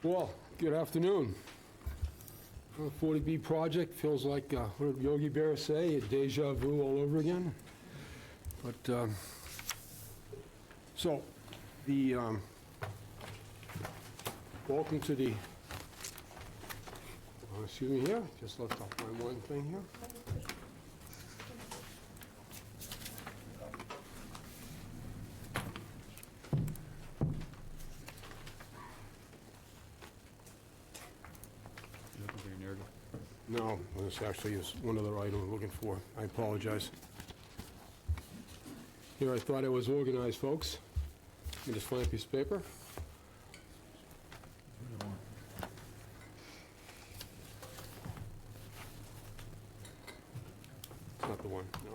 Well, good afternoon. 40B project feels like, what did Yogi Berra say, a deja vu all over again. But, so, welcome to the, excuse me here, just left off my one thing here. No, this actually is one other item I'm looking for. I apologize. Here, I thought I was organized, folks. Let me just find a piece of paper. It's not the one, no.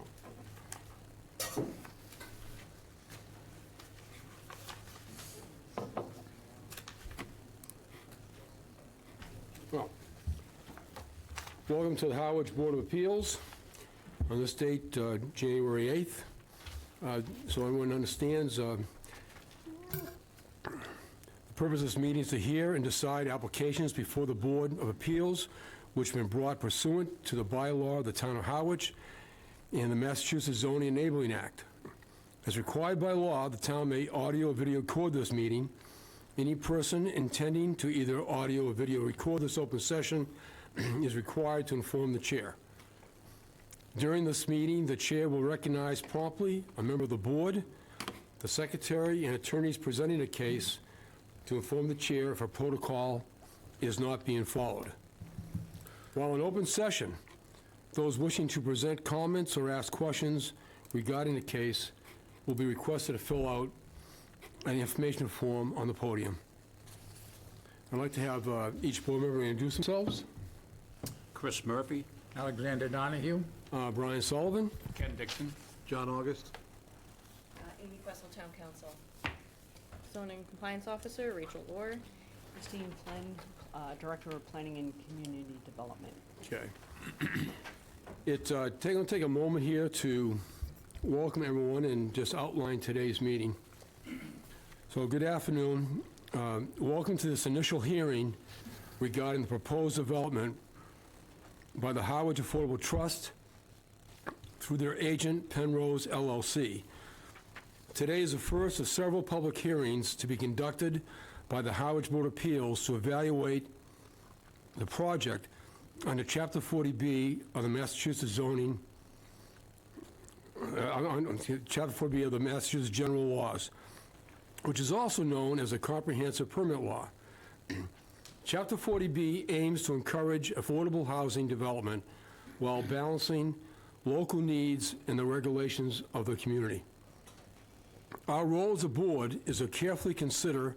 Well, welcome to the Harwich Board of Appeals on this date, January 8th. So everyone understands, the purpose of this meeting is to hear and decide applications before the Board of Appeals which have been brought pursuant to the bylaw of the Town of Harwich and the Massachusetts Zoning Enabling Act. As required by law, the town may audio or video record this meeting. Any person intending to either audio or video record this open session is required to inform the chair. During this meeting, the chair will recognize promptly a member of the board, the secretary, and attorneys presenting a case to inform the chair if a protocol is not being followed. While in open session, those wishing to present comments or ask questions regarding the case will be requested to fill out an information form on the podium. I'd like to have each board member introduce themselves. Chris Murphy. Alexander Donahue. Brian Sullivan. Ken Dixon. John August. Amy Questle, Town Council. Zoning Compliance Officer, Rachel Orr. Christine Flynn, Director of Planning and Community Development. Okay. I'm going to take a moment here to welcome everyone and just outline today's meeting. So good afternoon. Welcome to this initial hearing regarding the proposed development by the Harwich Affordable Trust through their agent, Penrose LLC. Today is the first of several public hearings to be conducted by the Harwich Board of Appeals to evaluate the project under Chapter 40B of the Massachusetts Zoning, Chapter 40B of the Massachusetts General Laws, which is also known as a comprehensive permit law. Chapter 40B aims to encourage affordable housing development while balancing local needs and the regulations of the community. Our role as a board is to carefully consider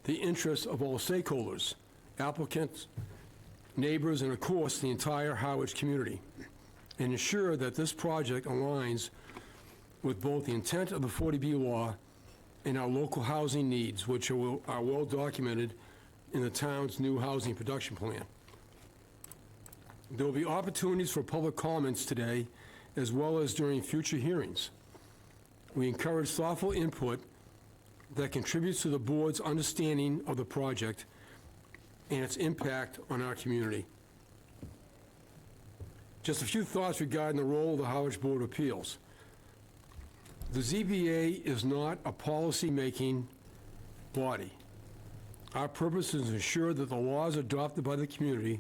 the interests of all stakeholders, applicants, neighbors, and of course, the entire Harwich community, and ensure that this project aligns with both the intent of the 40B law and our local housing needs, which are well documented in the town's new housing production plan. There will be opportunities for public comments today, as well as during future hearings. We encourage thoughtful input that contributes to the board's understanding of the project and its impact on our community. Just a few thoughts regarding the role of the Harwich Board of Appeals. The ZBA is not a policy-making body. Our purpose is to ensure that the laws adopted by the community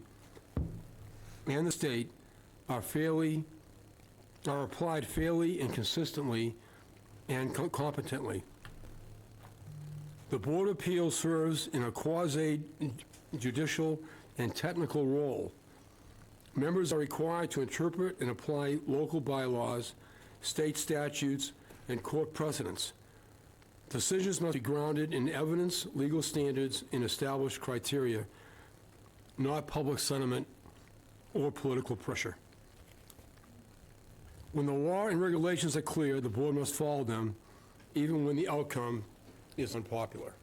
and the state are applied fairly and consistently and competently. The Board of Appeals serves in a quasi-judicial and technical role. Members are required to interpret and apply local bylaws, state statutes, and court precedents. Decisions must be grounded in evidence, legal standards, and established criteria, not public sentiment or political pressure. When the law and regulations are clear, the board must follow them, even when the outcome is unpopular.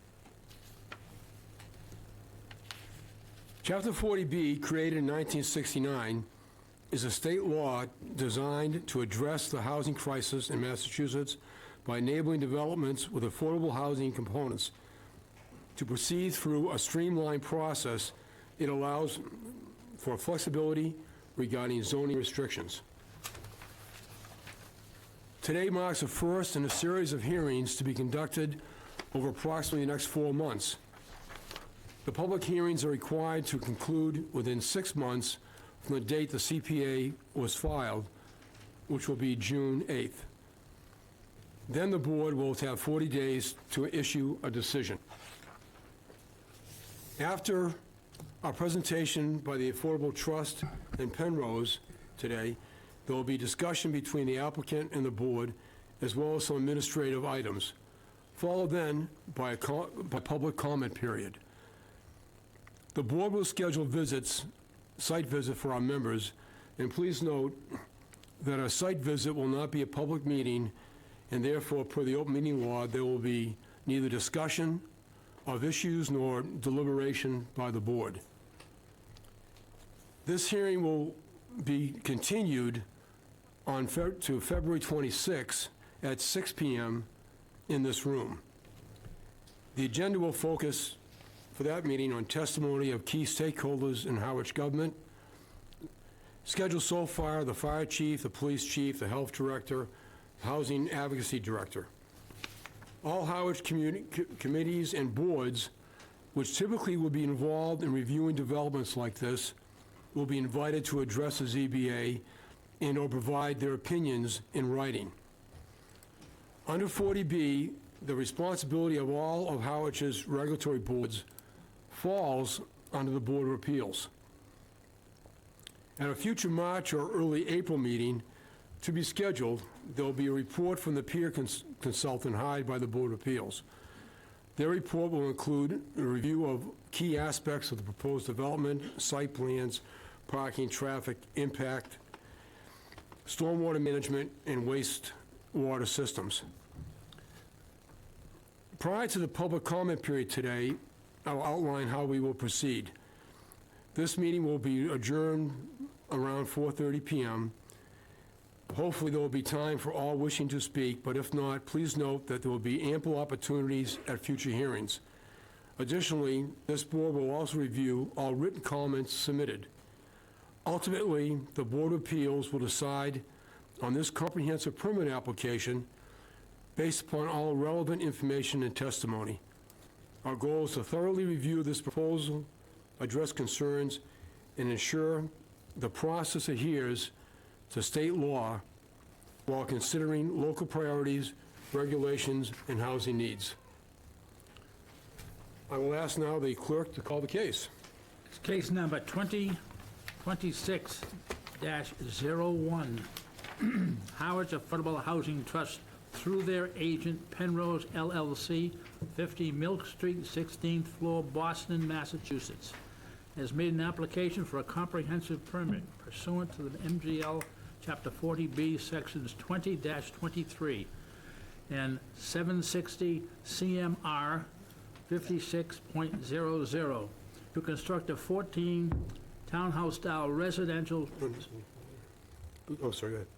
Chapter 40B, created in 1969, is a state law designed to address the housing crisis in Massachusetts by enabling developments with affordable housing components To proceed through a streamlined process, it allows for flexibility regarding zoning restrictions. Today marks the first in a series of hearings to be conducted over approximately the next 4 months. The public hearings are required to conclude within 6 months from the date the CPA was filed, which will be June 8th. Then the board will have 40 days to issue a decision. After our presentation by the Affordable Trust and Penrose today, there will be discussion between the applicant and the board, as well as some administrative items, followed then by a public comment period. The board will schedule site visit for our members, and please note that a site visit will not be a public meeting, and therefore, per the open meeting law, there will be neither discussion of issues nor deliberation by the board. This hearing will be continued to February 26 at 6 p.m. in this room. The agenda will focus for that meeting on testimony of key stakeholders in Harwich government. Scheduled so far, the fire chief, the police chief, the health director, housing advocacy director. All Harwich committees and boards, which typically will be involved in reviewing developments like this, will be invited to address the ZBA and/or provide their opinions in writing. Under 40B, the responsibility of all of Harwich's regulatory boards falls under the Board of Appeals. At a future March or early April meeting to be scheduled, there will be a report from the peer consultant hired by the Board of Appeals. Their report will include a review of key aspects of the proposed development, site plans, parking, traffic, impact, stormwater management, and wastewater systems. Prior to the public comment period today, I'll outline how we will proceed. This meeting will be adjourned around 4:30 p.m. Hopefully, there will be time for all wishing to speak, but if not, please note that there will be ample opportunities at future hearings. Additionally, this board will also review all written comments submitted. Ultimately, the Board of Appeals will decide on this comprehensive permit application based upon all relevant information and testimony. Our goal is to thoroughly review this proposal, address concerns, and ensure the process adheres to state law while considering local priorities, regulations, and housing needs. I will ask now the clerk to call the case. It's case number 2026-01. Harwich Affordable Housing Trust, through their agent Penrose LLC, 50 Milk Street, 16th floor, Boston, Massachusetts, has made an application for a comprehensive permit pursuant to the MGL Chapter 40B, Sections 20-23 and 760 CMR 56.00 to construct a 14 townhouse-style residential Oh, sorry, go ahead.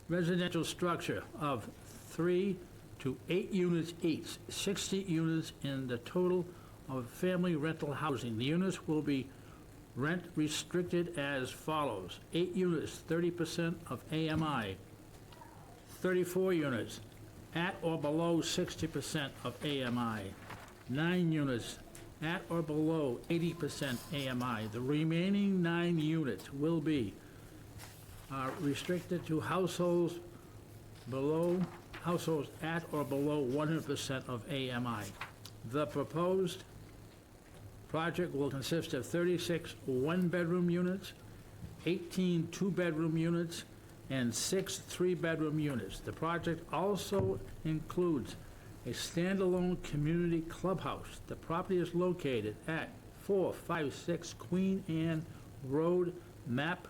residential structure of 3 to 8 units each, 60 units in the total of family rental housing. The units will be rent restricted as follows: 8 units, 30% of AMI; 34 units, at or below 60% of AMI; 9 units, at or below 80% AMI. The remaining 9 units will be restricted to households at or below 100% of AMI. The proposed project will consist of 36 one-bedroom units, 18 two-bedroom units, and 6 three-bedroom units. The project also includes a standalone community clubhouse. The property is located at 456 Queen Anne Road, map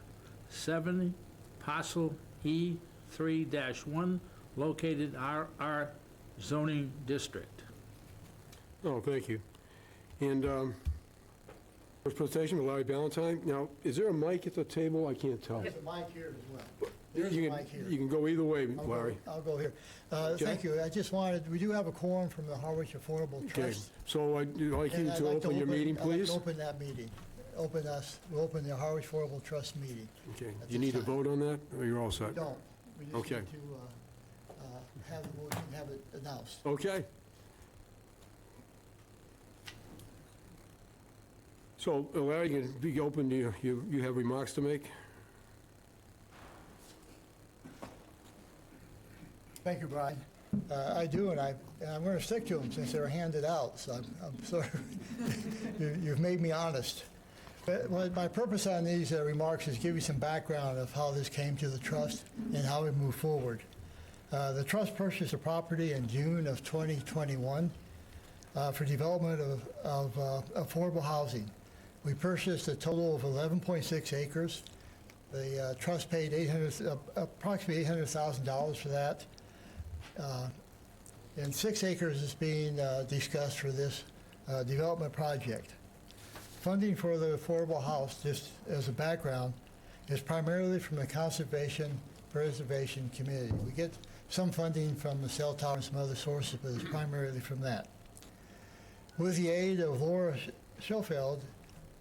70, parcel E3-1, located RR zoning district. Oh, thank you. And first presentation, Larry Ballantyne. Now, is there a mic at the table? I can't tell. There's a mic here as well. There's You a can- mic here. You can go either way, I'll go- Larry. I'll go here. Thank you. I just wanted, we do have a quorum from the Harwich Affordable Okay, Trust. so I'd like you and I'd to like open your meeting, I'd like please. to open that meeting. We'll open the Harwich Affordable Trust meeting. Okay, at you this need to time. vote on that, or you're all set? Don't. We just Okay. need to have the vote and have it announced. Okay. So, Larry, you can be open, you have remarks to make? Thank you, Brian. I do, and I'm going to stick to them since they were handed out, so I'm sorry. You've made me honest. But my purpose on these remarks is give you some background of how this came to the trust and how we move forward. The trust purchased a property in June of 2021 for development of affordable housing. We purchased a total of 11.6 acres. The trust paid approximately $800,000 for that. And 6 acres is being discussed for this development project. Funding for the affordable house, just as a background, is primarily from the Conservation Preservation Committee. We get some funding from the cell tower and some other sources, but it's primarily from that. With the aid of Laura Schofield,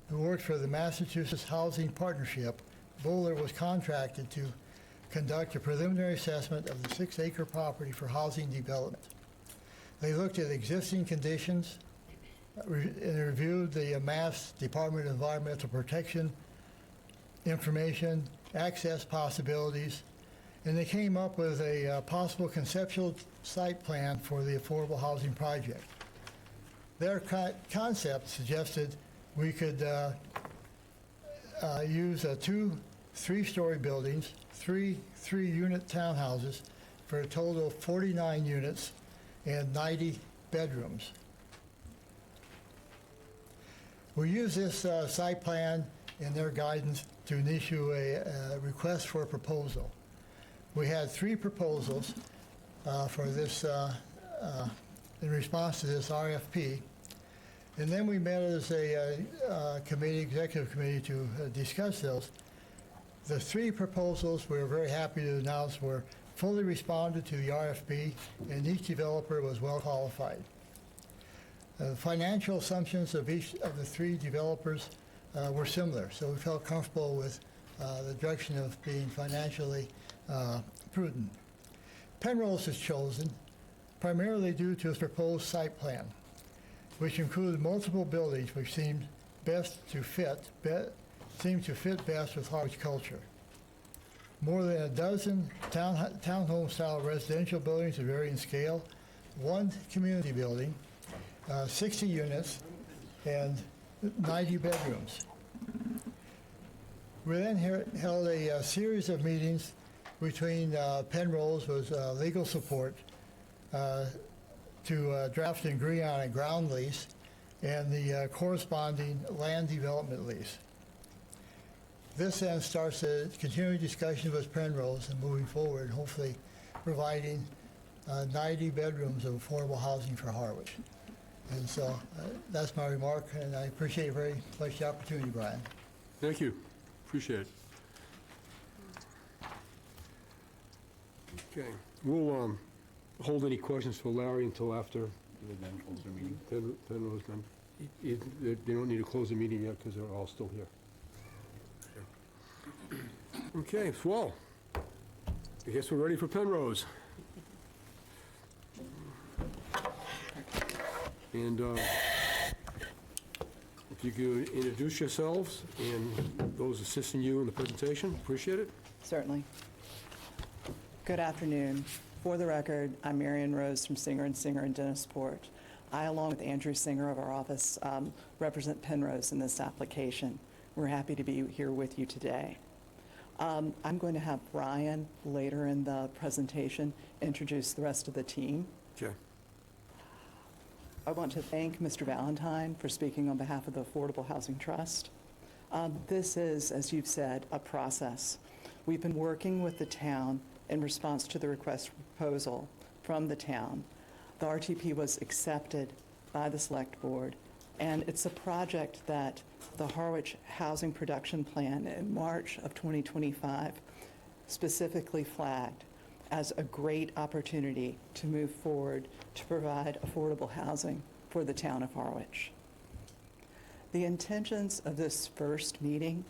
who works for the Massachusetts Housing Partnership, Bowler was contracted to conduct a preliminary assessment of the 6-acre property for housing development. They looked at existing conditions and reviewed the Mass Department of Environmental Protection information, access possibilities, and they came up with a possible conceptual site plan for the affordable housing project. Their concept suggested we could use 2 3-story buildings, 3 3-unit townhouses for a total of 49 units and 90 bedrooms. We use this site plan in their guidance to issue a request for a proposal. We had 3 proposals for this in response to this RFP. And then we met as a executive committee to discuss those. The 3 proposals we're very happy to announce were fully responded to the RFP, and each developer was well qualified. The financial assumptions of each of the 3 developers were similar, so we felt comfortable with the direction of being financially prudent. Penrose was chosen primarily due to its proposed site plan, which included multiple buildings which seemed to fit best with Harwich culture. More than a dozen townhome-style residential buildings of varying scale, 1 community building, 60 units, and 90 bedrooms. We then held a series of meetings between Penrose with legal support to draft and agree on a ground lease and the corresponding land development lease. This then starts a continuing discussion with Penrose and moving forward, hopefully providing 90 bedrooms of affordable housing for Harwich. And so that's my remark, and I appreciate very much the opportunity, Brian. Thank you. Appreciate it. Okay, we'll hold any questions for Larry until after We'll then close the meeting. Penrose done. They don't need to close the meeting yet because they're all still here. Okay, well, I guess we're ready for Penrose. And if you could introduce yourselves and those assisting you in the presentation, appreciate it. Certainly. Good afternoon. For the record, I'm Marion Rose from Singer & Singer in Dennisport. I, along with Andrew Singer of our office, represent Penrose in this application. We're happy to be here with you today. I'm going to have Brian later in the presentation introduce the rest of the team. Okay. I want to thank Mr. Valentine for speaking on behalf of the Affordable Housing Trust. This is, as you've said, a process. We've been working with the town in response to the request proposal from the town. The RTP was accepted by the Select Board, and it's a project that the Harwich Housing Production Plan in March of 2025 specifically flagged as a great opportunity to move forward to provide affordable housing for the town of Harwich. The intentions of this first meeting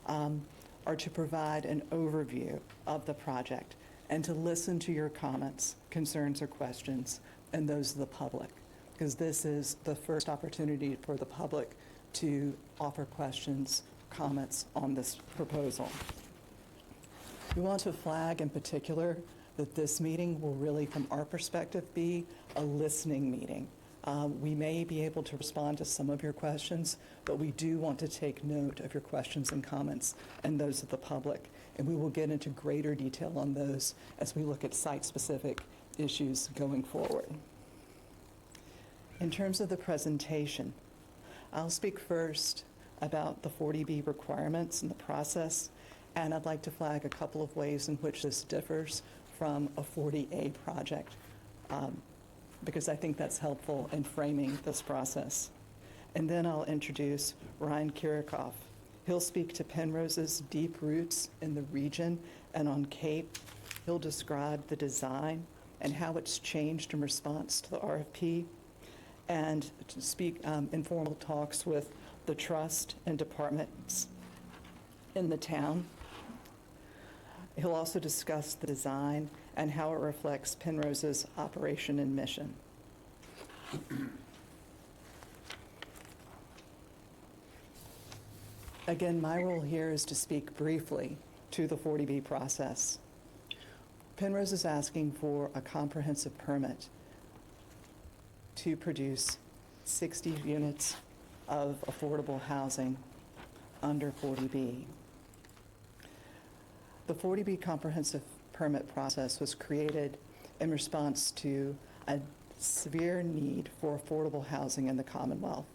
are to provide an overview of the project and to listen to your comments, concerns, or questions, and those of the public, because this is the first opportunity for the public to offer questions, comments on this proposal. We want to flag in particular that this meeting will really, from our perspective, be a listening meeting. We may be able to respond to some of your questions, but we do want to take note of your questions and comments and those of the public. And we will get into greater detail on those as we look at site-specific issues going forward. In terms of the presentation, I'll speak first about the 40B requirements and the process, and I'd like to flag a couple of ways in which this differs from a 40A project, because I think that's helpful in framing this process. And then I'll introduce Ryan Kirikoff. He'll speak to Penrose's deep roots in the region and on Cape. He'll describe the design and how it's changed in response to the RFP, and to speak informal talks with the trust and departments in the town. He'll also discuss the design and how it reflects Penrose's operation and mission. Again, my role here is to speak briefly to the 40B process. Penrose is asking for a comprehensive permit to produce 60 units of affordable housing under 40B. The 40B comprehensive permit process was created in response to a severe need for affordable housing in the Commonwealth.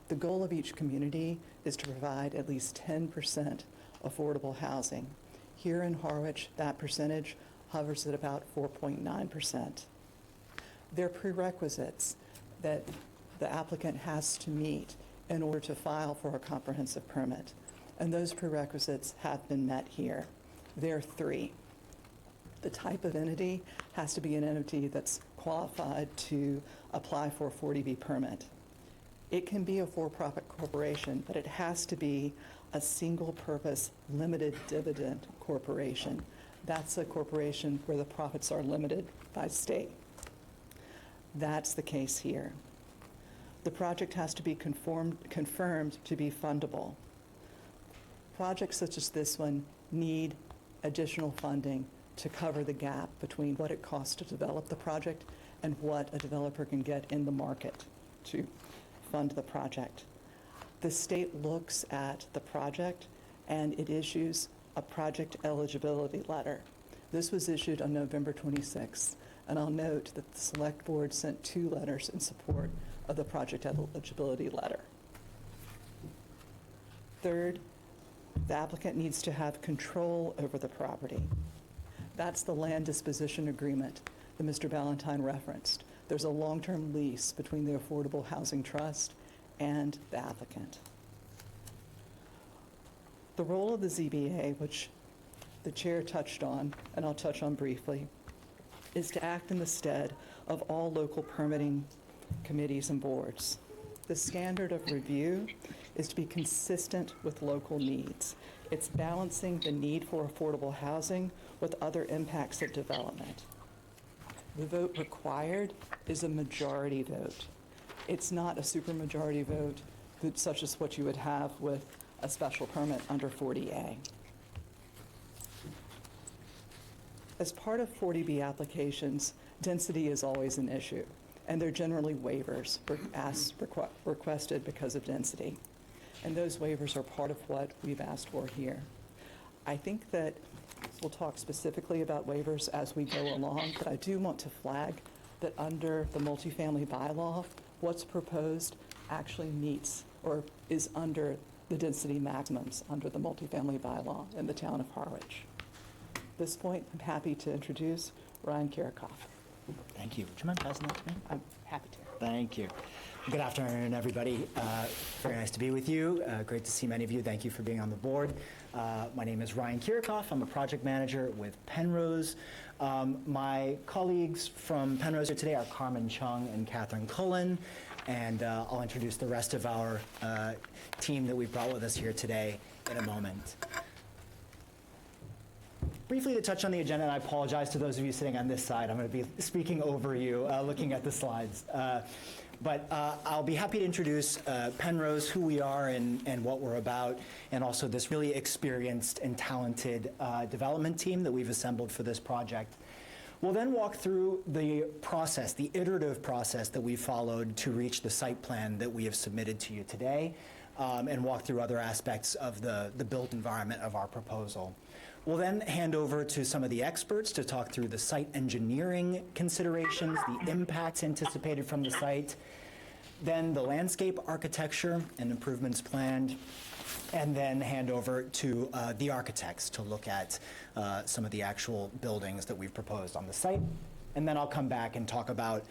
The goal of each community is to provide at least 10% affordable housing. Here in Harwich, that percentage hovers at about 4.9%. There are prerequisites that the applicant has to meet in order to file for a comprehensive permit, and those prerequisites have been met here. There are three. The type of entity has to be an entity that's qualified to apply for a 40B permit. It can be a for-profit corporation, but it has to be a single-purpose, limited dividend corporation. That's a corporation where the profits are limited by state. That's the case here. The project has to be confirmed to be fundable. Projects such as this one need additional funding to cover the gap between what it costs to develop the project and what a developer can get in the market to fund the project. The state looks at the project and it issues a project eligibility letter. This was issued on November 26th, and I'll note that the Select Board sent 2 letters in support of the project eligibility letter. Third, the applicant needs to have control over the property. That's the land disposition agreement that Mr. Ballantyne referenced. There's a long-term lease between the Affordable Housing Trust and the applicant. The role of the ZBA, which the chair touched on, and I'll touch on briefly, is to act in the stead of all local permitting committees and boards. The standard of review is to be consistent with local needs. It's balancing the need for affordable housing with other impacts of development. The vote required is a majority vote. It's not a supermajority vote such as what you would have with a special permit under 40A. As part of 40B applications, density is always an issue, and they're generally waivers requested because of density. And those waivers are part of what we've asked for here. I think that we'll talk specifically about waivers as we go along, but I do want to flag that under the multifamily bylaw, what's proposed actually meets or is under the density maximums under the multifamily bylaw in the town of Harwich. At this point, I'm happy to introduce Ryan Kirikoff. Thank you. Would you mind passing that to me? I'm happy to. Thank you. Good afternoon, everybody. Very nice to be with you. Great to see many of you. Thank you for being on the board. My name is Ryan Kirikoff. I'm a project manager with Penrose. My colleagues from Penrose here today are Carmen Chung and Catherine Cullen, and I'll introduce the rest of our team that we've brought with us here today in a moment. Briefly to touch on the agenda, and I apologize to those of you sitting on this side. I'm going to be speaking over you, looking at the slides. But I'll be happy to introduce Penrose, who we are and what we're about, and also this really experienced and talented development team that we've assembled for this project. We'll then walk through the process, the iterative process that we followed to reach the site plan that we have submitted to you today, and walk through other aspects of the built environment of our proposal. We'll then hand over to some of the experts to talk through the site engineering considerations, the impacts anticipated from the site, then the landscape architecture and improvements planned, and then hand over to the architects to look at some of the actual buildings that we've proposed on the site. And then I'll come back and talk about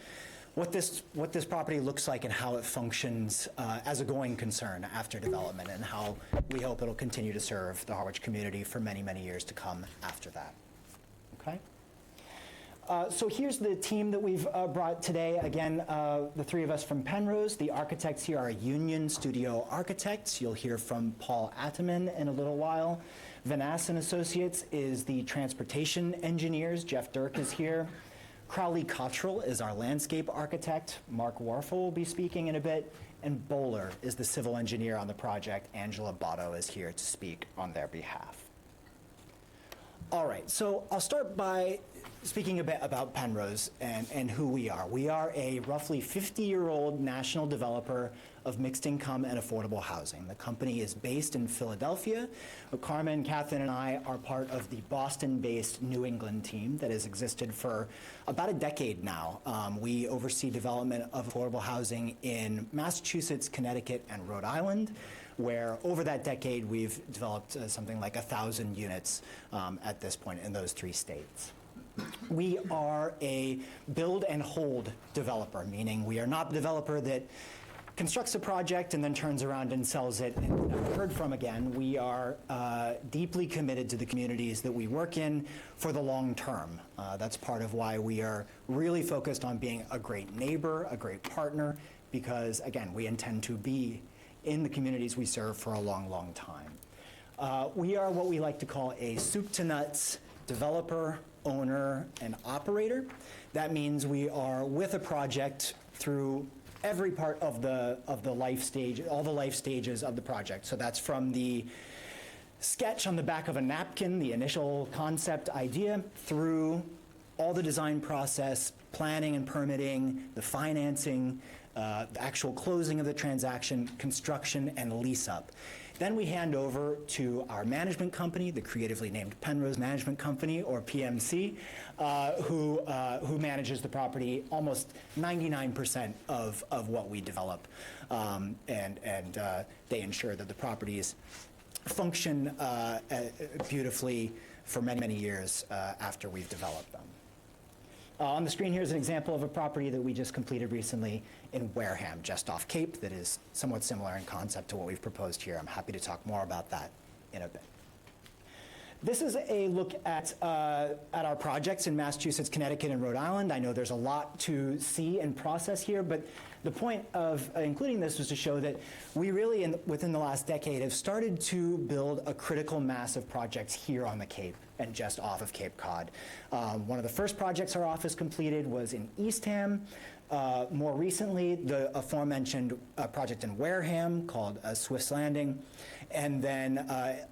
what this property looks like and how it functions as a going concern after development, and how we hope it'll continue to serve the Harwich community for many, many years to come after that. Okay? So here's the team that we've brought today. Again, the three of us from Penrose. The architects here are Union Studio Architects. You'll hear from Paul Atteman in a little while. Vanass and Associates is the transportation engineers. Jeff Dirk is here. Crowley Cottrell is our landscape architect. Mark Warfel will be speaking in a bit. And Bowler is the civil engineer on the project. Angela Botto is here to speak on their behalf. All right, so I'll start by speaking a bit about Penrose and who we are. We are a roughly 50-year-old national developer of mixed income and affordable housing. The company is based in Philadelphia. Carmen, Catherine, and I are part of the Boston-based New England team that has existed for about a decade now. We oversee development of affordable housing in Massachusetts, Connecticut, and Rhode Island, where over that decade we've developed something like 1,000 units at this point in those 3 states. We are a build and hold developer, meaning we are not the developer that constructs a project and then turns around and sells it and is never heard from again. We are deeply committed to the communities that we work in for the long term. That's part of why we are really focused on being a great neighbor, a great partner, because again, we intend to be in the communities we serve for a long, long time. We are what we like to call a soup to nuts developer, owner, and operator. That means we are with a project through every part of the life stage, all the life stages of the project. So that's from the sketch on the back of a napkin, the initial concept idea, through all the design process, planning and permitting, the financing, the actual closing of the transaction, construction, and lease up. Then we hand over to our management company, the creatively named Penrose Management Company, or PMC, who manages the property, almost 99% of what we develop. And they ensure that the properties function beautifully for many, many years after we've developed them. On the screen here is an example of a property that we just completed recently in Wareham, just off Cape, that is somewhat similar in concept to what we've proposed here. I'm happy to talk more about that in a bit. This is a look at our projects in Massachusetts, Connecticut, and Rhode Island. I know there's a lot to see and process here, but the point of including this was to show that we really, within the last decade, have started to build a critical mass of projects here on the Cape and just off of Cape Cod. One of the first projects our office completed was in Eastham. More recently, the aforementioned project in Wareham called Swift's Landing, and then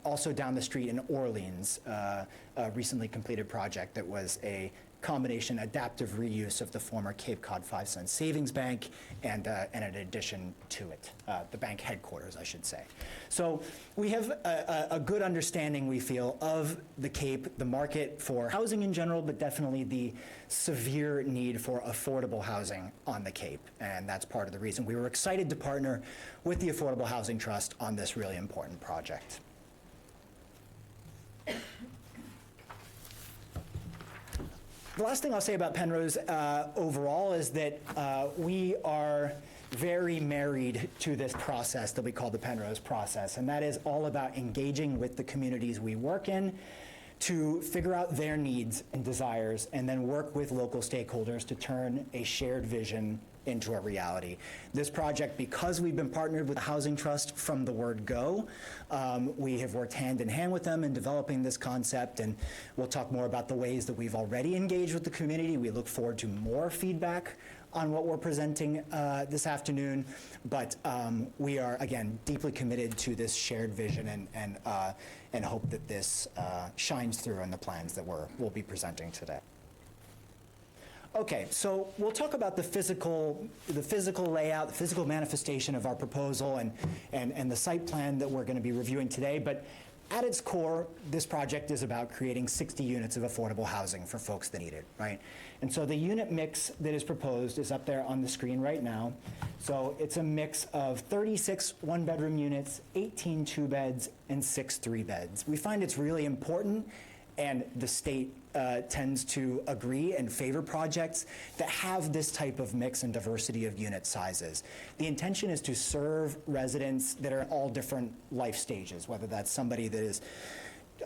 also down the street in Orleans, a recently completed project that was a combination adaptive reuse of the former Cape Cod 5-cent savings bank and an addition to it, the bank headquarters, I should say. So we have a good understanding, we feel, of the Cape, the market for housing in general, but definitely the severe need for affordable housing on the Cape. And that's part of the reason we were excited to partner with the Affordable Housing Trust on this really important project. The last thing I'll say about Penrose overall is that we are very married to this process that we call the Penrose process, and that is all about engaging with the communities we work in to figure out their needs and desires, and then work with local stakeholders to turn a shared vision into a reality. This project, because we've been partnered with the Housing Trust from the word go, we have worked hand in hand with them in developing this concept, and we'll talk more about the ways that we've already engaged with the community. We look forward to more feedback on what we're presenting this afternoon, but we are, again, deeply committed to this shared vision and hope that this shines through in the plans that we'll be presenting today. Okay, so we'll talk about the physical layout, the physical manifestation of our proposal and the site plan that we're going to be reviewing today, but at its core, this project is about creating 60 units of affordable housing for folks that need it, right? And so the unit mix that is proposed is up there on the screen right now. So it's a mix of 36 one-bedroom units, 18 two-beds, and 6 three-beds. We find it's really important, and the state tends to agree and favor projects that have this type of mix and diversity of unit sizes. The intention is to serve residents that are in all different life stages, whether that's somebody that is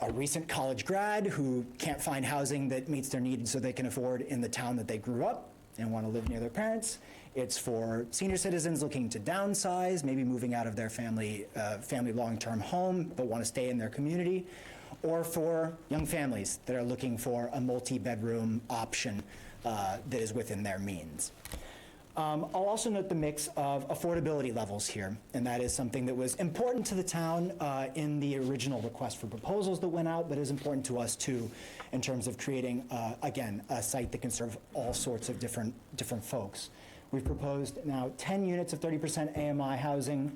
a recent college grad who can't find housing that meets their needs so they can afford in the town that they grew up and want to live near their parents. It's for senior citizens looking to downsize, maybe moving out of their family long-term home, but want to stay in their community, or for young families that are looking for a multi-bedroom option that is within their means. I'll also note the mix of affordability levels here, and that is something that was important to the town in the original request for proposals that went out, but is important to us too in terms of creating, again, a site that can serve all sorts of different folks. We've proposed now 10 units of 30% AMI housing,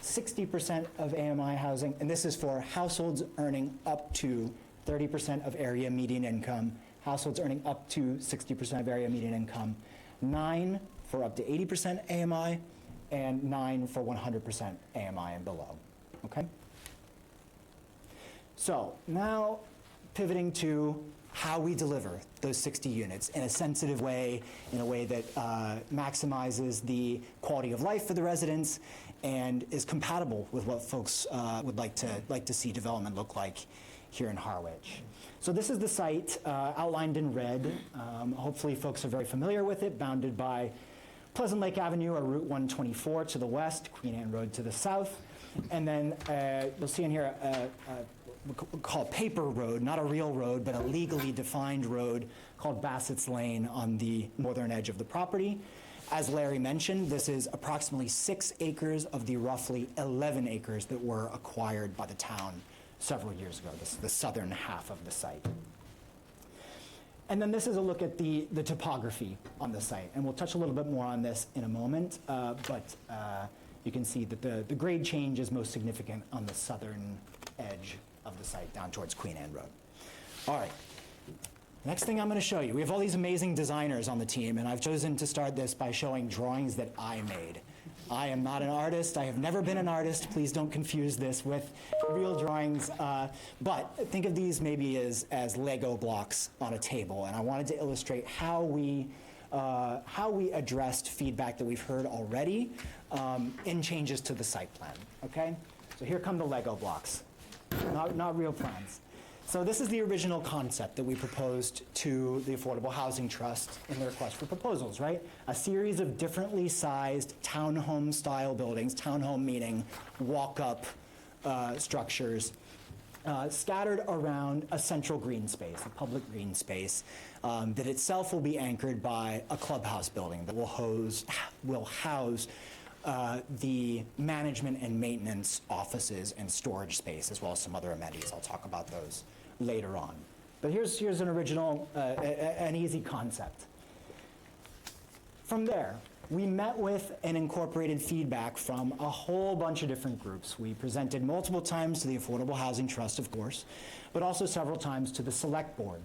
60% of AMI housing, and this is for households earning up to 30% of area median income, households earning up to 60% of area median income, 9 for up to 80% AMI, and 9 for 100% AMI and below, okay? So now pivoting to how we deliver those 60 units in a sensitive way, in a way that maximizes the quality of life for the residents and is compatible with what folks would like to see development look like here in Harwich. So this is the site outlined in red. Hopefully folks are very familiar with it, bounded by Pleasant Lake Avenue or Route 124 to the west, Queen Anne Road to the south, and then you'll see in here we call it paper road, not a real road, but a legally defined road called Bassett's Lane on the northern edge of the property. As Larry mentioned, this is approximately 6 acres of the roughly 11 acres that were acquired by the town several years ago, the southern half of the site. And then this is a look at the topography on the site, and we'll touch a little bit more on this in a moment, but you can see that the grade change is most significant on the southern edge of the site down towards Queen Anne Road. All right, next thing I'm going to show you, we have all these amazing designers on the team, and I've chosen to start this by showing drawings that I made. I am not an artist. I have never been an artist. Please don't confuse this with real drawings. But think of these maybe as Lego blocks on a table, and I wanted to illustrate how we addressed feedback that we've heard already in changes to the site plan. Okay, so here come the Lego blocks. Not real plans. So this is the original concept that we proposed to the Affordable Housing Trust in the request for proposals, right? A series of differently sized townhome-style buildings, townhome meaning walk-up structures, scattered around a central green space, a public green space, that itself will be anchored by a clubhouse building that will house the management and maintenance offices and storage space, as well as some other amenities. I'll talk about those later on. But here's an original, an easy concept. From there, we met with and incorporated feedback from a whole bunch of different groups. We presented multiple times to the Affordable Housing Trust, of course, but also several times to the Select Board,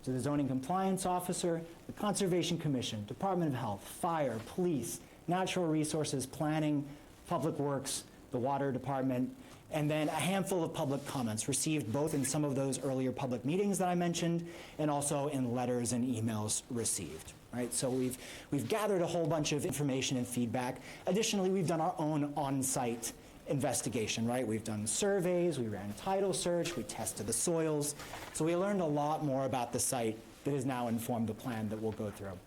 to the Zoning Compliance Officer, the Conservation Commission, Department of Health, Fire, Police, Natural Resources, Planning, Public Works, the Water Department, and then a handful of public comments received both in some of those earlier public meetings that I mentioned and also in letters and emails received. Right? So we've gathered a whole bunch of information and feedback. Additionally, we've done our own on-site investigation, right? We've done surveys, we ran title search, we tested the soils. So we learned a lot more about the site that has now informed the plan that we'll go through.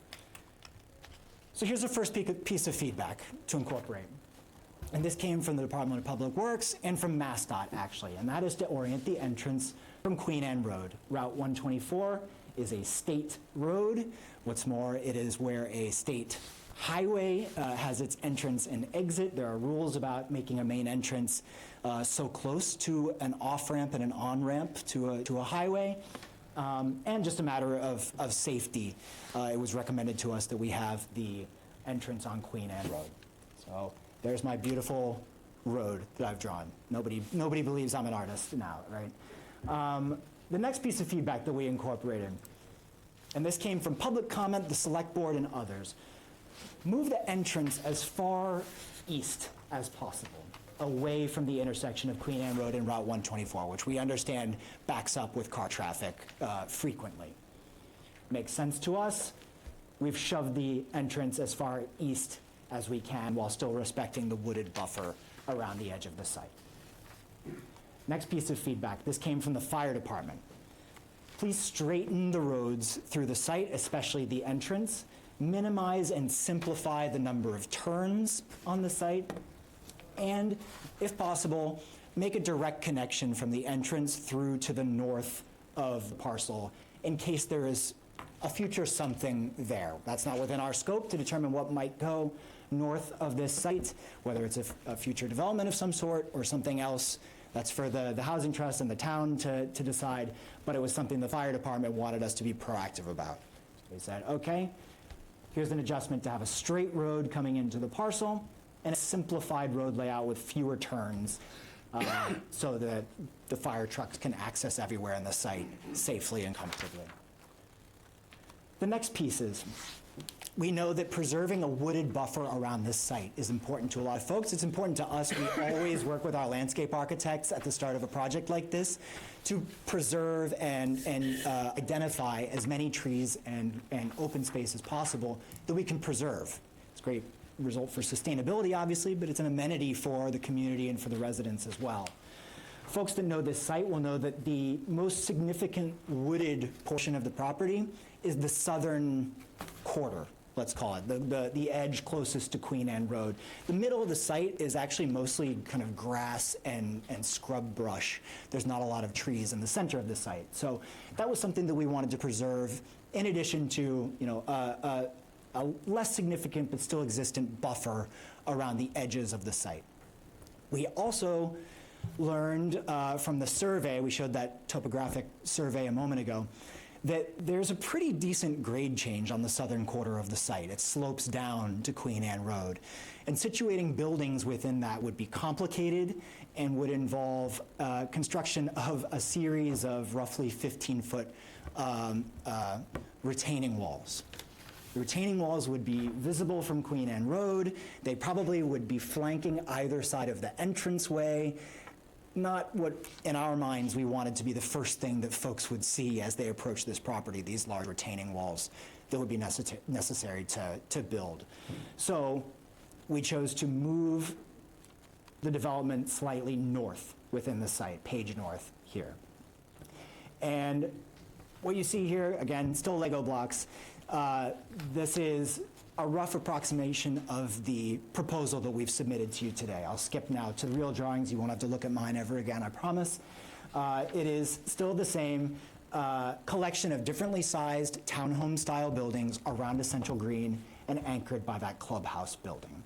So here's the first piece of feedback to incorporate. And this came from the Department of Public Works and from MassDOT, actually, and that is to orient the entrance from Queen Anne Road. Route 124 is a state road. What's more, it is where a state highway has its entrance and exit. There are rules about making a main entrance so close to an off-ramp and an on-ramp to a highway. And just a matter of safety, it was recommended to us that we have the entrance on Queen Anne Road. So there's my beautiful road that I've drawn. Nobody believes I'm an artist now, right? The next piece of feedback that we incorporated, and this came from public comment, the select board, and others, move the entrance as far east as possible, away from the intersection of Queen Anne Road and Route 124, which we understand backs up with car traffic frequently. Makes sense to us. We've shoved the entrance as far east as we can while still respecting the wooded buffer around the edge of the site. Next piece of feedback, this came from the fire department. Please straighten the roads through the site, especially the entrance. Minimize and simplify the number of turns on the site. And, if possible, make a direct connection from the entrance through to the north of the parcel in case there is a future something there. That's not within our scope to determine what might go north of this site, whether it's a future development of some sort or something else. That's for the Housing Trust and the town to decide, but it was something the fire department wanted us to be proactive about. So we said, okay, here's an adjustment to have a straight road coming into the parcel and a simplified road layout with fewer turns so that the fire trucks can access everywhere in the site safely and comfortably. The next piece is, we know that preserving a wooded buffer around this site is important to a lot of folks. It's important to us. We always work with our landscape architects at the start of a project like this to preserve and identify as many trees and open space as possible that we can preserve. It's a great result for sustainability, obviously, but it's an amenity for the community and for the residents as well. Folks that know this site will know that the most significant wooded portion of the property is the southern quarter, let's call it, the edge closest to Queen Anne Road. The middle of the site is actually mostly kind of grass and scrub brush. There's not a lot of trees in the center of the site. So that was something that we wanted to preserve in addition to, a less significant but still existent buffer around the edges of the site. We also learned from the survey, we showed that topographic survey a moment ago, that there's a pretty decent grade change on the southern quarter of the site. It slopes down to Queen Anne Road. And situating buildings within that would be complicated and would involve construction of a series of roughly 15-foot retaining walls. The retaining walls would be visible from Queen Anne Road. They probably would be flanking either side of the entranceway. Not what, in our minds, we wanted to be the first thing that folks would see as they approach this property, these large retaining walls that would be necessary to build. So we chose to move the development slightly north within the site, page north here. And what you see here, again, still Lego blocks. This is a rough approximation of the proposal that we've submitted to you today. I'll skip now to the real drawings. You won't have to look at mine ever again, I promise. It is still the same collection of differently sized townhome-style buildings around a central green and anchored by that clubhouse building.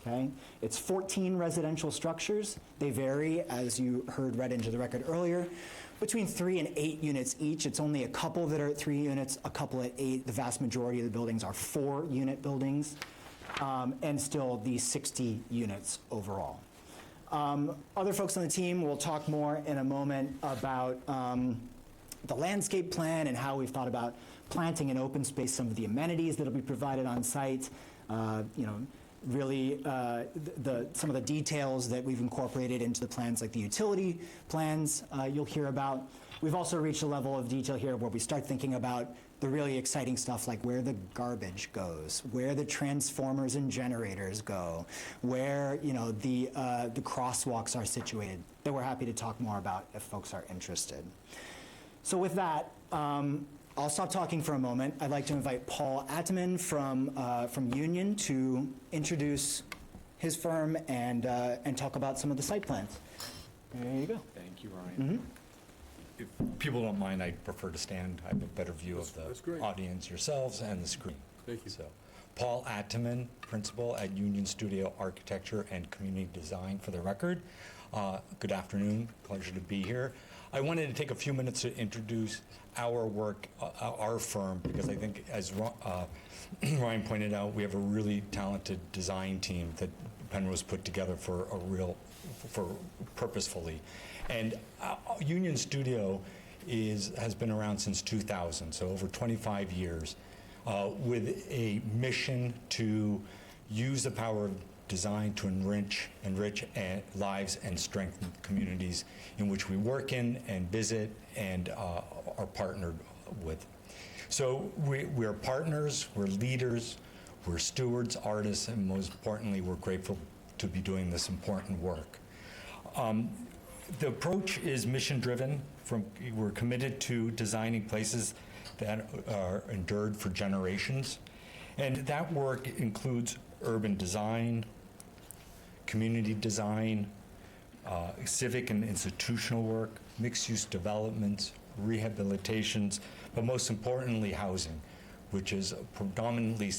Okay? It's 14 residential structures. They vary, as you heard read into the record earlier, between 3 and 8 units each. It's only a couple that are at 3 units, a couple at 8. The vast majority of the buildings are 4-unit buildings, and still these 60 units overall. Other folks on the team will talk more in a moment about the landscape plan and how we've thought about planting and open space, some of the amenities that will be provided on site, really some of the details that we've incorporated into the plans, like the utility plans you'll hear about. We've also reached a level of detail here where we start thinking about the really exciting stuff like where the garbage goes, where the transformers and generators go, where the crosswalks are situated, that we're happy to talk more about if folks are interested. So with that, I'll stop talking for a moment. I'd like to invite Paul Atteman from Union to introduce his firm and talk about some of the site plans. There you go. Thank you, Ryan. If people don't mind, I'd prefer to stand. I have a better view of That's the great. audience, yourselves, and the screen. Thank you. So, Paul Atteman, principal at Union Studio Architecture and Community Design, for the record. Good afternoon. Pleasure to be here. I wanted to take a few minutes to introduce our work, our firm, because I think, as Ryan pointed out, we have a really talented design team that Penrose put together for purposefully. And Union Studio has been around since 2000, so over 25 years, with a mission to use the power of design to enrich lives and strengthen communities in which we work in and visit and are partnered with. So we're partners, we're leaders, we're stewards, artists, and most importantly, we're grateful to be doing this important work. The approach is mission-driven. We're committed to designing places that are endured for generations. And that work includes urban design, community design, civic and institutional work, mixed-use developments, rehabilitations, but most importantly, housing, which is predominantly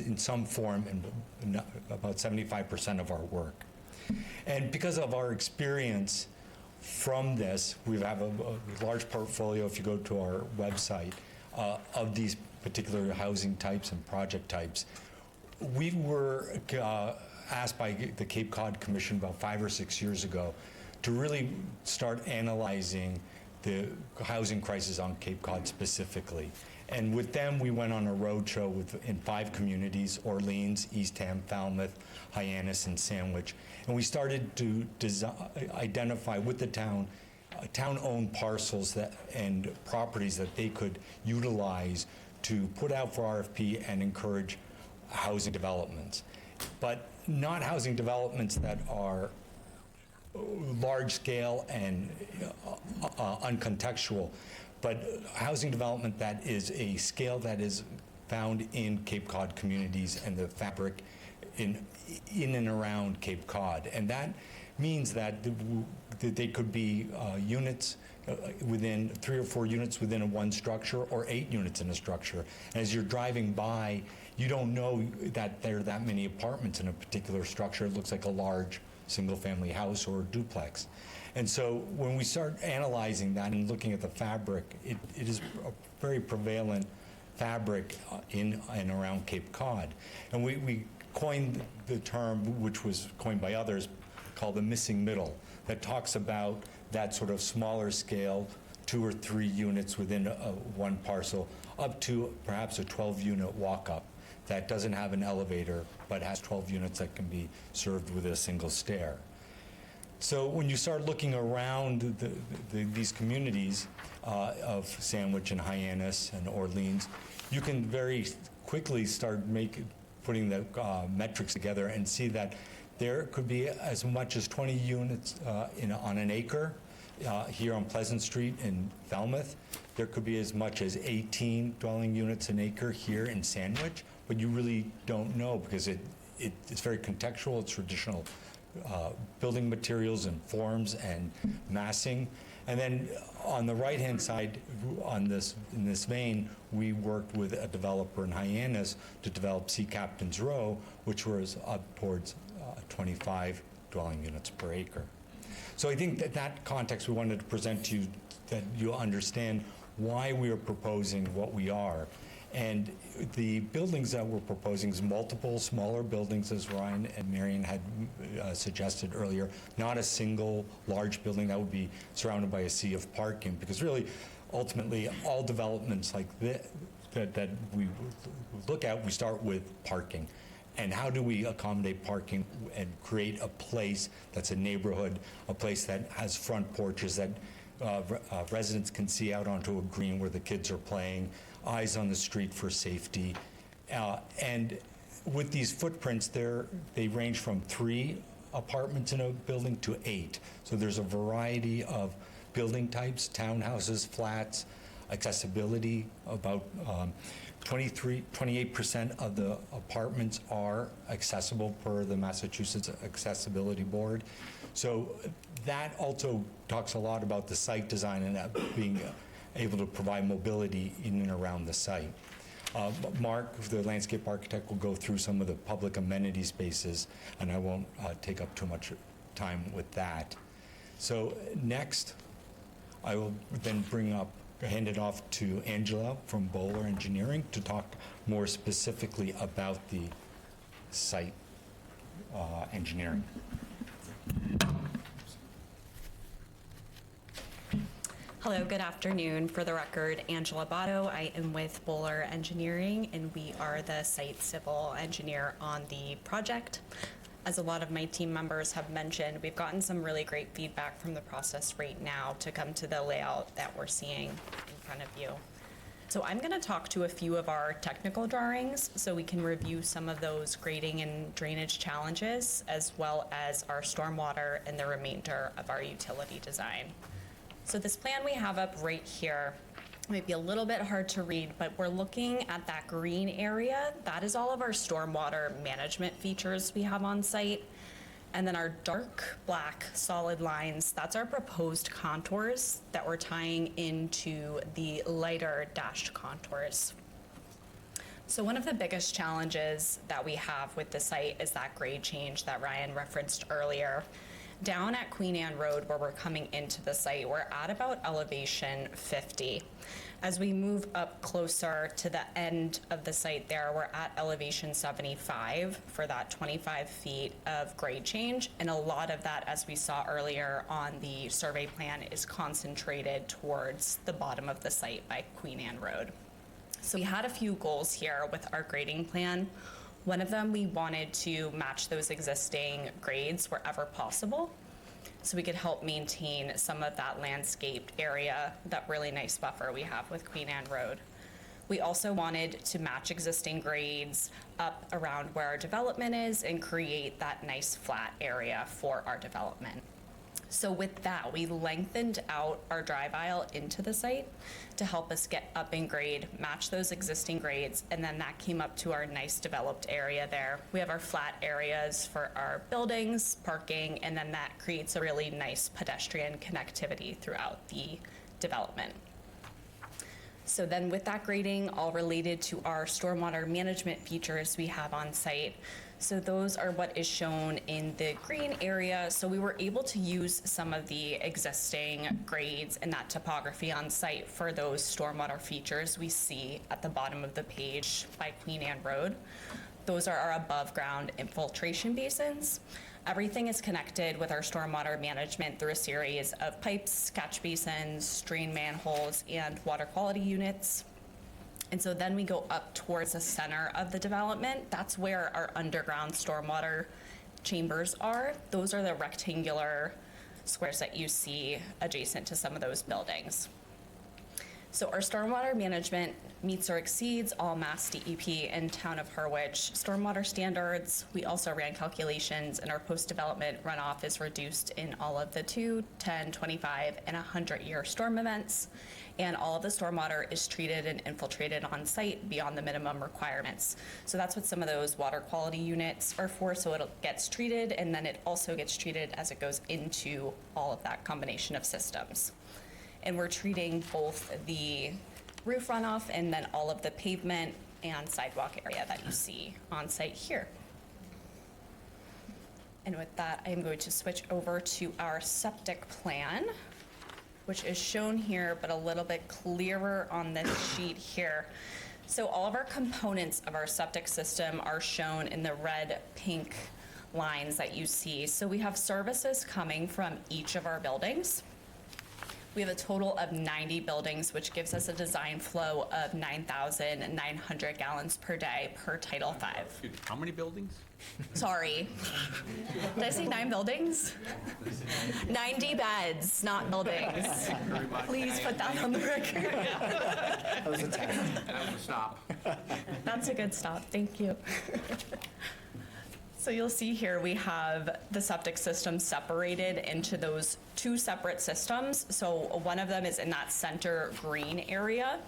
in some form in about 75% of our work. And because of our experience from this, we have a large portfolio, if you go to our website, of these particular housing types and project types. We were asked by the Cape Cod Commission about 5 or 6 years ago to really start analyzing the housing crisis on Cape Cod specifically. And with them, we went on a roadshow in 5 communities: Orleans, Eastham, Falmouth, Hyannis, and Sandwich. And we started to identify with the town-owned parcels and properties that they could utilize to put out for RFP and encourage housing developments. But not housing developments that are large scale and uncontextual, but housing development that is a scale that is found in Cape Cod communities and the fabric in and around Cape Cod. And that means that they could be units within 3 or 4 units within one structure, or 8 units in a structure. And as you're driving by, you don't know that there are that many apartments in a particular structure. It looks like a large single-family house or a duplex. And so when we start analyzing that and looking at the fabric, it is a very prevalent fabric in and around Cape Cod. And we coined the term, which was coined by others, called the missing middle, that talks about that sort of smaller scale, 2 or 3 units within one parcel, up to perhaps a 12-unit walk-up that doesn't have an elevator, but has 12 units that can be served with a single stair. So when you start looking around these communities of Sandwich and Hyannis and Orleans, you can very quickly start putting the metrics together and see that there could be as much as 20 units on an acre here on Pleasant Street in Falmouth. There could be as much as 18 dwelling units an acre here in Sandwich, but you really don't know because it's very contextual. It's traditional building materials and forms and massing. And then on the right-hand side, in this vein, we worked with a developer in Hyannis to develop Sea Captain's Row, which was up towards 25 dwelling units per acre. So I think that context we wanted to present to you, that you'll understand why we are proposing what we are. And the buildings that we're proposing is multiple smaller buildings, as Ryan and Marion had suggested earlier, not a single large building that would be surrounded by a sea of parking, because really, ultimately, all developments like this that we look at, we start with parking. And how do we accommodate parking and create a place that's a neighborhood, a place that has front porches that residents can see out onto a green where the kids are playing, eyes on the street for safety. And with these footprints, they range from 3 apartments in a building to 8. So there's a variety of building types, townhouses, flats, accessibility. About 28% of the apartments are accessible per the Massachusetts Accessibility Board. So that also talks a lot about the site design and being able to provide mobility in and around the site. Mark, the landscape architect, will go through some of the public amenity spaces, and I won't take up too much time with that. So next, I will then hand it off to Angela from Bowler Engineering to talk more specifically about the site engineering. Hello, good afternoon. For the record, Angela Botto. I am with Bowler Engineering, and we are the site civil engineer on the project. As a lot of my team members have mentioned, we've gotten some really great feedback from the process right now to come to the layout that we're seeing in front of you. So I'm going to talk to a few of our technical drawings so we can review some of those grading and drainage challenges, as well as our stormwater and the remainder of our utility design. So this plan we have up right here might be a little bit hard to read, but we're looking at that green area. That is all of our stormwater management features we have on site. And then our dark black solid lines, that's our proposed contours that we're tying into the lighter dashed contours. So one of the biggest challenges that we have with the site is that grade change that Ryan referenced earlier. Down at Queen Anne Road, where we're coming into the site, we're at about elevation 50. As we move up closer to the end of the site there, we're at elevation 75 for that 25 feet of grade change. And a lot of that, as we saw earlier on the survey plan, is concentrated towards the bottom of the site by Queen Anne Road. So we had a few goals here with our grading plan. One of them, we wanted to match those existing grades wherever possible, so we could help maintain some of that landscaped area, that really nice buffer we have with Queen Anne Road. We also wanted to match existing grades up around where our development is and create that nice flat area for our development. So with that, we lengthened out our drive aisle into the site to help us get up in grade, match those existing grades, and then that came up to our nice developed area there. We have our flat areas for our buildings, parking, and then that creates a really nice pedestrian connectivity throughout the development. So then with that grading, all related to our stormwater management features we have on site. So those are what is shown in the green area. So we were able to use some of the existing grades and that topography on site for those stormwater features we see at the bottom of the page by Queen Anne Road. Those are our above ground infiltration basins. Everything is connected with our stormwater management through a series of pipes, catch basins, drain manholes, and water quality units. And so then we go up towards the center of the development. That's where our underground stormwater chambers are. Those are the rectangular squares that you see adjacent to some of those buildings. So our stormwater management meets or exceeds all Mass DEP and Town of Harwich stormwater standards. We also ran calculations, and our post-development runoff is reduced in all of the 2, 10, 25, and 100-year storm events. And all of the stormwater is treated and infiltrated on site beyond the minimum requirements. So that's what some of those water quality units are for. So it gets treated, and then it also gets treated as it goes into all of that combination of systems. And we're treating both the roof runoff and then all of the pavement and sidewalk area that you see on site here. And with that, I am going to switch over to our septic plan, which is shown here, but a little bit clearer on this sheet here. So all of our components of our septic system are shown in the red, pink lines that you see. So we have services coming from each of our buildings. We have a total of 90 buildings, which gives us a design flow of 9,900 gallons per day per Title V. Excuse me, how many buildings? Sorry. Did I say 9 buildings? 90 beds, not buildings. Please put that on the record. That was a stop. That's a good stop, thank you. So you'll see here we have the septic system separated into those 2 separate systems. So one of them is in that center green area,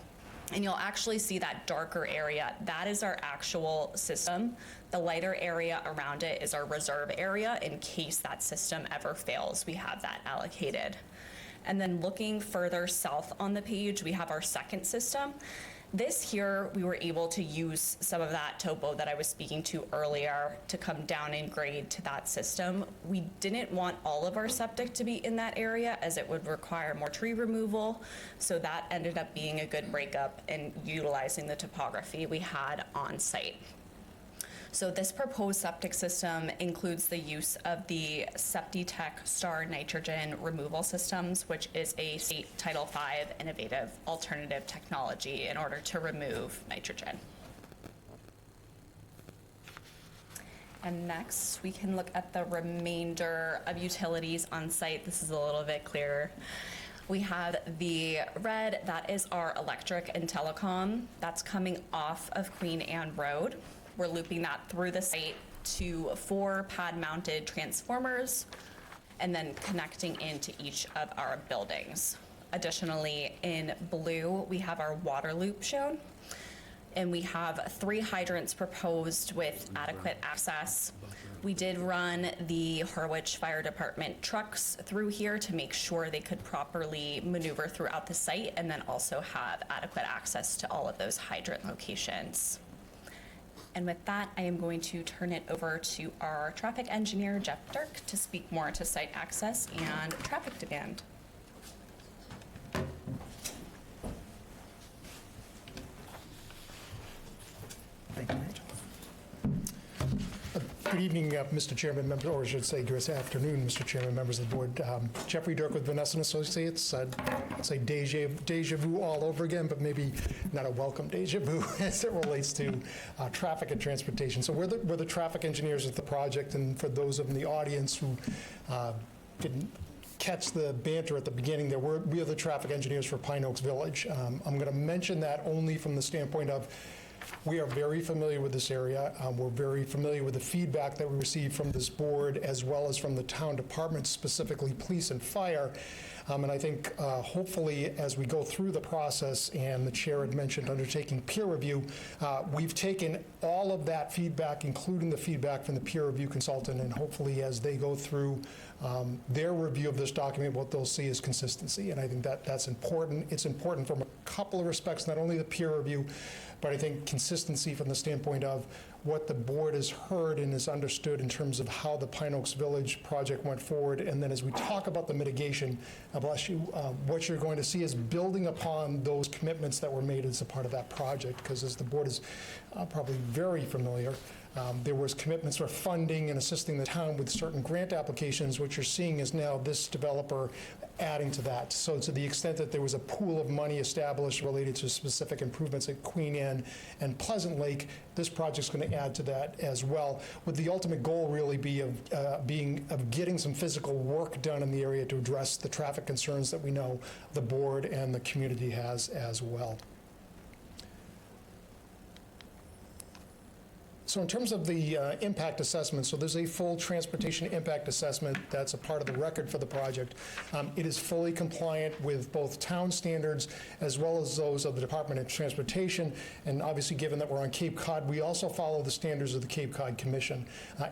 and you'll actually see that darker area. That is our actual system. The lighter area around it is our reserve area in case that system ever fails. We have that allocated. And then looking further south on the page, we have our second system. This here, we were able to use some of that topo that I was speaking to earlier to come down in grade to that system. We didn't want all of our septic to be in that area as it would require more tree removal. So that ended up being a good breakup in utilizing the topography we had on site. So this proposed septic system includes the use of the SeptiTech Star nitrogen removal systems, which is a state Title V innovative alternative technology in order to remove nitrogen. And next, we can look at the remainder of utilities on site. This is a little bit clearer. We have the red, that is our electric and telecom. That's coming off of Queen Anne Road. We're looping that through the site to 4 pad-mounted transformers and then connecting into each of our buildings. Additionally, in blue, we have our water loop shown, and we have 3 hydrants proposed with adequate access. We did run the Harwich Fire Department trucks through here to make sure they could properly maneuver throughout the site and then also have adequate access to all of those hydrant locations. And with that, I am going to turn it over to our traffic engineer, Jeff Dirk, to speak more to site access and traffic demand. Thank you, Rachel. Good evening, Mr. Chairman, members, or I should say good afternoon, Mr. Chairman, members of the board. Jeffrey Dirk with Vanessa & Associates. I'd say deja vu all over again, but maybe not a welcome deja vu as it relates to traffic and transportation. So we're the traffic engineers at the project, and for those of in the audience who didn't catch the banter at the beginning there, we are the traffic engineers for Pine Oaks Village. I'm going to mention that only from the standpoint of we are very familiar with this area. We're very familiar with the feedback that we receive from this board as well as from the town departments, specifically police and fire. And I think hopefully as we go through the process, and the chair had mentioned undertaking peer review, we've taken all of that feedback, including the feedback from the peer review consultant, and hopefully as they go through their review of this document, what they'll see is consistency. And I think that's important. It's important from a couple of respects, not only the peer review, but I think consistency from the standpoint of what the board has heard and has understood in terms of how the Pine Oaks Village project went forward. And then as we talk about the mitigation, bless you, what you're going to see is building upon those commitments that were made as a part of that project, because as the board is probably very familiar, there was commitments for funding and assisting the town with certain grant applications. What you're seeing is now this developer adding to that. So to the extent that there was a pool of money established related to specific improvements at Queen Anne and Pleasant Lake, this project's going to add to that as well, with the ultimate goal really be of getting some physical work done in the area to address the traffic concerns that we know the board and the community has as well. So in terms of the impact assessment, so there's a full transportation impact assessment that's a part of the record for the project. It is fully compliant with both town standards as well as those of the Department of Transportation. And obviously, given that we're on Cape Cod, we also follow the standards of the Cape Cod Commission.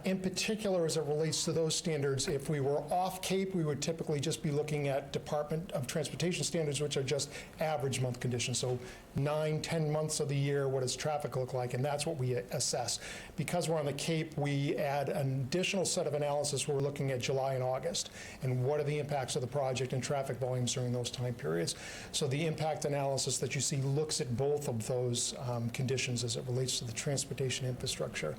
In particular, as it relates to those standards, if we were off Cape, we would typically just be looking at Department of Transportation standards, which are just average month conditions. So 9, 10 months of the year, what does traffic look like? And that's what we assess. Because we're on the Cape, we add an additional set of analysis where we're looking at July and August, and what are the impacts of the project and traffic volumes during those time periods. So the impact analysis that you see looks at both of those conditions as it relates to the transportation infrastructure.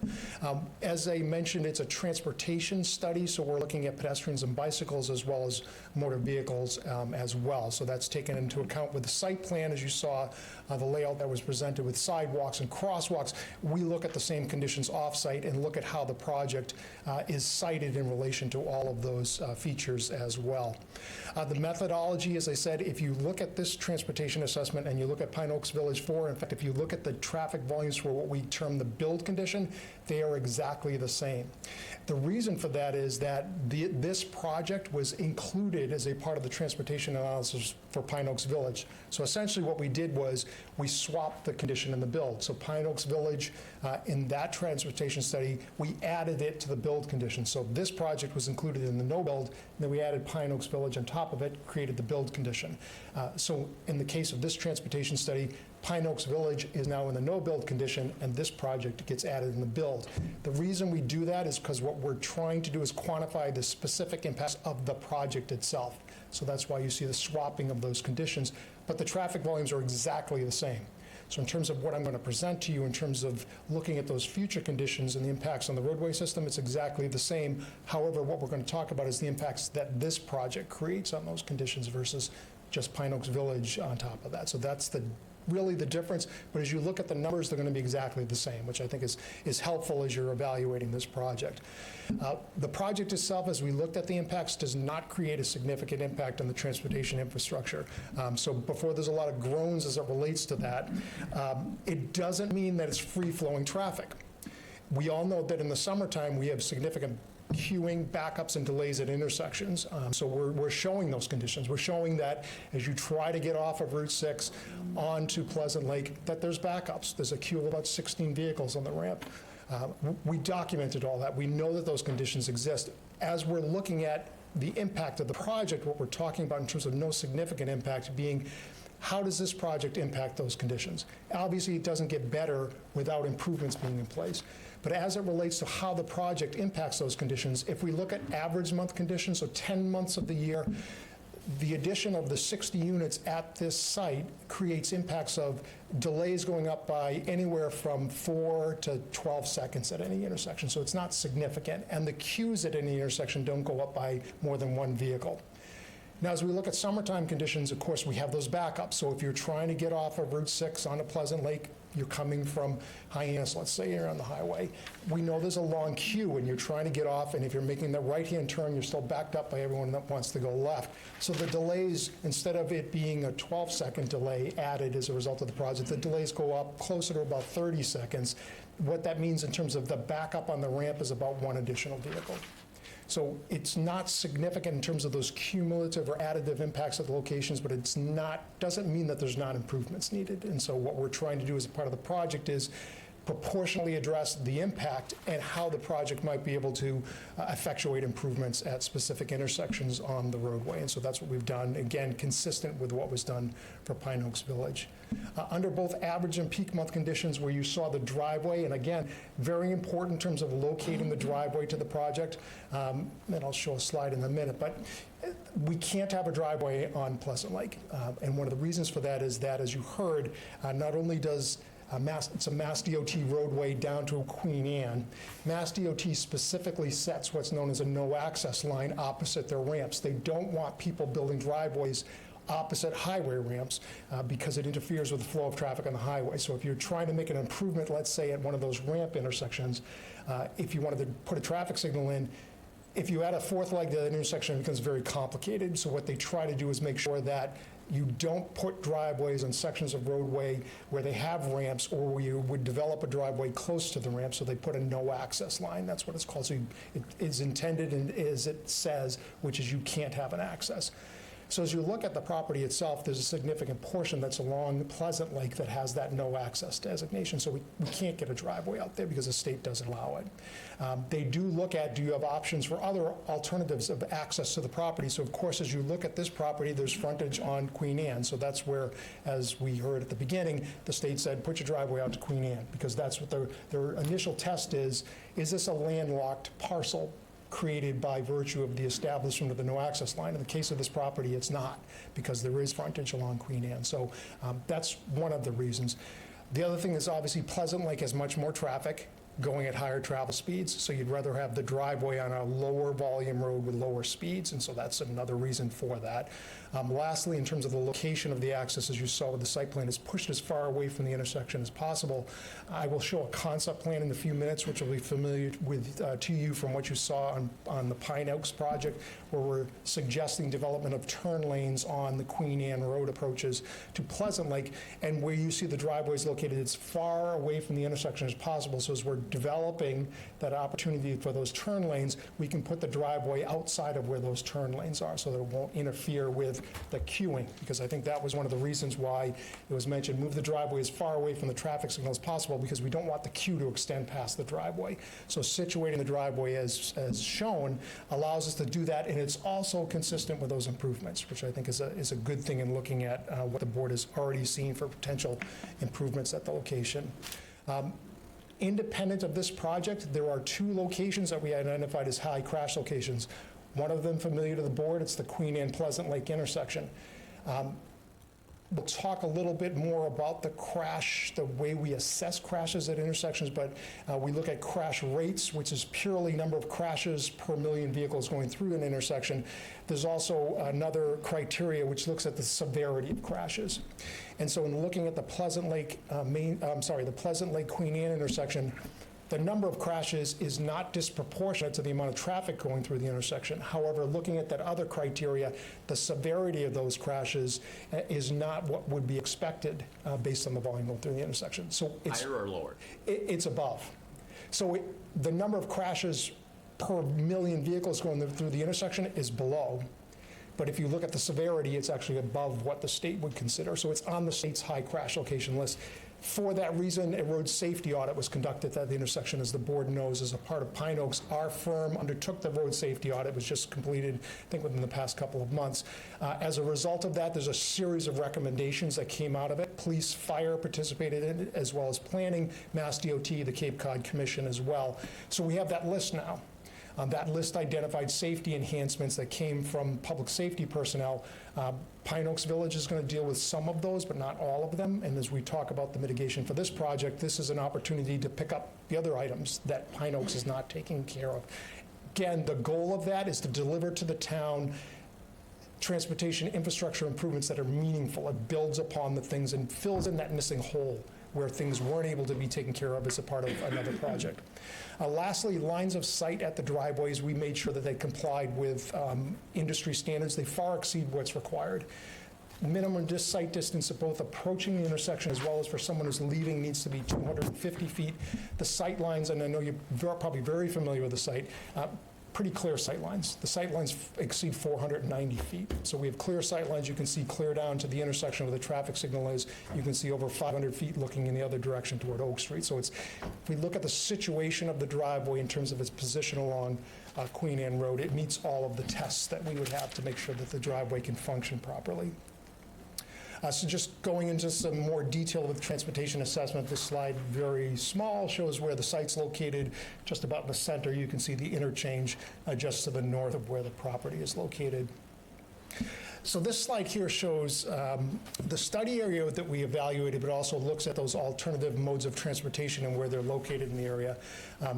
As I mentioned, it's a transportation study, so we're looking at pedestrians and bicycles as well as motor vehicles as well. So that's taken into account with the site plan, as you saw, the layout that was presented with sidewalks and crosswalks. We look at the same conditions off-site and look at how the project is sited in relation to all of those features as well. The methodology, as I said, if you look at this transportation assessment and you look at Pine Oaks Village 4, in fact, if you look at the traffic volumes for what we term the build condition, they are exactly the same. The reason for that is that this project was included as a part of the transportation analysis for Pine Oaks Village. So essentially what we did was we swapped the condition and the build. So Pine Oaks Village, in that transportation study, we added it to the build condition. So this project was included in the no build, and then we added Pine Oaks Village on top of it, created the build condition. So in the case of this transportation study, Pine Oaks Village is now in the no-build condition, and this project gets added in the build. The reason we do that is because what we're trying to do is quantify the specific impacts of the project itself. So that's why you see the swapping of those conditions, but the traffic volumes are exactly the same. So in terms of what I'm going to present to you in terms of looking at those future conditions and the impacts on the roadway system, it's exactly the same. However, what we're going to talk about is the impacts that this project creates on those conditions versus just Pine Oaks Village on top of that. So that's really the difference, but as you look at the numbers, they're going to be exactly the same, which I think is helpful as you're evaluating this project. The project itself, as we looked at the impacts, does not create a significant impact on the transportation infrastructure. So before there's a lot of groans as it relates to that, it doesn't mean that it's free-flowing traffic. We all know that in the summertime, we have significant queuing, backups, and delays at intersections. So we're showing those conditions. We're showing that as you try to get off of Route 6 onto Pleasant Lake, that there's backups. There's a queue of about 16 vehicles on the ramp. We documented all that. We know that those conditions exist. As we're looking at the impact of the project, what we're talking about in terms of no significant impact being how does this project impact those conditions? Obviously, it doesn't get better without improvements being in place. But as it relates to how the project impacts those conditions, if we look at average month conditions, so 10 months of the year, the addition of the 60 units at this site creates impacts of delays going up by anywhere from 4 to 12 seconds at any intersection. So it's not significant. And the queues at any intersection don't go up by more than one vehicle. Now, as we look at summertime conditions, of course, we have those backups. So if you're trying to get off of Route 6 onto Pleasant Lake, you're coming from Hyannis, let's say you're on the highway, we know there's a long queue and you're trying to get off, and if you're making the right-hand turn, you're still backed up by everyone that wants to go left. So the delays, instead of it being a 12-second delay added as a result of the project, the delays go up closer to about 30 seconds. What that means in terms of the backup on the ramp is about one additional vehicle. So it's not significant in terms of those cumulative or additive impacts at the locations, but it's not, doesn't mean that there's not improvements needed. And so what we're trying to do as a part of the project is proportionally address the impact and how the project might be able to effectuate improvements at specific intersections on the roadway. And so that's what we've done, again, consistent with what was done for Pine Oaks Village. Under both average and peak month conditions where you saw the driveway, and again, very important in terms of locating the driveway to the project, and I'll show a slide in a minute, but we can't have a driveway on Pleasant Lake. And one of the reasons for that is that, as you heard, not only does it's a Mass DOT roadway down to Queen Anne. Mass DOT specifically sets what's known as a no-access line opposite their ramps. They don't want people building driveways opposite highway ramps because it interferes with the flow of traffic on the highway. So if you're trying to make an improvement, let's say at one of those ramp intersections, if you wanted to put a traffic signal in, if you add a fourth leg to that intersection, it becomes very complicated. So what they try to do is make sure that you don't put driveways on sections of roadway where they have ramps or where you would develop a driveway close to the ramp, so they put a no-access line. That's what it's called. So it is intended and as it says, which is you can't have an access. So as you look at the property itself, there's a significant portion that's along Pleasant Lake that has that no access designation. So we can't get a driveway out there because the state doesn't allow it. They do look at, do you have options for other alternatives of access to the property? So of course, as you look at this property, there's frontage on Queen Anne. So that's where, as we heard at the beginning, the state said, put your driveway out to Queen Anne, because that's what their initial test is this a landlocked parcel created by virtue of the establishment of the no access line? In the case of this property, it's not, because there is frontage along Queen Anne. So that's one of the reasons. The other thing is obviously Pleasant Lake has much more traffic going at higher travel speeds, so you'd rather have the driveway on a lower volume road with lower speeds, and so that's another reason for that. Lastly, in terms of the location of the access, as you saw with the site plan, is pushed as far away from the intersection as possible. I will show a concept plan in a few minutes, which will be familiar with to you from what you saw on the Pine Oaks project, where we're suggesting development of turn lanes on the Queen Anne Road approaches to Pleasant Lake, and where you see the driveways located, it's far away from the intersection as possible. So as we're developing that opportunity for those turn lanes, we can put the driveway outside of where those turn lanes are so that it won't interfere with the queuing, because I think that was one of the reasons why it was mentioned, move the driveway as far away from the traffic signal as possible, because we don't want the queue to extend past the driveway. So situating the driveway as shown allows us to do that, and it's also consistent with those improvements, which I think is a good thing in looking at what the board has already seen for potential improvements at the location. Independent of this project, there are two locations that we identified as high crash locations. One of them familiar to the board, it's the Queen Anne Pleasant Lake intersection. We'll talk a little bit more about the crash, the way we assess crashes at intersections, but we look at crash rates, which is purely number of crashes per million vehicles going through an intersection. There's also another criteria which looks at the severity of crashes. And so in looking at the Pleasant Lake, the Pleasant Lake Queen Anne intersection, the number of crashes is not disproportionate to the amount of traffic going through the intersection. However, looking at that other criteria, the severity of those crashes is not what would be expected based on the volume going through the intersection. So it's Higher or lower? It's above. So the number of crashes per million vehicles going through the intersection is below. But if you look at the severity, it's actually above what the state would consider. So it's on the state's high crash location list. For that reason, a road safety audit was conducted at the intersection, as the board knows, as a part of Pine Oaks. Our firm undertook the road safety audit. It was just completed, I think, within the past couple of months. As a result of that, there's a series of recommendations that came out of it. Police, fire participated in it, as well as planning, Mass DOT, the Cape Cod Commission as well. So we have that list now. That list identified safety enhancements that came from public safety personnel. Pine Oaks Village is going to deal with some of those, but not all of them. And as we talk about the mitigation for this project, this is an opportunity to pick up the other items that Pine Oaks is not taking care of. Again, the goal of that is to deliver to the town transportation infrastructure improvements that are meaningful. It builds upon the things and fills in that missing hole where things weren't able to be taken care of as a part of another project. Lastly, lines of sight at the driveways, we made sure that they complied with industry standards. They far exceed what's required. Minimum sight distance of both approaching the intersection as well as for someone who's leaving needs to be 250 feet. The sight lines, and I know you're probably very familiar with the site, pretty clear sight lines. The sight lines exceed 490 feet. So we have clear sight lines. You can see clear down to the intersection where the traffic signal is. You can see over 500 feet looking in the other direction toward Oak Street. So if we look at the situation of the driveway in terms of its position along Queen Anne Road, it meets all of the tests that we would have to make sure that the driveway can function properly. So just going into some more detail with transportation assessment, this slide, very small, shows where the site's located. Just about in the center, you can see the interchange just to the north of where the property is located. So this slide here shows the study area that we evaluated, but also looks at those alternative modes of transportation and where they're located in the area.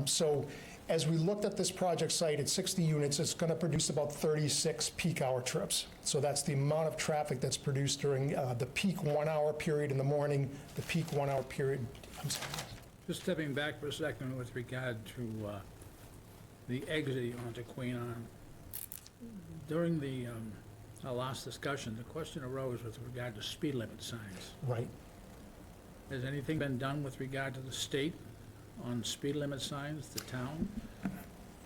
So as we looked at this project site at 60 units, it's going to produce about 36 peak hour trips. So that's the amount of traffic that's produced during the peak 1 hour period in the morning, the peak 1 hour period. I'm sorry. Just stepping back for a second with regard to the exit onto Queen Anne. During our last discussion, the question arose with regard to speed limit signs. Right. Has anything been done with regard to the state on speed limit signs, the town?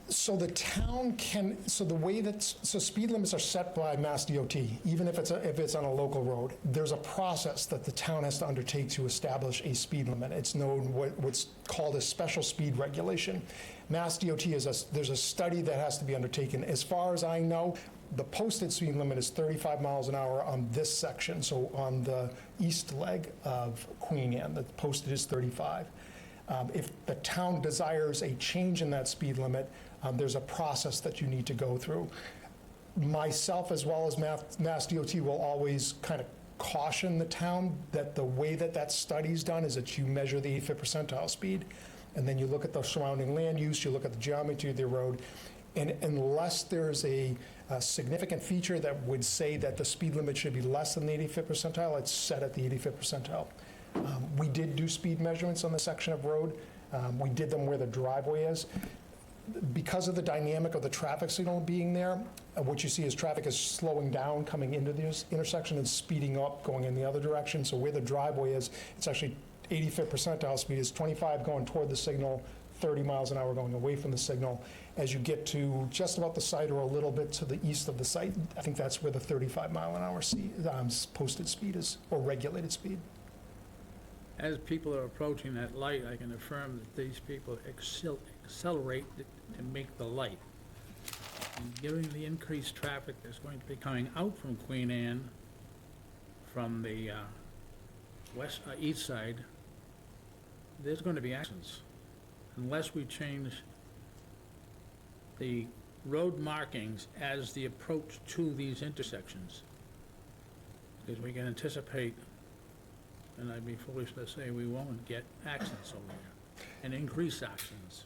So the town can, so the way that, so speed limits are set by Mass DOT, even if it's on a local road. There's a process that the town has to undertake to establish a speed limit. It's known what's called a special speed regulation. Mass DOT there's a study that has to be undertaken. As far as I know, the posted speed limit is 35 miles an hour on this section, so on the east leg of Queen Anne, the posted is 35. If the town desires a change in that speed limit, there's a process that you need to go through. Myself, as well as Mass DOT, will always kind of caution the town that the way that study's done is that you measure the 85th percentile speed, and then you look at the surrounding land use, you look at the geometry of the road, and unless there's a significant feature that would say that the speed limit should be less than the 85th percentile, it's set at the 85th percentile. We did do speed measurements on the section of road. We did them where the driveway is. Because of the dynamic of the traffic signal being there, what you see is traffic is slowing down coming into this intersection and speeding up going in the other direction. So where the driveway is, it's actually 85th percentile speed is 25 going toward the signal, 30 miles an hour going away from the signal. As you get to just about the site or a little bit to the east of the site, I think that's where the 35 mile an hour posted speed is, or regulated speed. As people are approaching that light, I can affirm that these people accelerate to make the light. And given the increased traffic that's going to be coming out from Queen Anne, from the east side, there's going to be accidents unless we change the road markings as the approach to these intersections. Because we can anticipate, and I'd be foolish to say we won't get accidents over there, and increased accidents.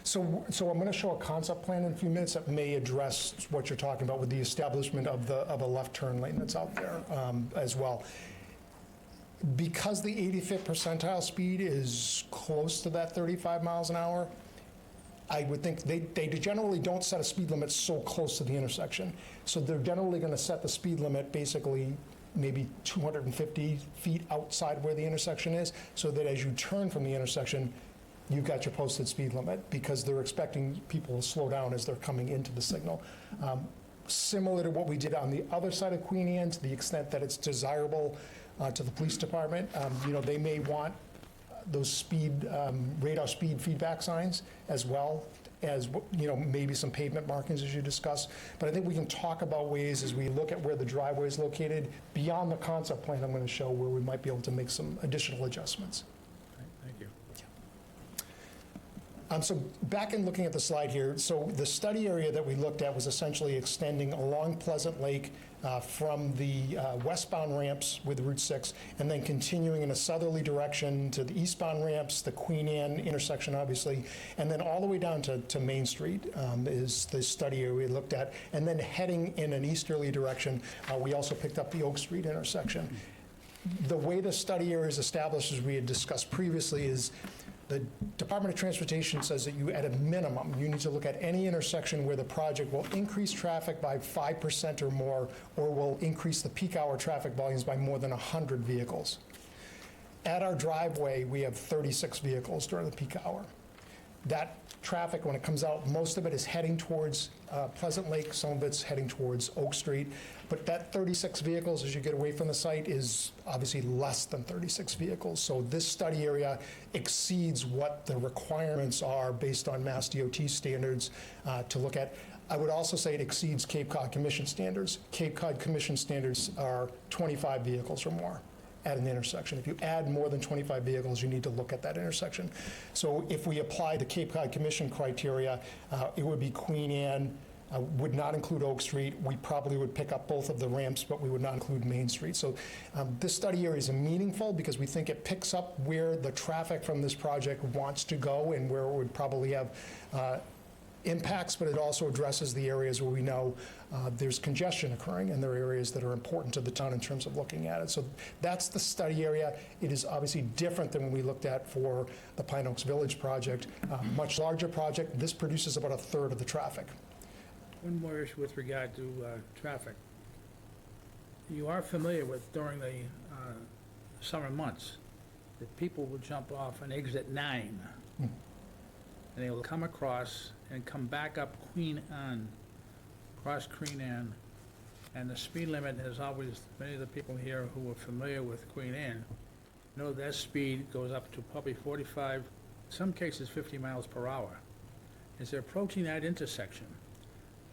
So I'm going to show a concept plan in a few minutes that may address what you're talking about with the establishment of a left turn lane that's out there as well. Because the 85th percentile speed is close to that 35 miles an hour, I would think they generally don't set a speed limit so close to the intersection. So they're generally going to set the speed limit basically maybe 250 feet outside where the intersection is, so that as you turn from the intersection, you've got your posted speed limit, because they're expecting people to slow down as they're coming into the signal. Similar to what we did on the other side of Queen Anne, to the extent that it's desirable to the police department, they may want those speed, radar speed feedback signs, as well as, maybe some pavement markings as you discussed. But I think we can talk about ways as we look at where the driveway is located, beyond the concept plan I'm going to show, where we might be able to make some additional adjustments. Thank you. So back in looking at the slide here, so the study area that we looked at was essentially extending along Pleasant Lake from the westbound ramps with Route 6, and then continuing in a southerly direction to the eastbound ramps, the Queen Anne intersection, obviously, and then all the way down to Main Street is the study area we looked at, and then heading in an easterly direction, we also picked up the Oak Street intersection. The way the study area is established, as we had discussed previously, is the Department of Transportation says that at a minimum, you need to look at any intersection where the project will increase traffic by 5% or more, or will increase the peak hour traffic volumes by more than 100 vehicles. At our driveway, we have 36 vehicles during the peak hour. That traffic, when it comes out, most of it is heading towards Pleasant Lake, some of it's heading towards Oak Street. But that 36 vehicles, as you get away from the site, is obviously less than 36 vehicles. So this study area exceeds what the requirements are based on Mass DOT standards to look at. I would also say it exceeds Cape Cod Commission standards. Cape Cod Commission standards are 25 vehicles or more at an intersection. If you add more than 25 vehicles, you need to look at that intersection. So if we apply the Cape Cod Commission criteria, it would be Queen Anne, would not include Oak Street. We probably would pick up both of the ramps, but we would not include Main Street. So this study area is meaningful because we think it picks up where the traffic from this project wants to go and where it would probably have impacts, but it also addresses the areas where we know there's congestion occurring, and there are areas that are important to the town in terms of looking at it. So that's the study area. It is obviously different than when we looked at for the Pine Oaks Village project. Much larger project. This produces about a third of the traffic. One more issue with regard to traffic. You are familiar with, during the summer months, that people will jump off on exit 9 and they will come across and come back up Queen Anne, across Queen Anne. And the speed limit is always, many of the people here who are familiar with Queen Anne know that speed goes up to probably 45, some cases 50 miles per hour. As they're approaching that intersection,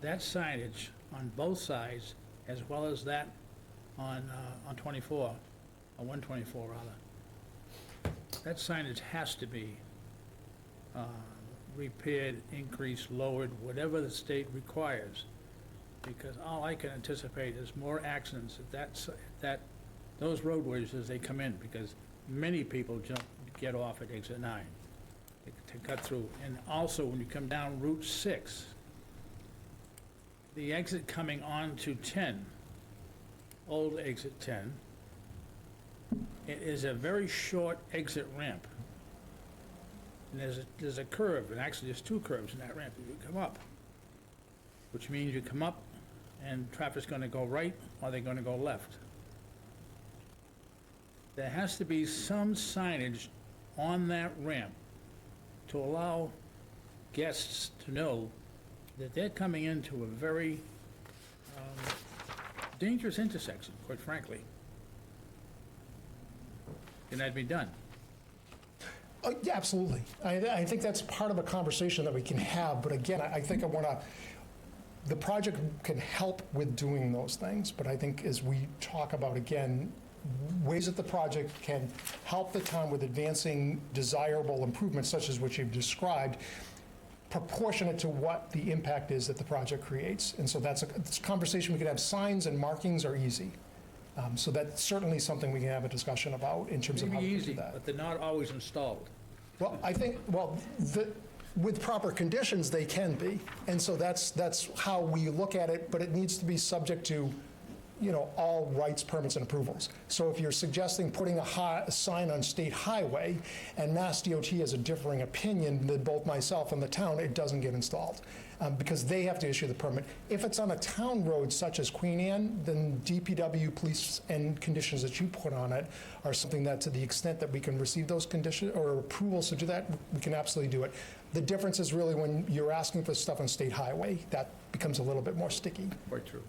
that signage on both sides, as well as that on 24, or 124 rather, that signage has to be repaired, increased, lowered, whatever the state requires. Because all I can anticipate is more accidents at those roadways as they come in, because many people get off at exit 9 to cut through. And also, when you come down Route 6, the exit coming onto 10, old exit 10, it is a very short exit ramp. And there's a curve, and actually there's two curves in that ramp as you come up, which means you come up and traffic's going to go right or they're going to go left. There has to be some signage on that ramp to allow guests to know that they're coming into a very dangerous intersection, quite frankly. Can that be done? Yeah, absolutely. I think that's part of a conversation that we can have, but again, I think the project can help with doing those things, but I think as we talk about, again, ways that the project can help the town with advancing desirable improvements, such as what you've described, proportionate to what the impact is that the project creates. And so that's a conversation we can have. Signs and markings are easy. So that's certainly something we can have a discussion about in terms of how Maybe we do easy, that. but they're not always installed. Well, I think, with proper conditions, they can be. And so that's how we look at it, but it needs to be subject to, all rights, permits, and approvals. So if you're suggesting putting a sign on State Highway and Mass DOT has a differing opinion than both myself and the town, it doesn't get installed because they have to issue the permit. If it's on a town road such as Queen Anne, then DPW, police, and conditions that you put on it are something that, to the extent that we can receive those conditions or approvals to do that, we can absolutely do it. The difference is really when you're asking for stuff on State Highway, that becomes a little bit more sticky. Quite true.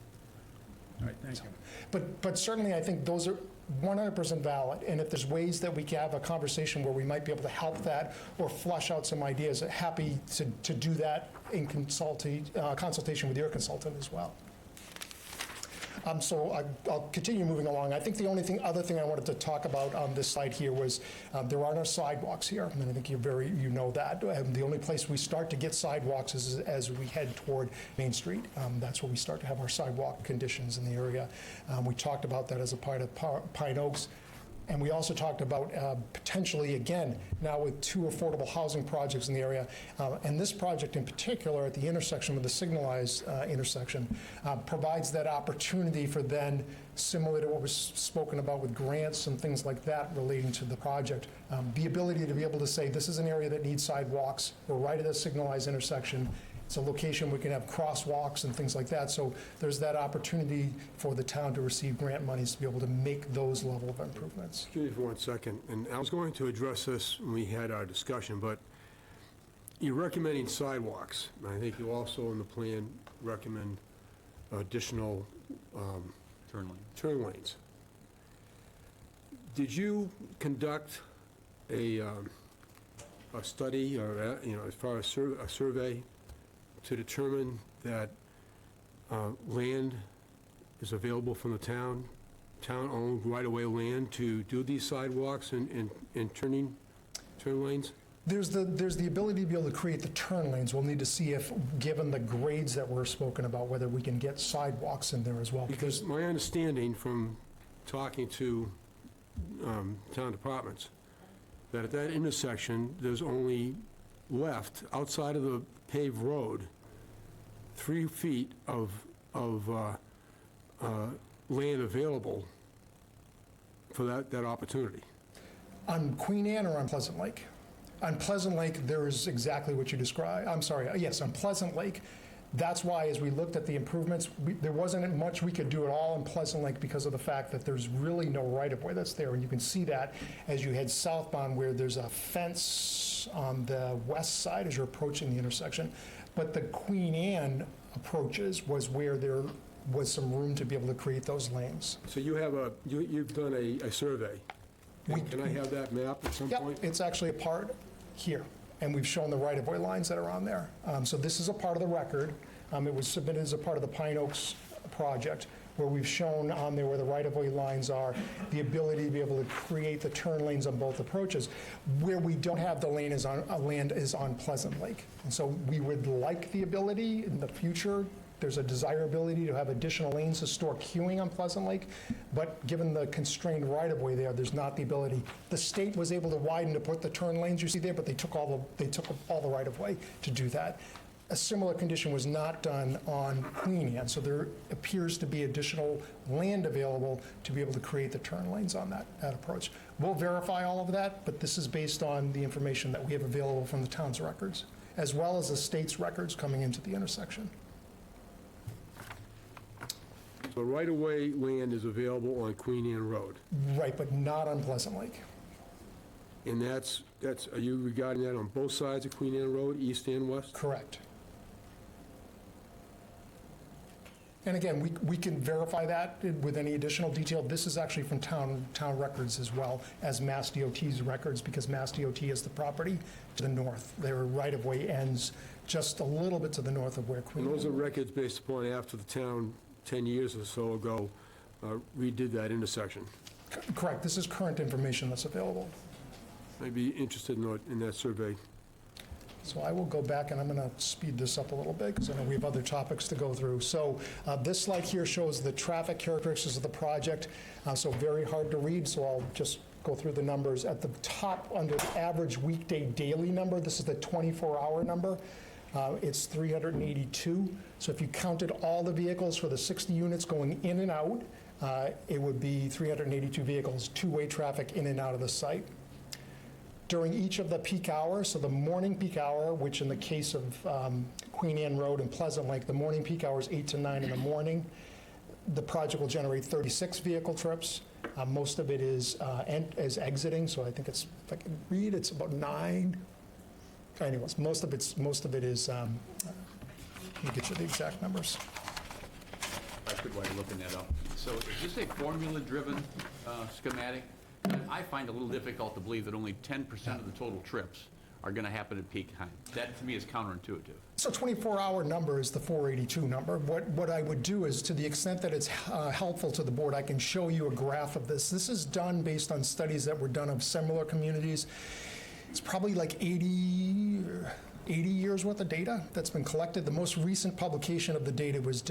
All right, thank you. But certainly, I think those are 100% valid, and if there's ways that we can have a conversation where we might be able to help that or flush out some ideas, happy to do that in consultation with your consultant as well. So I'll continue moving along. I think the only other thing I wanted to talk about on this slide here was there are no sidewalks here, and I think you know that. The only place we start to get sidewalks is as we head toward Main Street. That's where we start to have our sidewalk conditions in the area. We talked about that as a part of Pine Oaks. And we also talked about potentially, again, now with 2 affordable housing projects in the area, and this project in particular at the intersection with the signalized intersection provides that opportunity for then, similar to what was spoken about with grants and things like that relating to the project, the ability to be able to say, this is an area that needs sidewalks, we're right at a signalized intersection, it's a location we can have crosswalks and things like that. So there's that opportunity for the town to receive grant monies to be able to make those level of improvements. Excuse me for 1 second, and I was going to address this when we had our discussion, but you're recommending sidewalks. I think you also in the plan recommend additional turn lanes. Did you conduct a study or, as far as a survey to determine that land is available from the town-owned right-of-way land to do these sidewalks and turn lanes? There's the ability to be able to create the turn lanes. We'll need to see if, given the grades that were spoken about, whether we can get sidewalks in there as well. Because my understanding from talking to town departments, that at that intersection, there's only left, outside of the paved road, 3 feet of land available for that opportunity. On Queen Anne or on Pleasant Lake? On Pleasant Lake, there is exactly what you described. I'm sorry, yes, on Pleasant Lake, That's why, as we looked at the improvements, there wasn't much we could do at all in Pleasant Lake because of the fact that there's really no right-of-way that's there. And you can see that as you head southbound, where there's a fence on the west side as you're approaching the intersection. But the Queen Anne approaches was where there was some room to be able to create those lanes. So you have you've done a survey. Can I have that map at some point? Yep, it's actually a part here, and we've shown the right-of-way lines that are on there. So this is a part of the record. It was submitted as a part of the Pine Oaks project, where we've shown on there where the right-of-way lines are, the ability to be able to create the turn lanes on both approaches. Where we don't have the land is on Pleasant Lake. And so we would like the ability in the future. There's a desirability to have additional lanes to store queuing on Pleasant Lake, but given the constrained right-of-way there, there's not the ability. The state was able to widen to put the turn lanes you see there, but they took all the right-of-way to do that. A similar condition was not done on Queen Anne, so there appears to be additional land available to be able to create the turn lanes on that approach. We'll verify all of that, but this is based on the information that we have available from the town's records, as well as the state's records coming into the intersection. So right-of-way land is available on Queen Anne Road. Right, but not on Pleasant Lake. And that's, are you regarding that on both sides of Queen Anne Road, east and west? Correct. And again, we can verify that with any additional detail. This is actually from town records as well as Mass DOT's records, because Mass DOT has the property to the north. Their right-of-way ends just a little bit to the north of where Queen Anne. And those are records based upon after the town, 10 years or so ago, redid that intersection. Correct. This is current information that's available. I'd be interested in that survey. So I will go back, and I'm going to speed this up a little bit because I know we have other topics to go through. So this slide here shows the traffic characteristics of the project, so very hard to read, so I'll just go through the numbers. At the top, under the average weekday daily number, this is the 24-hour number. It's 382. So if you counted all the vehicles for the 60 units going in and out, it would be 382 vehicles, two-way traffic in and out of the site. During each of the peak hours, so the morning peak hour, which in the case of Queen Anne Road and Pleasant Lake, the morning peak hour is 8 to 9 in the morning. The project will generate 36 vehicle trips. Most of it is exiting, so I think it's, if I can read, it's about 9. Anyways, most of it is, let me get you the exact numbers. I could while you're looking that up. So is this a formula-driven schematic? I find it a little difficult to believe that only 10% of the total trips are going to happen at peak time. That, to me, is counterintuitive. So 24-hour number is the 482 number. What I would do is, to the extent that it's helpful to the board, I can show you a graph of this. This is done based on studies that were done of similar communities. It's probably like 80 years worth of data that's been collected. The most recent publication of the data was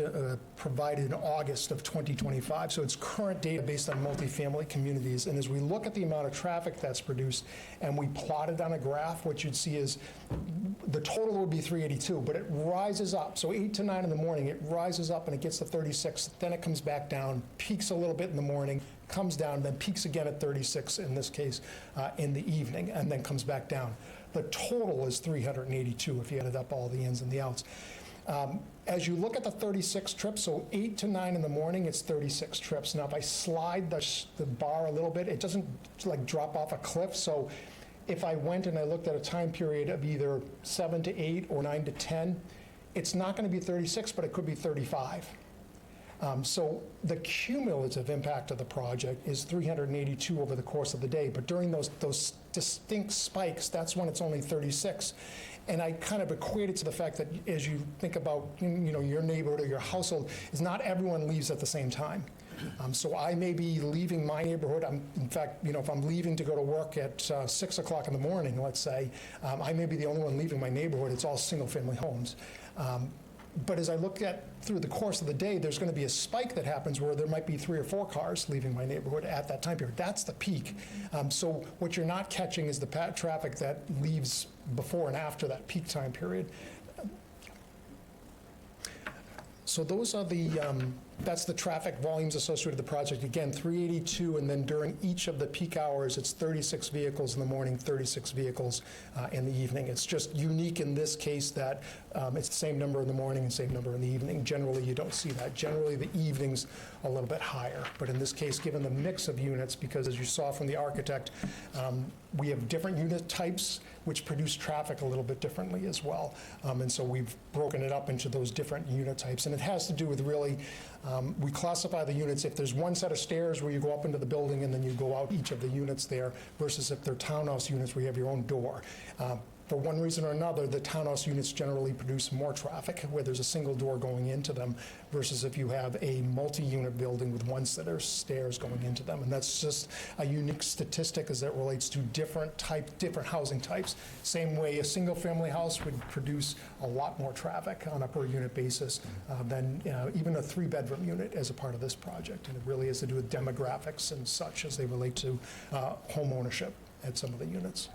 provided in August of 2025. So it's current data based on multifamily communities. And as we look at the amount of traffic that's produced and we plot it on a graph, what you'd see is the total would be 382, but it rises up. So 8 to 9 in the morning, it rises up and it gets to 36. Then it comes back down, peaks a little bit in the morning, comes down, then peaks again at 36 in this case in the evening, and then comes back down. The total is 382 if you added up all the ins and the outs. As you look at the 36 trips, so 8 to 9 in the morning, it's 36 trips. Now, if I slide the bar a little bit, it doesn't like drop off a cliff. So if I went and I looked at a time period of either 7 to 8 or 9 to 10, it's not going to be 36, but it could be 35. So the cumulative impact of the project is 382 over the course of the day, but during those distinct spikes, that's when it's only 36. And I kind of equate it to the fact that as you think about your neighborhood or your household, is not everyone leaves at the same time. So I may be leaving my neighborhood. In fact, if I'm leaving to go to work at 6 o'clock in the morning, let's say, I may be the only one leaving my neighborhood. It's all single-family homes. But as I look at through the course of the day, there's going to be a spike that happens where there might be 3 or 4 cars leaving my neighborhood at that time period. That's the peak. So what you're not catching is the traffic that leaves before and after that peak time period. So those are the That's the traffic volumes associated with the project. Again, 382, and then during each of the peak hours, it's 36 vehicles in the morning, 36 vehicles in the evening. It's just unique in this case that it's the same number in the morning and same number in the evening. Generally, you don't see that. Generally, the evening's a little bit higher. But in this case, given the mix of units, because as you saw from the architect, we have different unit types which produce traffic a little bit differently as well. And so we've broken it up into those different unit types. And it has to do with really, we classify the units, if there's one set of stairs where you go up into the building and then you go out each of the units there, versus if they're townhouse units where you have your own door. For one reason or another, the townhouse units generally produce more traffic where there's a single door going into them versus if you have a multi-unit building with one set of stairs going into them. And that's just a unique statistic as it relates to different housing types. Same way a single-family house would produce a lot more traffic on a per-unit basis than even a three-bedroom unit as a part of this project. And it really has to do with demographics and such as they relate to home ownership at some of the units.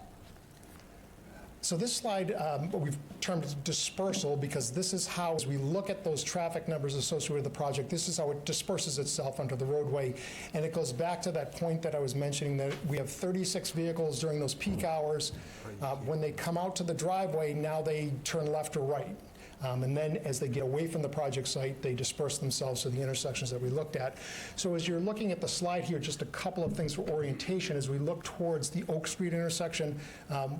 So this slide, we've termed dispersal because this is how, as we look at those traffic numbers associated with the project, this is how it disperses itself onto the roadway. And it goes back to that point that I was mentioning, that we have 36 vehicles during those peak hours. When they come out to the driveway, now they turn left or right. And then as they get away from the project site, they disperse themselves to the intersections that we looked at. So as you're looking at the slide here, just a couple of things for orientation. As we look towards the Oak Street intersection,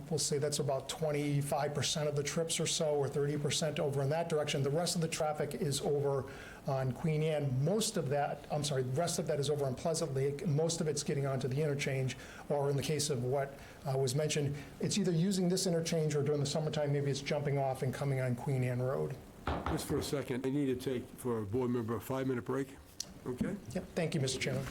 we'll say that's about 25% of the trips or so, or 30% over in that direction. The rest of the traffic is over on Queen Anne. The rest of that is over on Pleasant Lake. Most of it's getting onto the interchange, or in the case of what was mentioned, it's either using this interchange or during the summertime, maybe it's jumping off and coming on Queen Anne Road. Just for a second, I need to take, for a board member, a 5-minute break, okay? Yep, thank you, Mr. Chairman.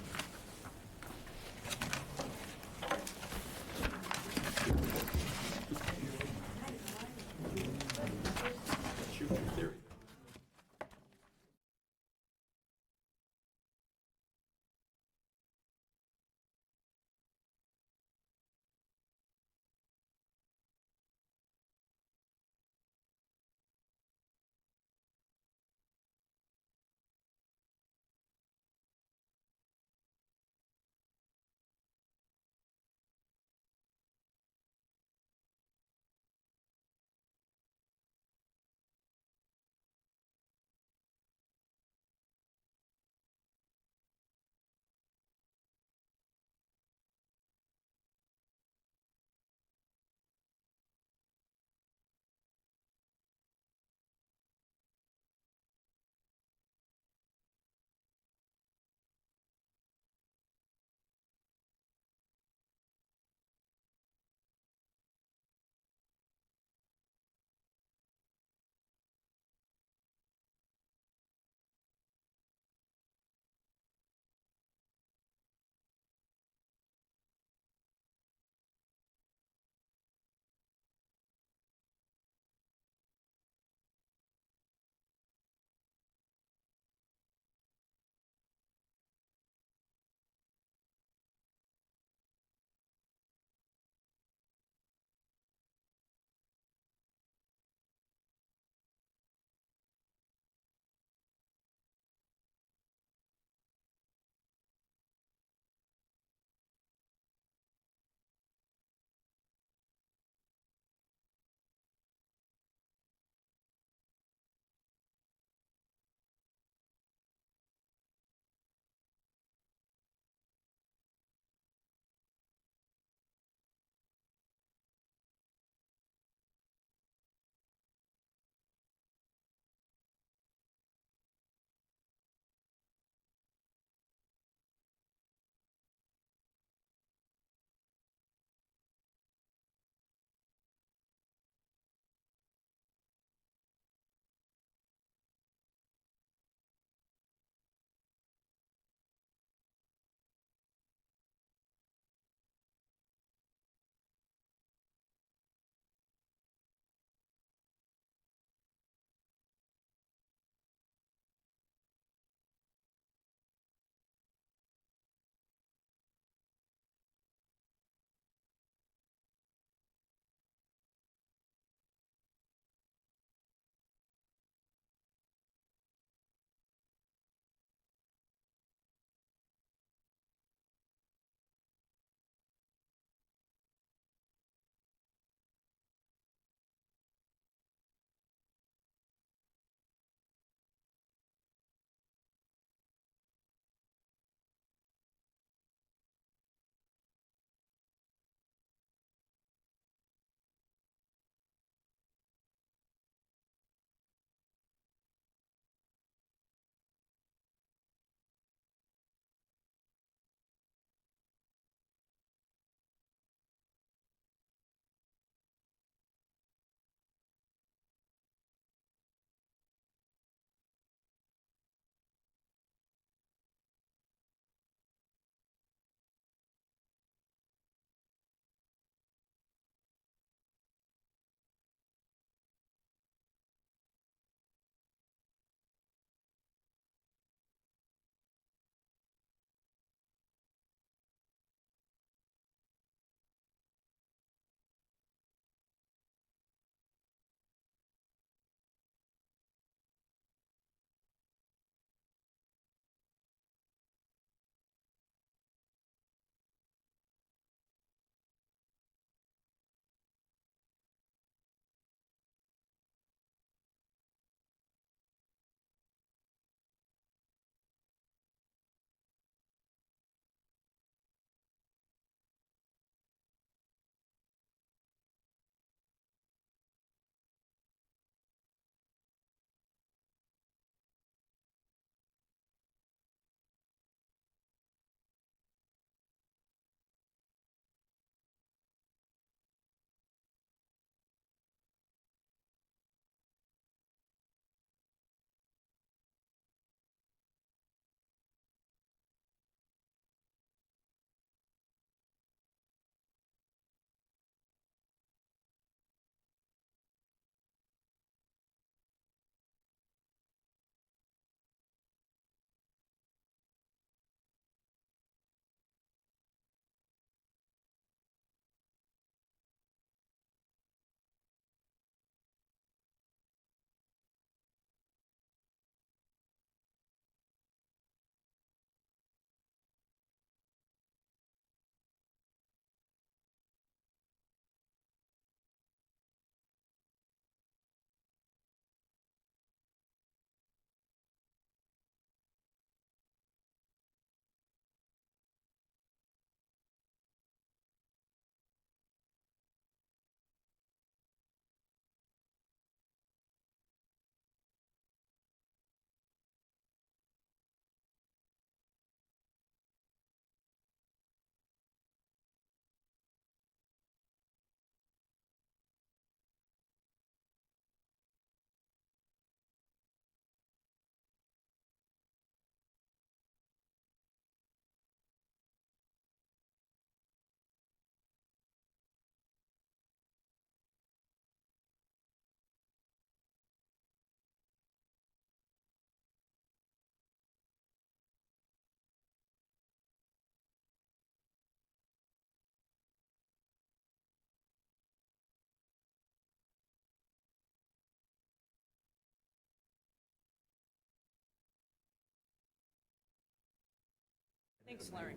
Thanks, Larry.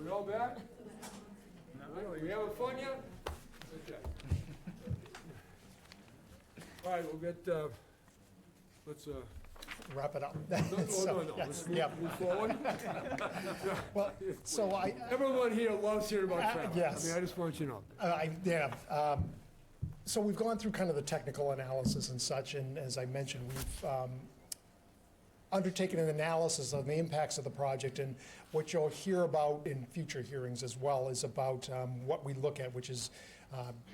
We all back? No. You having fun yet? Okay. All right, we'll get, let's, Wrap it up. no, no, Yes, let's yeah. move forward. Well, so Everyone here loves hearing about traffic. yes. I mean, I just want you to know. So we've gone through kind of the technical analysis and such, and as I mentioned, we've undertaken an analysis of the impacts of the project, and what you'll hear about in future hearings as well is about what we look at, which is,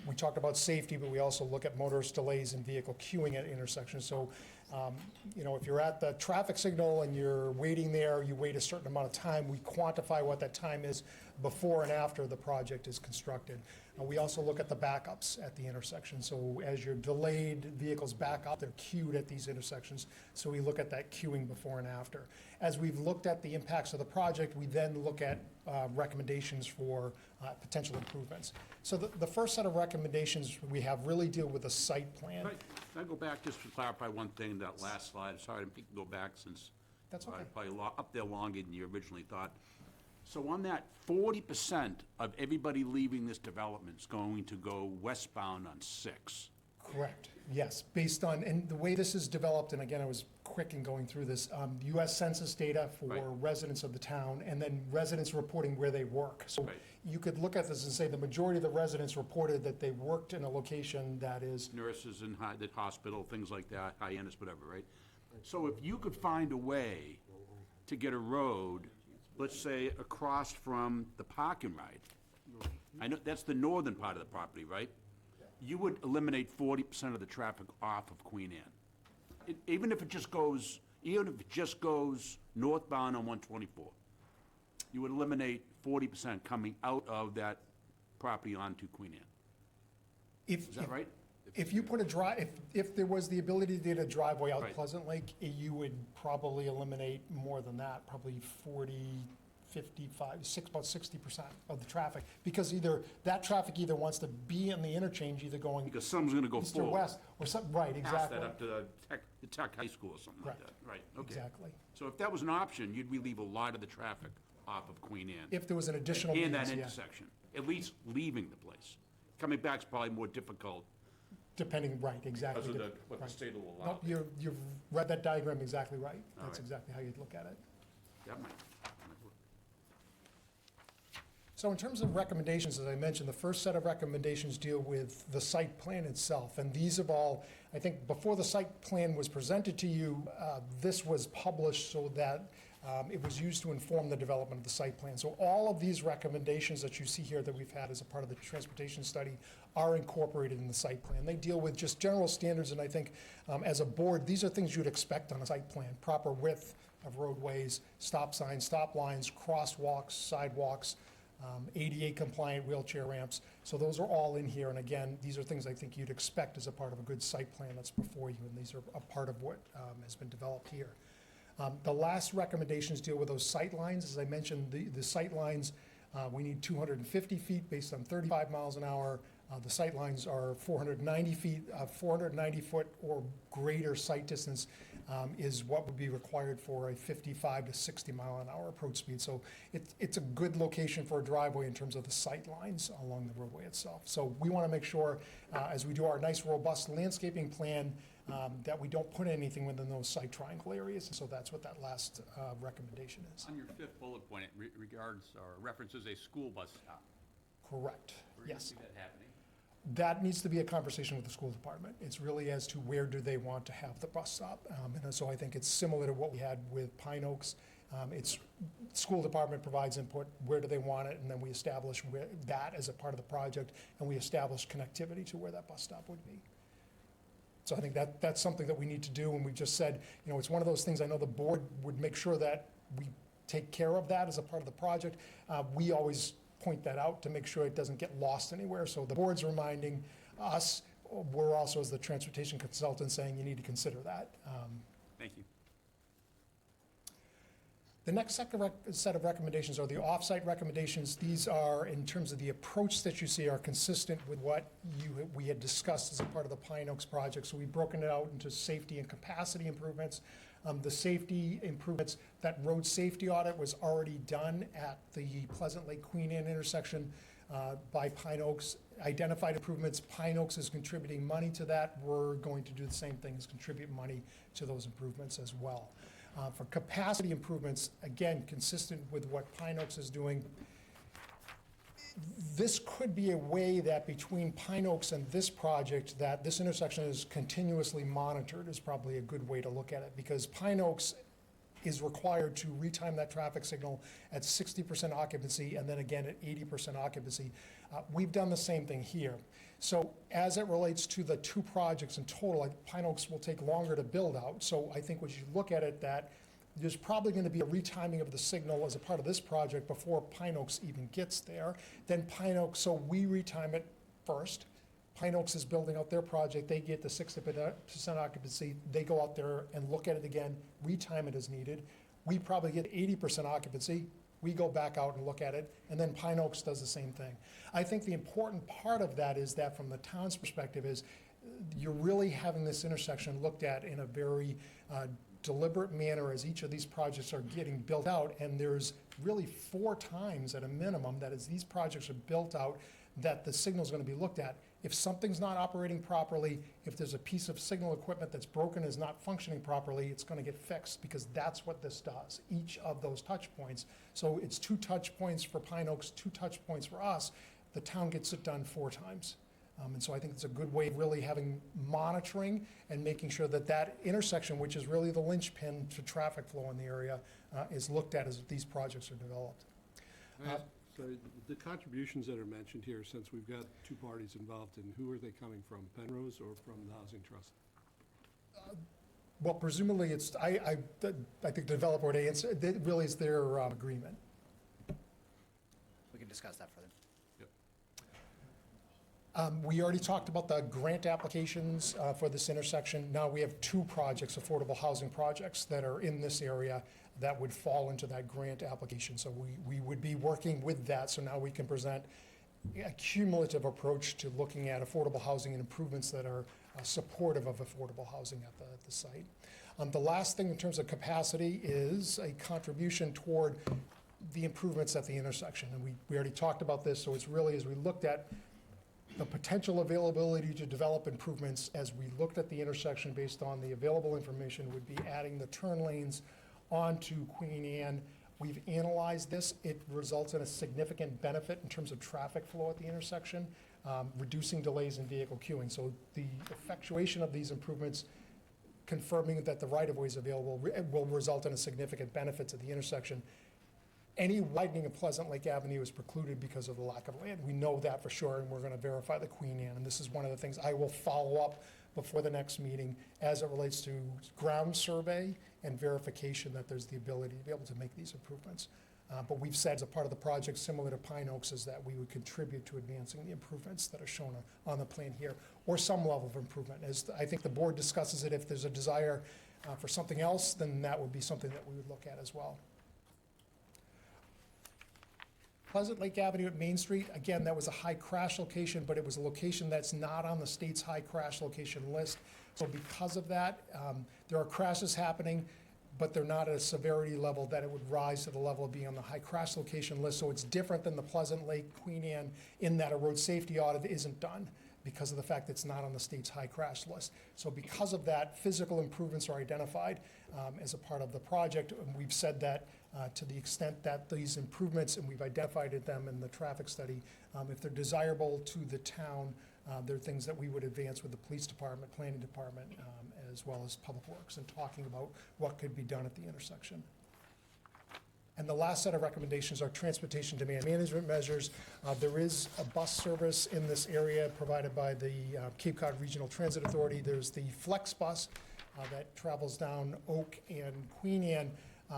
we talked about safety, but we also look at motorist delays and vehicle queuing at intersections. So, if you're at the traffic signal and you're waiting there, you wait a certain amount of time, we quantify what that time is before and after the project is constructed. We also look at the backups at the intersection. So as you're delayed, vehicles back up, they're queued at these intersections. So we look at that queuing before and after. As we've looked at the impacts of the project, we then look at recommendations for potential improvements. So the first set of recommendations we have really deal with the site plan. Can I go back just to clarify one thing, that last slide? Sorry to go back since That's okay. probably up there longer than you originally thought. So on that, 40% of everybody leaving this development is going to go westbound on 6. Correct, yes, based on, and the way this is developed, and again, I was quick in going through this, US Census data for Right. residents of the town, and then residents reporting where they work. So Right. you could look at this and say the majority of the residents reported that they worked in a location that is, Nurses in the hospital, things like that, hygienists, whatever, right? So if you could find a way to get a road, let's say, across from the park and ride, I know that's the northern part of the property, right? You would eliminate 40% of the traffic off of Queen Anne. Even if it just goes northbound on 124, you would eliminate 40% coming out of that property onto Queen Anne. Is that right? If you put if there was the ability to get a driveway out Right. Pleasant Lake, you would probably eliminate more than that, probably 40, 55, about 60% of the traffic. Because that traffic either wants to be in the interchange, either going Because someone's gonna go east or forward. west, or something, right, Pass exactly. that up to the tech high school or something like that. Correct. Right, okay. Exactly. So if that was an option, you'd relieve a lot of the traffic off of Queen Anne. If there was an additional And that means, yeah, intersection, at least leaving the place. Coming back's probably more difficult depending, right, exactly. because of what the Right. state will allow. Nope, you've read that diagram exactly right. All That's right. exactly how you'd look at it. That might work. So in terms of recommendations, as I mentioned, the first set of recommendations deal with the site plan itself. And these have all, I think, before the site plan was presented to you, this was published so that it was used to inform the development of the site plan. So all of these recommendations that you see here that we've had as a part of the transportation study are incorporated in the site plan. They deal with just general standards, and I think as a board, these are things you'd expect on a site plan: proper width of roadways, stop signs, stop lines, crosswalks, sidewalks, ADA compliant wheelchair ramps. So those are all in here, and again, these are things I think you'd expect as a part of a good site plan that's before you, and these are a part of what has been developed here. The last recommendations deal with those sight lines. As I mentioned, the sight lines, we need 250 feet based on 35 miles an hour. The sight lines are 490 feet, 490 foot or greater sight distance is what would be required for a 55 to 60 mile an hour approach speed. So it's a good location for a driveway in terms of the sight lines along the roadway itself. So we want to make sure, as we do our nice robust landscaping plan, that we don't put anything within those site triangle areas. And so that's what that last recommendation is. On your fifth bullet point, it regards or references a school bus stop. Correct, Where do you yes. see that happening? That needs to be a conversation with the school department. It's really as to where do they want to have the bus stop. And so I think it's similar to what we had with Pine Oaks. It's school department provides input, where do they want it, and then we establish that as a part of the project, and we establish connectivity to where that bus stop would be. So I think that's something that we need to do, and we just said, it's one of those things, I know the board would make sure that we take care of that as a part of the project. We always point that out to make sure it doesn't get lost anywhere. So the board's reminding us, we're also as the transportation consultant saying you need to consider that. Thank you. The next set of recommendations are the off-site recommendations. These are, in terms of the approach that you see, are consistent with what we had discussed as a part of the Pine Oaks project. So we've broken it out into safety and capacity improvements, The safety improvements, that road safety audit was already done at the Pleasant Lake Queen Anne intersection by Pine Oaks. Identified improvements, Pine Oaks is contributing money to that. We're going to do the same thing, is contribute money to those improvements as well. For capacity improvements, again, consistent with what Pine Oaks is doing, this could be a way that between Pine Oaks and this project, that this intersection is continuously monitored is probably a good way to look at it, because Pine Oaks is required to retime that traffic signal at 60% occupancy and then again at 80% occupancy. We've done the same thing here. So as it relates to the two projects in total, Pine Oaks will take longer to build out. So I think when you look at it, that there's probably going to be a retiming of the signal as a part of this project before Pine Oaks even gets there. Then Pine Oaks, so we retime it first. Pine Oaks is building out their project. They get the 60% occupancy. They go out there and look at it again, retime it as needed. We probably get 80% occupancy. We go back out and look at it, and then Pine Oaks does the same thing. I think the important part of that is that from the town's perspective is you're really having this intersection looked at in a very deliberate manner as each of these projects are getting built out, and there's really 4 times at a minimum that as these projects are built out that the signal is going to be looked at. If something's not operating properly, if there's a piece of signal equipment that's broken, is not functioning properly, it's going to get fixed, because that's what this does, each of those touch points. So it's 2 touch points for Pine Oaks, 2 touch points for us. The town gets it done 4 times. And so I think it's a good way of really having monitoring and making sure that that intersection, which is really the linchpin to traffic flow in the area, is looked at as these projects are developed. So the contributions that are mentioned here, since we've got 2 parties involved, and who are they coming from, Penrose or from the Housing Trust? Well, presumably it's, I think the developer would answer, it really is their agreement. We can discuss that further. We already talked about the grant applications for this intersection. Now we have 2 projects, affordable housing projects, that are in this area that would fall into that grant application. So we would be working with that. So now we can present a cumulative approach to looking at affordable housing and improvements that are supportive of affordable housing at the site. The last thing in terms of capacity is a contribution toward the improvements at the intersection. And we already talked about this. So it's really, as we looked at the potential availability to develop improvements, as we looked at the intersection based on the available information, would be adding the turn lanes onto Queen Anne. We've analyzed this. It results in a significant benefit in terms of traffic flow at the intersection, reducing delays in vehicle queuing. So the effectuation of these improvements, confirming that the right-of-way is available, will result in a significant benefit to the intersection. Any widening of Pleasant Lake Avenue is precluded because of the lack of land. We know that for sure, and we're going to verify the Queen Anne. And this is one of the things I will follow up before the next meeting as it relates to ground survey and verification that there's the ability to be able to make these improvements. But we've said as a part of the project, similar to Pine Oaks, is that we would contribute to advancing the improvements that are shown on the plan here, or some level of improvement. As I think the board discusses it, if there's a desire for something else, then that would be something that we would look at as well. Pleasant Lake Avenue at Main Street, again, that was a high crash location, but it was a location that's not on the state's high crash location list. So because of that, there are crashes happening, but they're not at a severity level that it would rise to the level of being on the high crash location list. So it's different than the Pleasant Lake Queen Anne in that a road safety audit isn't done because of the fact that it's not on the state's high crash list. So because of that, physical improvements are identified as a part of the project. And we've said that to the extent that these improvements, and we've identified them in the traffic study, if they're desirable to the town, they're things that we would advance with the police department, planning department, as well as public works, and talking about what could be done at the intersection. And the last set of recommendations are transportation demand management measures. There is a bus service in this area provided by the Cape Cod Regional Transit Authority. There's the Flex bus that travels down Oak and Queen Anne,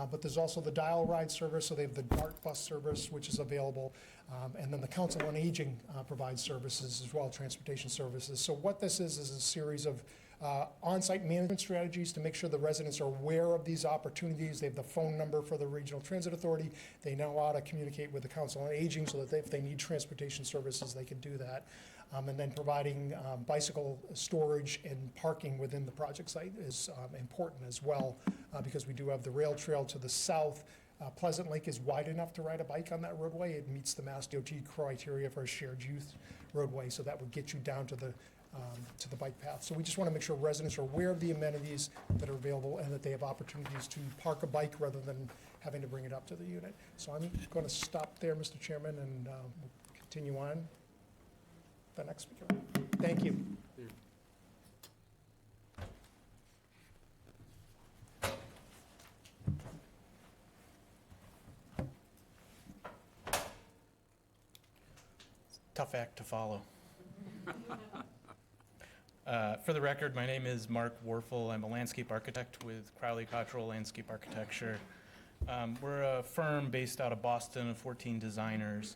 but there's also the Dial Ride service, so they have the DART bus service, which is available. And then the Council on Aging provides services as well, transportation services. So what this is a series of on-site management strategies to make sure the residents are aware of these opportunities. They have the phone number for the Regional Transit Authority. They know how to communicate with the Council on Aging so that if they need transportation services, they can do that. And then providing bicycle storage and parking within the project site is important as well, because we do have the rail trail to the south. Pleasant Lake is wide enough to ride a bike on that roadway. It meets the Mass DOT criteria for a shared use roadway, so that would get you down to the bike path. So we just want to make sure residents are aware of the amenities that are available and that they have opportunities to park a bike rather than having to bring it up to the unit. So I'm going to stop there, Mr. Chairman, and we'll continue on. The next speaker. Thank you. Tough act to follow. For the record, my name is Mark Warfel. I'm a landscape architect with Crowley Cottrell Landscape Architecture. We're a firm based out of Boston of 14 designers,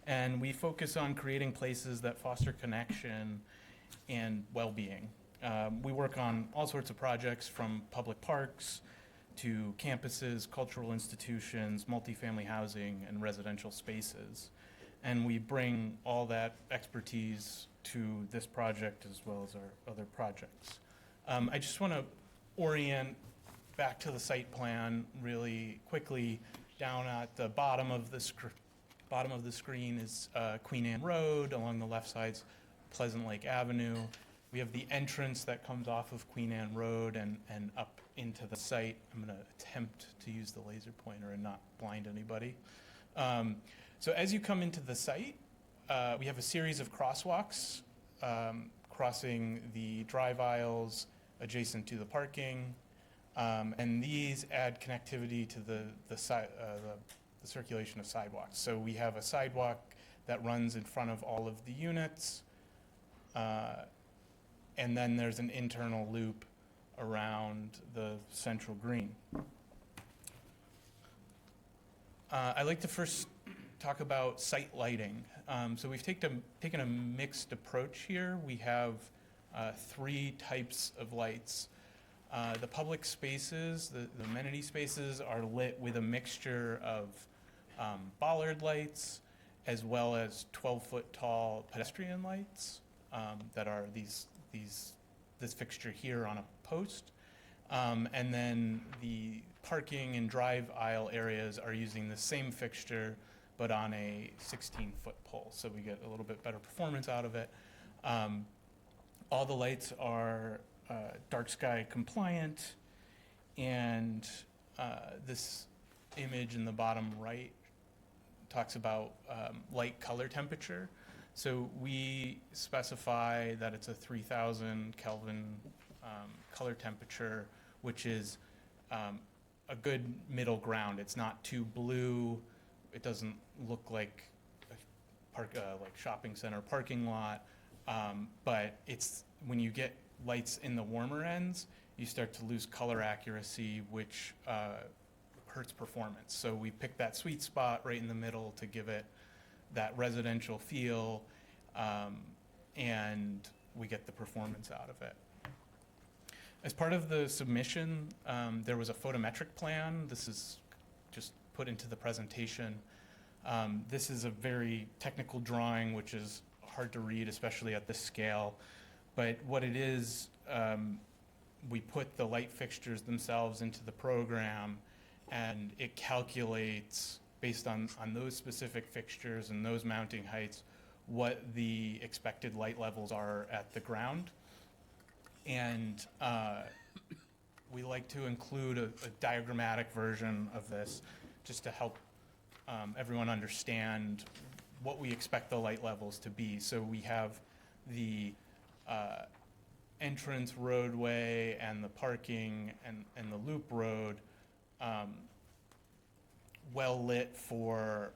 and we focus on creating places that foster connection and well-being. We work on all sorts of projects, from public parks to campuses, cultural institutions, multifamily housing, and residential spaces. And we bring all that expertise to this project as well as our other projects. I just want to orient back to the site plan really quickly. Down at the bottom of the screen is Queen Anne Road. Along the left side's Pleasant Lake Avenue. We have the entrance that comes off of Queen Anne Road and up into the site. I'm going to attempt to use the laser pointer and not blind anybody. So as you come into the site, we have a series of crosswalks crossing the drive aisles adjacent to the parking, and these add connectivity to the circulation of sidewalks. So we have a sidewalk that runs in front of all of the units, and then there's an internal loop around the central green. I'd like to first talk about site lighting. So we've taken a mixed approach here. We have 3 types of lights. The public spaces, the amenity spaces, are lit with a mixture of bollard lights as well as 12-foot tall pedestrian lights that are this fixture here on a post. And then the parking and drive aisle areas are using the same fixture but on a 16-foot pole, so we get a little bit better performance out of it. All the lights are dark sky compliant, and this image in the bottom right talks about light color temperature. So we specify that it's a 3,000 Kelvin color temperature, which is a good middle ground. It's not too blue. It doesn't look like like shopping center parking lot, but it's when you get lights in the warmer ends, you start to lose color accuracy, which hurts performance. So we pick that sweet spot right in the middle to give it that residential feel, and we get the performance out of it. As part of the submission, there was a photometric plan. This is just put into the presentation. This is a very technical drawing, which is hard to read, especially at this scale. But what it is, we put the light fixtures themselves into the program, and it calculates, based on those specific fixtures and those mounting heights, what the expected light levels are at the ground. And we like to include a diagrammatic version of this just to help everyone understand what we expect the light levels to be. So we have the entrance roadway and the parking and the loop road well lit for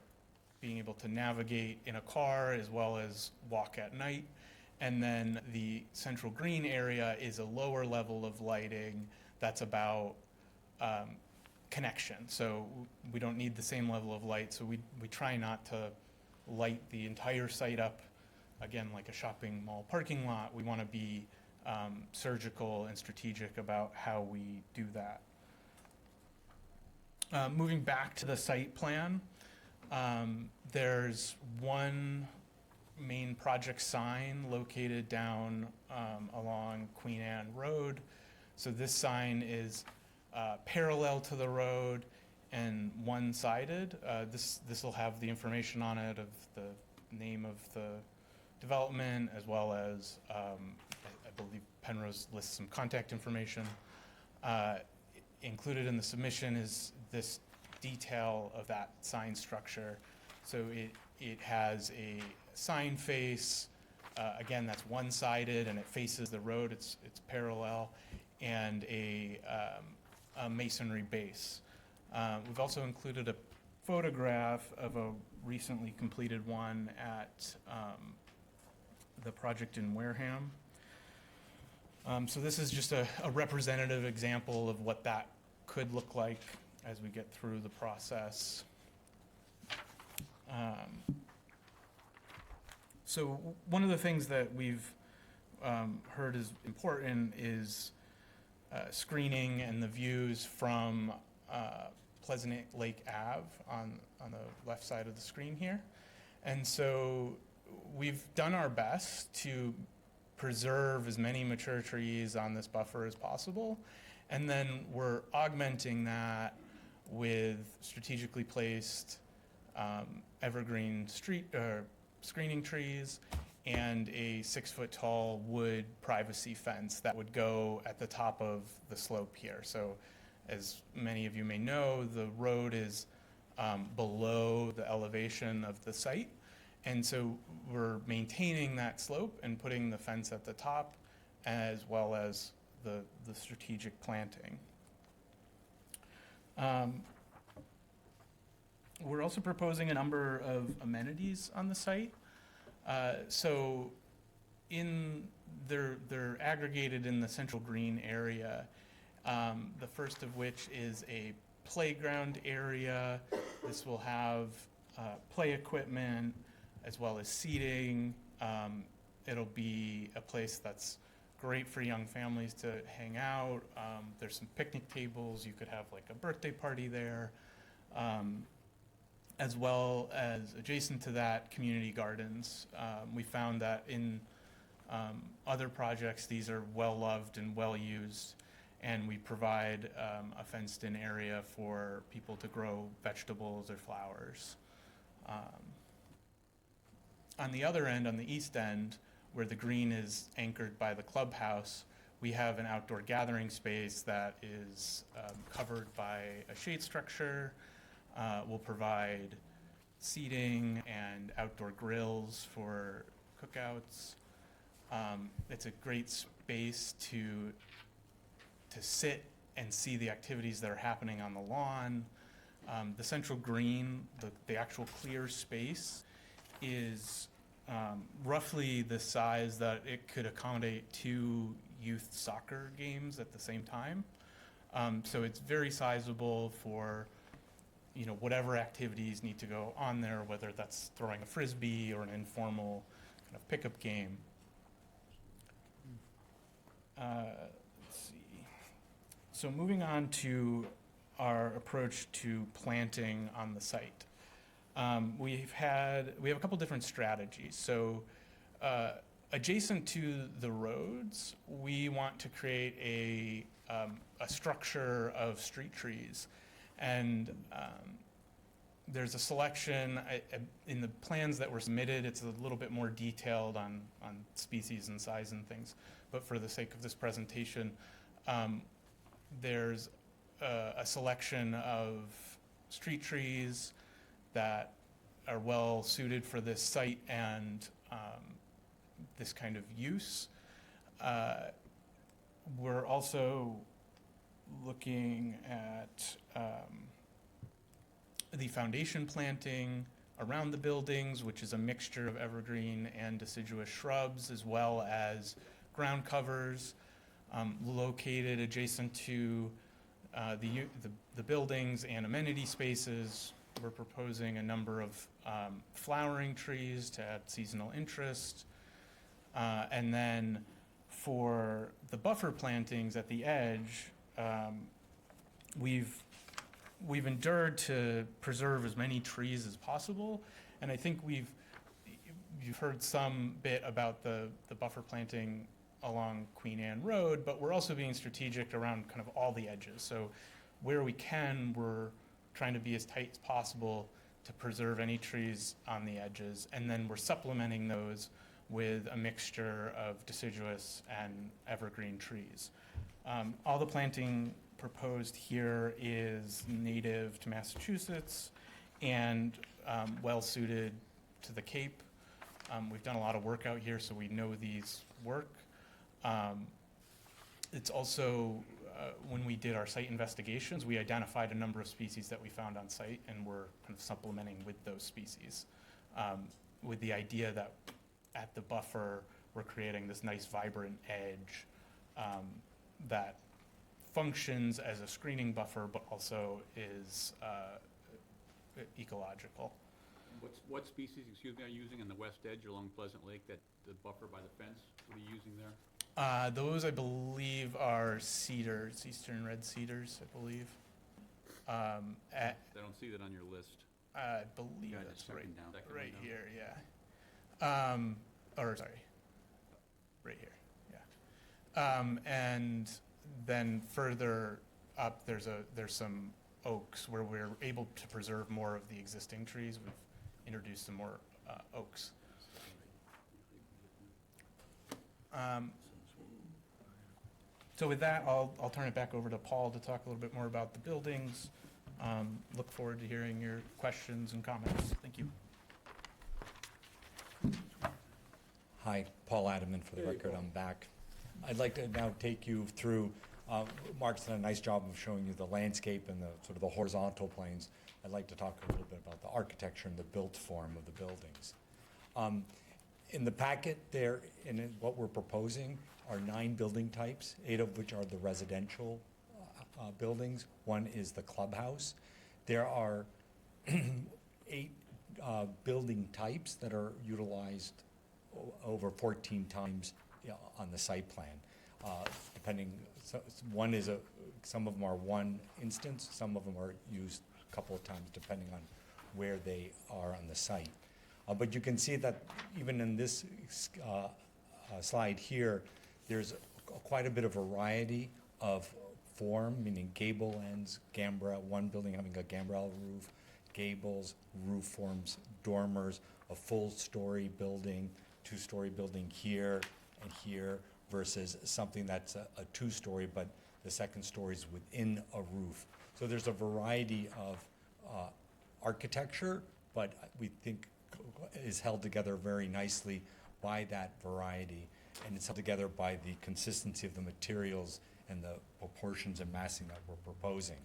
being able to navigate in a car as well as walk at night. And then the central green area is a lower level of lighting that's about connection. So we don't need the same level of light, so we try not to light the entire site up, again, like a shopping mall parking lot. We want to be surgical and strategic about how we do that. Moving back to the site plan, there's one main project sign located down along Queen Anne Road. So this sign is parallel to the road and one-sided. This will have the information on it of the name of the development, as well as I believe Penrose lists some contact information. Included in the submission is this detail of that sign structure. So it has a sign face, again, that's one-sided and it faces the road, it's parallel, and a masonry base. We've also included a photograph of a recently completed one at the project in Wareham. So this is just a representative example of what that could look like as we get through the process. So one of the things that we've heard is important is screening and the views from Pleasant Lake Ave on the left side of the screen here. And so we've done our best to preserve as many mature trees on this buffer as possible. And then we're augmenting that with strategically placed evergreen screening trees and a 6-foot-tall wood privacy fence that would go at the top of the slope here. So as many of you may know, the road is below the elevation of the site. And so we're maintaining that slope and putting the fence at the top, as well as the strategic planting. We're also proposing a number of amenities on the site. So they're aggregated in the central green area. The first of which is a playground area. This will have play equipment as well as seating. It'll be a place that's great for young families to hang out. There's some picnic tables. You could have like a birthday party there. As well as adjacent to that, community gardens. We found that in other projects, these are well loved and well used, and we provide a fenced in area for people to grow vegetables or flowers. On the other end, on the east end, where the green is anchored by the clubhouse, we have an outdoor gathering space that is covered by a shade structure. We'll provide seating and outdoor grills for cookouts. It's a great space to sit and see the activities that are happening on the lawn. The central green, the actual clear space, is roughly the size that it could accommodate 2 youth soccer games at the same time. So it's very sizable for whatever activities need to go on there, whether that's throwing a frisbee or an informal kind of pickup game. Let's see. So moving on to our approach to planting on the site. We have a couple different strategies. So adjacent to the roads, we want to create a structure of street trees. And there's a selection in the plans that were submitted. It's a little bit more detailed on species and size and things. But for the sake of this presentation, there's a selection of street trees that are well suited for this site and this kind of use. We're also looking at the foundation planting around the buildings, which is a mixture of evergreen and deciduous shrubs, as well as ground covers located adjacent to the buildings and amenity spaces. We're proposing a number of flowering trees to add seasonal interest. And then for the buffer plantings at the edge, we've endured to preserve as many trees as possible, and I think you've heard some bit about the buffer planting along Queen Anne Road, but we're also being strategic around kind of all the edges. So where we can, we're trying to be as tight as possible to preserve any trees on the edges, and then we're supplementing those with a mixture of deciduous and evergreen trees. All the planting proposed here is native to Massachusetts and well-suited to the Cape. We've done a lot of work out here, so we know these work. It's also, when we did our site investigations, we identified a number of species that we found on site, and we're kind of supplementing with those species, with the idea that at the buffer, we're creating this nice vibrant edge that functions as a screening buffer, but also is ecological. What species, excuse me, are you using in the west edge along Pleasant Lake, that the buffer by the fence? What are you using there? Those, I believe, are cedars, eastern red cedars, I believe. I don't see that on your list. I believe Yeah, that's second right, down. Second right down. here, yeah. Or sorry, right here, yeah. And then further up, there's some oaks where we're able to preserve more of the existing trees. We've introduced some more oaks. So with that, I'll turn it back over to Paul to talk a little bit more about the buildings. Look forward to hearing your questions and comments. Thank you. Hi, Paul Adaman for the Hey, record, Paul. I'm back. I'd like to now take you through, Mark's done a nice job of showing you the landscape and the sort of the horizontal planes. I'd like to talk a little bit about the architecture and the built form of the buildings. In the packet there, what we're proposing are 9 building types, 8 of which are the residential buildings. 1 is the clubhouse. There are 8 building types that are utilized over 14 times on the site plan. Depending, one is some of them are one instance, some of them are used a couple of times depending on where they are on the site. But you can see that even in this slide here, there's quite a bit of variety of form, meaning gable ends, gambrel, one building having a gambrel roof, gables, roof forms, dormers, a full-story building, 2-story building here and here, versus something that's a 2-story, but the second story is within a roof. So there's a variety of architecture, but we think is held together very nicely by that variety, and it's held together by the consistency of the materials and the proportions and massing that we're proposing.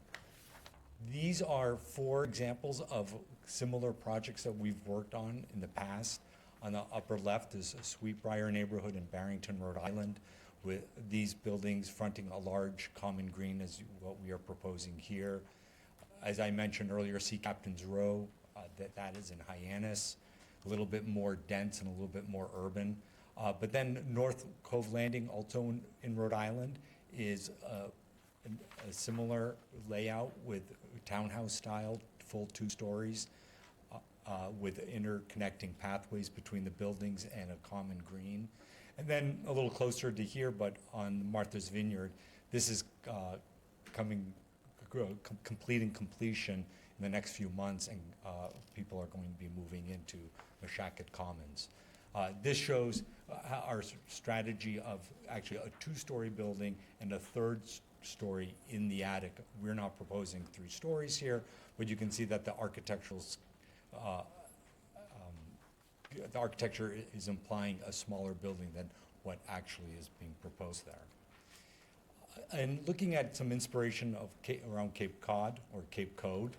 These are 4 examples of similar projects that we've worked on in the past. On the upper left is a Sweetbriar neighborhood in Barrington, Rhode Island, with these buildings fronting a large common green as what we are proposing here. As I mentioned earlier, Sea Captain's Row, that is in Hyannis, a little bit more dense and a little bit more urban. But then North Cove Landing, also in Rhode Island, is a similar layout with townhouse style, full 2 stories, with interconnecting pathways between the buildings and a common green. And then a little closer to here, but on Martha's Vineyard, this is completing completion in the next few months, and people are going to be moving into Mashakit Commons. This shows our strategy of actually a 2-story building and a 3rd story in the attic. We're not proposing 3 stories here, but you can see that the architecture is implying a smaller building than what actually is being proposed there. And looking at some inspiration of around Cape Cod, or Cape Code,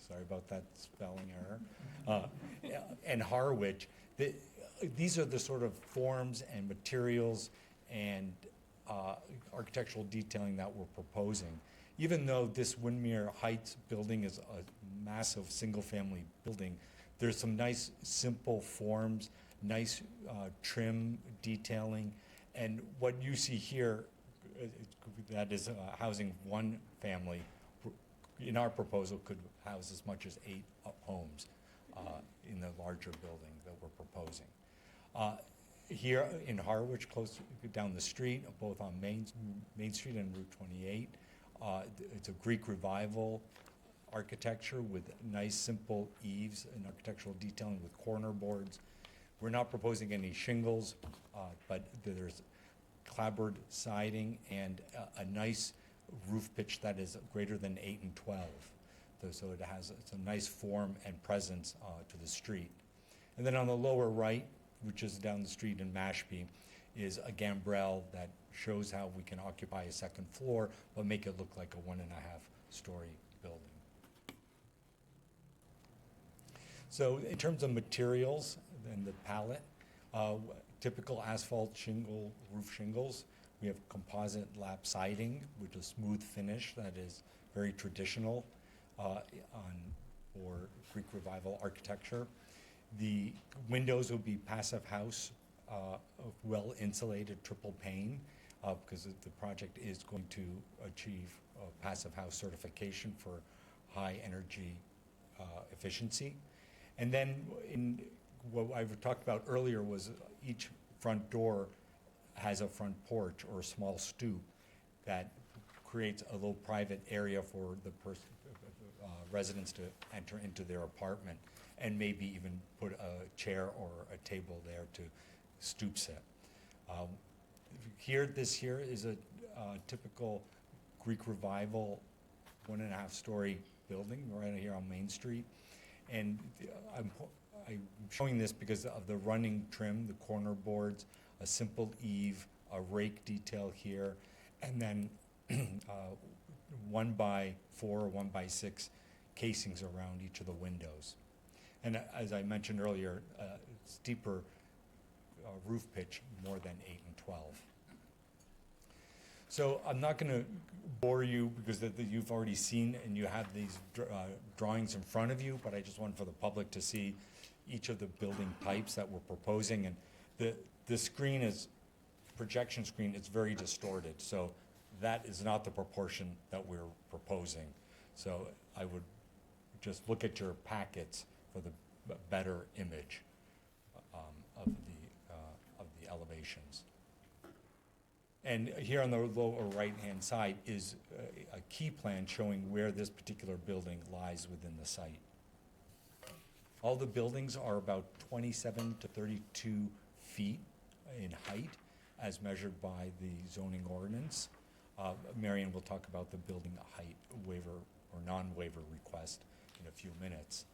sorry about that spelling error, and Harwich, these are the sort of forms and materials and architectural detailing that we're proposing. Even though this Windmere Heights building is a massive single-family building, there's some nice simple forms, nice trim detailing, And what you see here, that is housing one family, in our proposal could house as much as 8 homes in the larger building that we're proposing. Here in Harwich, close down the street, both on Main Street and Route 28, it's a Greek Revival architecture with nice simple eaves and architectural detailing with corner boards. We're not proposing any shingles, but there's clapboard siding and a nice roof pitch that is greater than 8 and 12. So it's a nice form and presence to the street. And then on the lower right, which is down the street in Mashpee, is a gambrel that shows how we can occupy a second floor, but make it look like a 1.5-story building. So in terms of materials and the palette, typical asphalt shingle, roof shingles. We have composite lap siding with a smooth finish that is very traditional for Greek Revival architecture. The windows will be passive house, well insulated triple pane, because the project is going to achieve passive house certification for high energy efficiency. And then what I've talked about earlier was each front door has a front porch or a small stoop that creates a little private area for the residents to enter into their apartment, and maybe even put a chair or a table there to stoop sit. This here is a typical Greek Revival 1.5-story building right here on Main Street. And I'm showing this because of the running trim, the corner boards, a simple eave, a rake detail here, and then 1x4 or 1x6 casings around each of the windows. And as I mentioned earlier, steeper roof pitch, more than 8 and 12. So I'm not going to bore you because you've already seen and you have these drawings in front of you, but I just want for the public to see each of the building types that we're proposing. And the screen is, projection screen, it's very distorted. So that is not the proportion that we're proposing. So I would just look at your packets for the better image of the elevations. And here on the lower right-hand side is a key plan showing where this particular building lies within the site. All the buildings are about 27 to 32 feet in height as measured by the zoning ordinance. Marion will talk about the building height waiver or non-waiver request in a few minutes.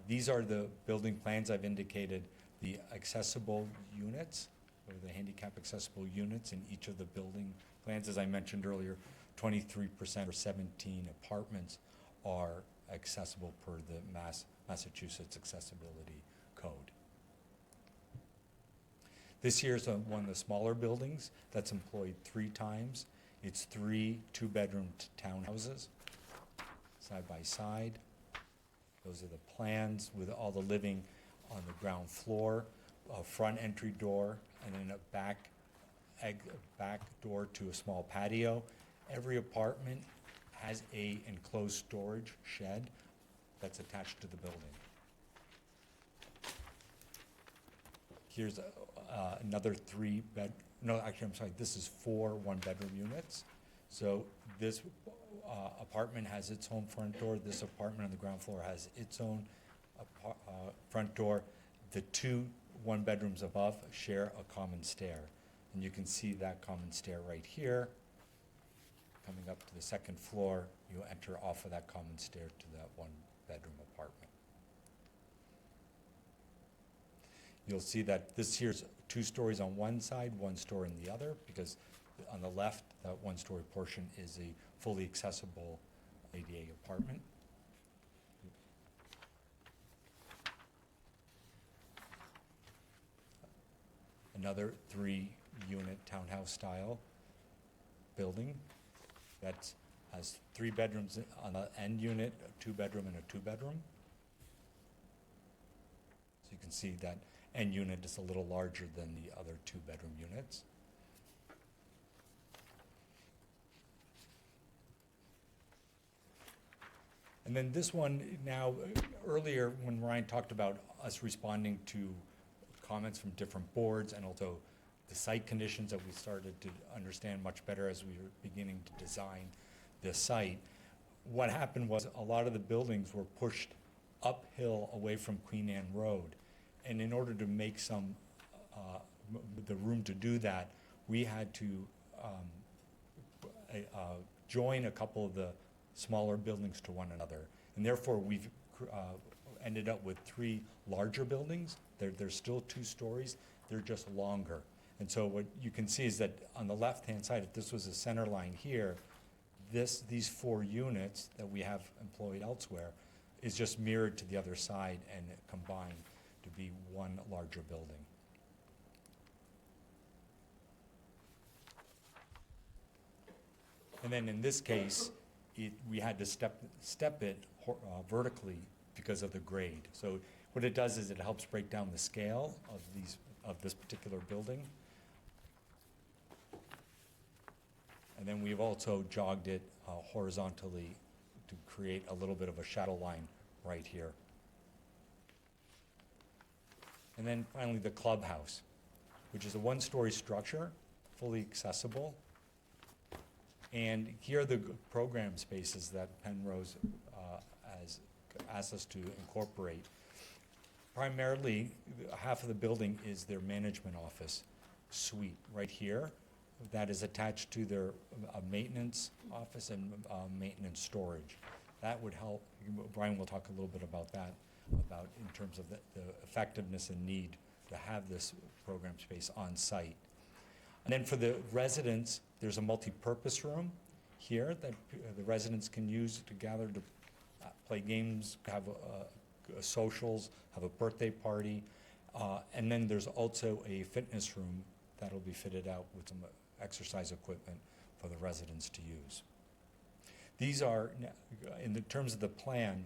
These are the building plans. I've indicated the accessible units, or the handicap accessible units in each of the building plans. As I mentioned earlier, 23% or 17 apartments are accessible per the Massachusetts Accessibility Code. This here is one of the smaller buildings that's employed 3 times. It's 3 2-bedroom townhouses, side by side. Those are the plans with all the living on the ground floor, a front entry door, and then a back door to a small patio. Every apartment has a enclosed storage shed that's attached to the building. Here's another 3-bed, no, actually, I'm sorry, this is 4 1-bedroom units. So this apartment has its own front door. This apartment on the ground floor has its own front door. The 2 1-bedrooms above share a common stair. And you can see that common stair right here. Coming up to the second floor, you enter off of that common stair to that 1-bedroom apartment. You'll see that this here's 2 stories on one side, 1 story on the other, because on the left, that 1-story portion is a fully accessible ADA apartment. Another 3-unit townhouse style building that has 3 bedrooms on the end unit, a 2-bedroom and a 2-bedroom. So you can see that end unit is a little larger than the other 2-bedroom units. And then this one now, earlier when Ryan talked about us responding to comments from different boards and also the site conditions that we started to understand much better as we were beginning to design this site, what happened was a lot of the buildings were pushed uphill away from Queen Anne Road. And in order to make some, the room to do that, we had to join a couple of the smaller buildings to one another. And therefore, we've ended up with 3 larger buildings. They're still 2 stories, they're just longer. And so what you can see is that on the left-hand side, if this was a center line here, these 4 units that we have employed elsewhere is just mirrored to the other side and combined to be one larger building. And then in this case, we had to step it vertically because of the grade. So what it does is it helps break down the scale of this particular building. And then we've also jogged it horizontally to create a little bit of a shadow line right here. And then finally the clubhouse, which is a 1-story structure, fully accessible. And here are the program spaces that Penrose has asked us to incorporate. Primarily, half of the building is their management office suite right here. That is attached to their maintenance office and maintenance storage. That would help. Brian will talk a little bit about that, about in terms of the effectiveness and need to have this program space on site. And then for the residents, there's a multi-purpose room here that the residents can use to gather to play games, have socials, have a birthday party. And then there's also a fitness room that'll be fitted out with some exercise equipment for the residents to use. These are, in the terms of the plan,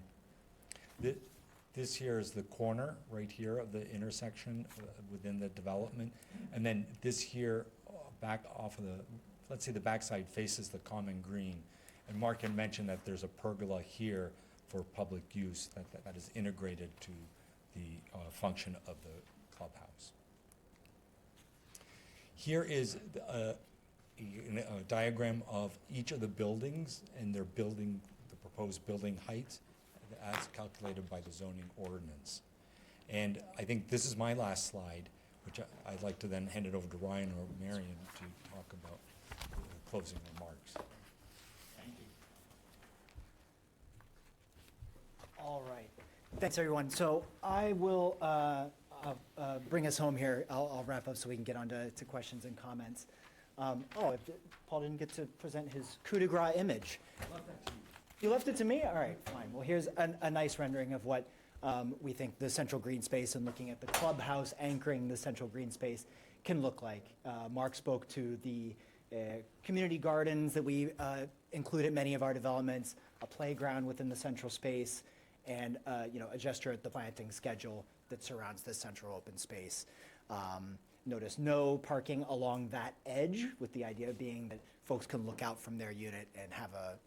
this here is the corner right here of the intersection within the development. And then this here, back off of the, let's say the backside faces the common green. And Mark had mentioned that there's a pergola here for public use that is integrated to the function of the clubhouse. Here is a diagram of each of the buildings and their building, the proposed building heights as calculated by the zoning ordinance. And I think this is my last slide, which I'd like to then hand it over to Ryan or Marion to talk about the closing remarks. Thank you. All right. Thanks, everyone. So I will bring us home here. I'll wrap up so we can get on to questions and comments. Paul didn't get to present his coup de grace image. You left it to me? All right, fine. Well, here's a nice rendering of what we think the central green space and looking at the clubhouse anchoring the central green space can look like. Mark spoke to the community gardens that we include at many of our developments, a playground within the central space, and a gesture at the planting schedule that surrounds this central open space. Notice no parking along that edge, with the idea being that folks can look out from their unit and have a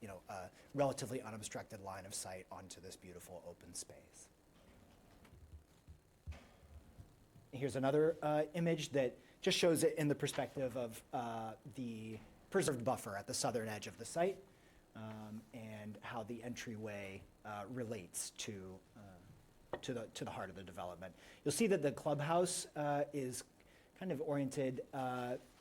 relatively unobstructed line of sight onto this beautiful open space. Here's another image that just shows it in the perspective of the preserved buffer at the southern edge of the site and how the entryway relates to the heart of the development. You'll see that the clubhouse is kind of oriented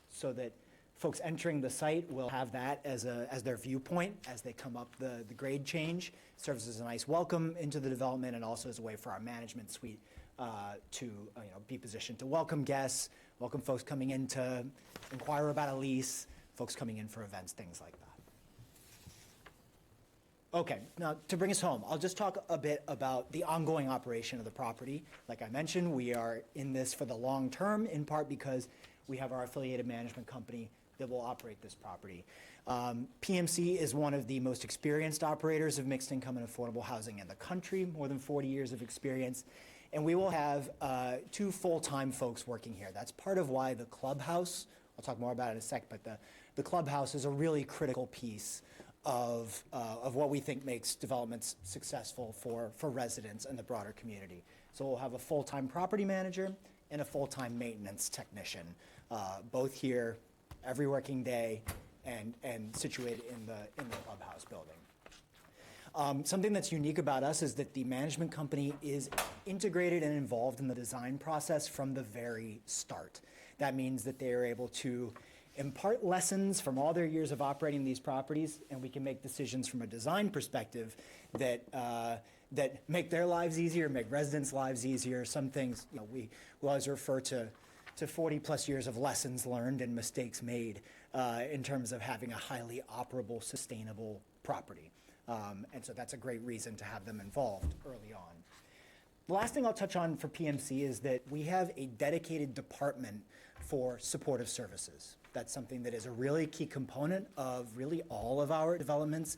so that folks entering the site will have that as their viewpoint as they come up the grade change. It serves as a nice welcome into the development and also as a way for our management suite to be positioned to welcome guests, welcome folks coming in to inquire about a lease, folks coming in for events, things like that. Okay, now to bring us home, I'll just talk a bit about the ongoing operation of the property. Like I mentioned, we are in this for the long term, in part because we have our affiliated management company that will operate this property. PMC is one of the most experienced operators of mixed income and affordable housing in the country, more than 40 years of experience. And we will have 2 full-time folks working here. That's part of why the clubhouse, I'll talk more about it in a sec, but the clubhouse is a really critical piece of what we think makes developments successful for residents and the broader community. So we'll have a full-time property manager and a full-time maintenance technician, both here every working day and situated in the clubhouse building. Something that's unique about us is that the management company is integrated and involved in the design process from the very start. That means that they are able to impart lessons from all their years of operating these properties, and we can make decisions from a design perspective that that make their lives easier, make residents' lives easier. Some things, we always refer to 40-plus years of lessons learned and mistakes made in terms of having a highly operable, sustainable property. And so that's a great reason to have them involved early on. The last thing I'll touch on for PMC is that we have a dedicated department for supportive services. That's something that is a really key component of really all of our developments,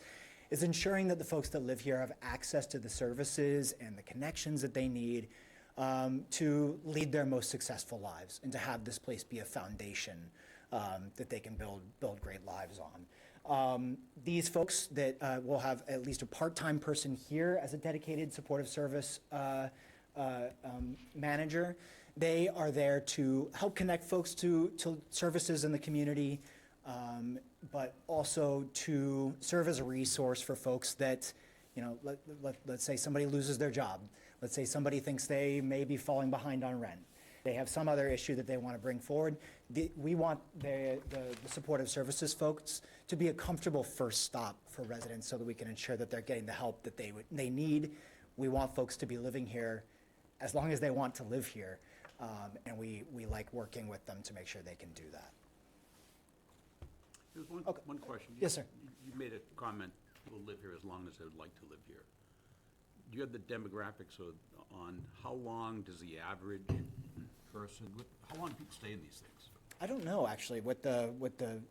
is ensuring that the folks that live here have access to the services and the connections that they need to lead their most successful lives and to have this place be a foundation that they can build great lives on. These folks that will have at least a part-time person here as a dedicated supportive service manager. They are there to help connect folks to services in the community, but also to serve as a resource for folks that, let's say somebody loses their job. Let's say somebody thinks they may be falling behind on rent. They have some other issue that they want to bring forward. We want the supportive services folks to be a comfortable first stop for residents so that we can ensure that they're getting the help that they need. We want folks to be living here as long as they want to live here. And we like working with them to make sure they can do that. There's one question. Yes, sir. You made a comment, people live here as long as they would like to live here. Do you have the demographics on how long does the average person, how long do people stay in these things? I don't know actually what the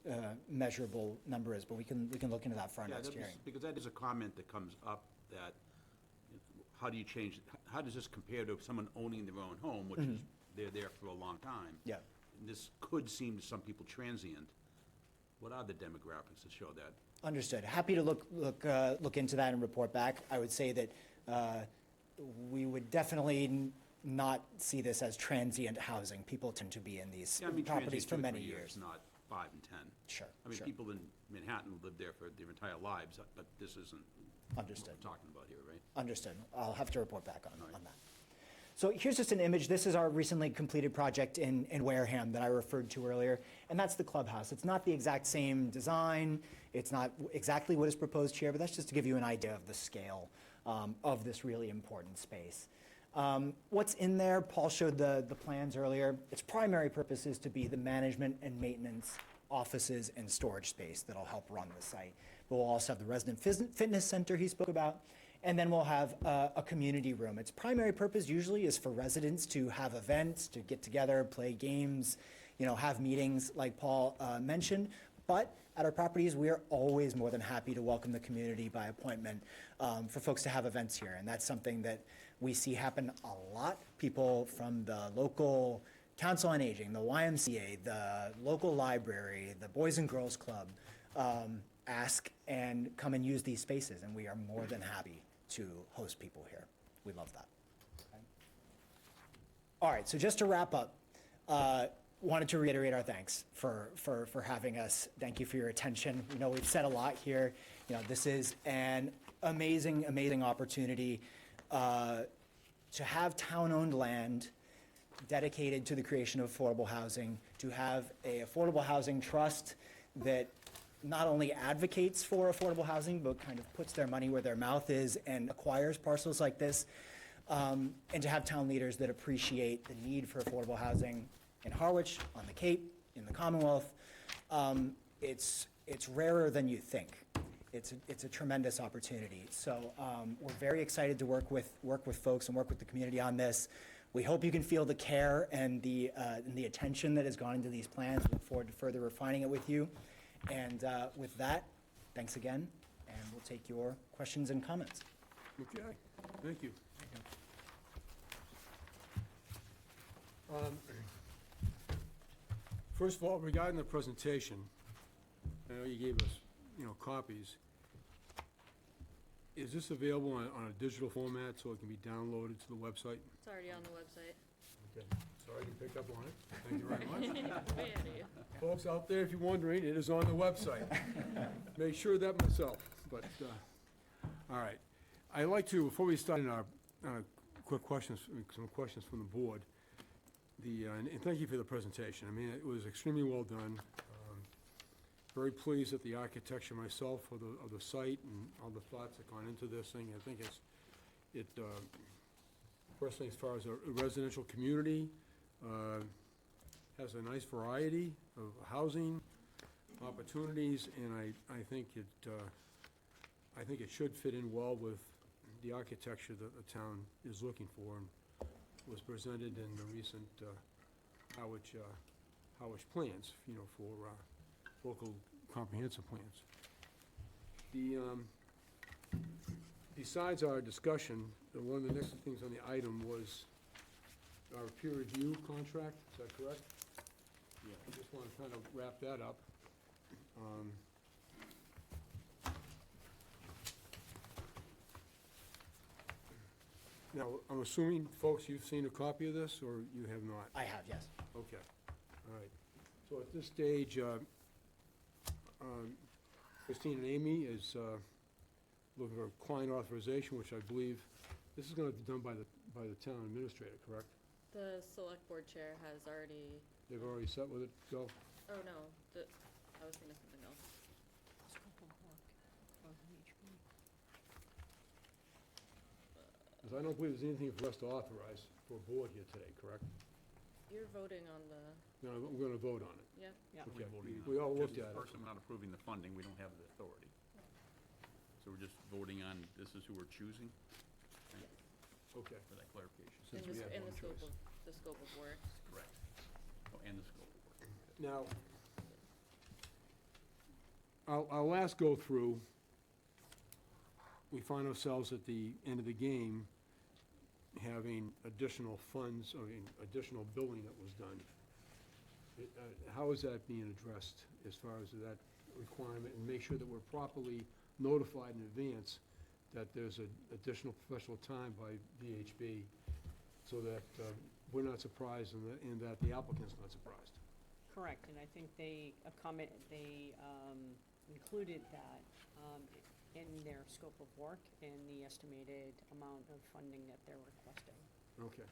measurable number is, but we can look into that for our next hearing. Because that is a comment that comes up that how does this compare to someone owning their own home, which is they're there for a long time? Yeah. And this could seem to some people transient. What are the demographics that show that? Understood. Happy to look into that and report back. I would say that we would definitely not see this as transient housing. People tend to be in these properties for many years. Not 5 and 10. Sure. I mean, people in Manhattan live there for their entire lives, but this isn't Understood. what we're talking about here, right? Understood. I'll have to report back on that. So here's just an image. This is our recently completed project in Wareham that I referred to earlier, and that's the clubhouse. It's not the exact same design. It's not exactly what is proposed here, but that's just to give you an idea of the scale of this really important space. What's in there, Paul showed the plans earlier. Its primary purpose is to be the management and maintenance offices and storage space that'll help run the site. But we'll also have the resident fitness center he spoke about, and then we'll have a community room. Its primary purpose usually is for residents to have events, to get together, play games, have meetings like Paul mentioned. But at our properties, we are always more than happy to welcome the community by appointment for folks to have events here. And that's something that we see happen a lot. People from the local Council on Aging, the YMCA, the local library, the Boys and Girls Club, ask and come and use these spaces, and we are more than happy to host people here. We love that. Okay. All right, so just to wrap up, wanted to reiterate our thanks for having us. Thank you for your attention. We've said a lot here. This is an amazing opportunity to have town-owned land dedicated to the creation of affordable housing, to have a affordable housing trust that not only advocates for affordable housing, but kind of puts their money where their mouth is and acquires parcels like this, and to have town leaders that appreciate the need for affordable housing in Harwich, on the Cape, in the Commonwealth. It's rarer than you think. It's a tremendous opportunity. So we're very excited to work with folks and work with the community on this. We hope you can feel the care and the attention that has gone into these plans. We look forward to further refining it with you. And with that, thanks again, and we'll take your questions and comments. Okay, thank you. First of all, regarding the presentation, I know you gave us, copies. Is this available on a digital format so it can be downloaded to the website? It's already on the website. Okay, sorry you picked up on it. Thank you very much. Way ahead of you. Folks out there, if you're wondering, it is on the website. Make sure of that myself, but, all right. I'd like to, before we start in our quick questions, some questions from the board, and thank you for the presentation. I mean, it was extremely well done. Very pleased at the architecture myself of the site and all the thoughts that gone into this thing. I think personally, as far as a residential community, has a nice variety of housing opportunities, and I think it should fit in well with the architecture that the town is looking for and was presented in the recent Harwich plans, for local comprehensive plans. Besides our discussion, one of the next things on the item was our peer review contract, is that correct? Yeah. I just want to kind of wrap that up. Now, I'm assuming, folks, you've seen a copy of this, or you have not? I have, yes. Okay, all right. So at this stage, Christine and Amy is looking for client authorization, which I believe, this is going to be done by the town administrator, correct? The select board chair has already, They've already set with it, go? oh no, I was thinking of something else. Scope of work for VHB. Because I don't believe there's anything for us to authorize for a board here today, correct? You're voting on the, No, we're going to vote on it. yeah? Yeah. Okay. We're voting on We all it. looked Just at the it. person not approving the funding, we don't have the authority. So we're just voting on, this is who we're choosing? Thank you Okay. for that clarification. Since In we the, have in one the scope choice. of, the scope of work. Correct. Oh, and the scope of work. Now, our last go-through, we find ourselves at the end of the game having additional funds, additional building that was done. How is that being addressed as far as that requirement, and make sure that we're properly notified in advance that there's an additional professional time by VHB, so that we're not surprised and that the applicant's not surprised? Correct, and I think they included that in their scope of work and the estimated amount of funding that they're requesting. Okay.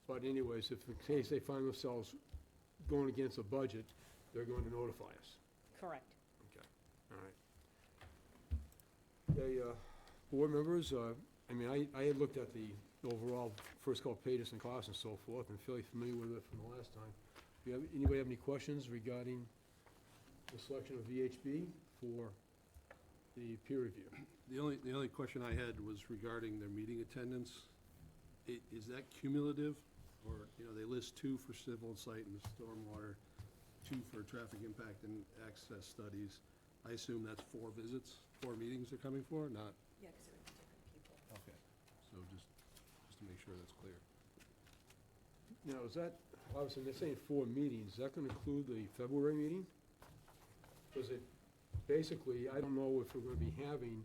But anyways, if in case they find themselves going against a budget, they're going to notify us. Correct. Okay, all right. Okay, board members, I mean, I had looked at the overall first couple pages and costs and so forth, and fairly familiar with it from the last time. Anybody have any questions regarding the selection of VHB for the peer review? The only question I had was regarding their meeting attendance. Is that cumulative? Or, they list 2 for civil and site and stormwater, 2 for traffic impact and access studies. I assume that's 4 visits, 4 meetings they're coming for, not? Yeah, because it would be different people. Okay. So just to make sure that's clear. Now, is that, obviously, they're saying 4 meetings, is that gonna include the February meeting? Because it, basically, I don't know if we're gonna be having,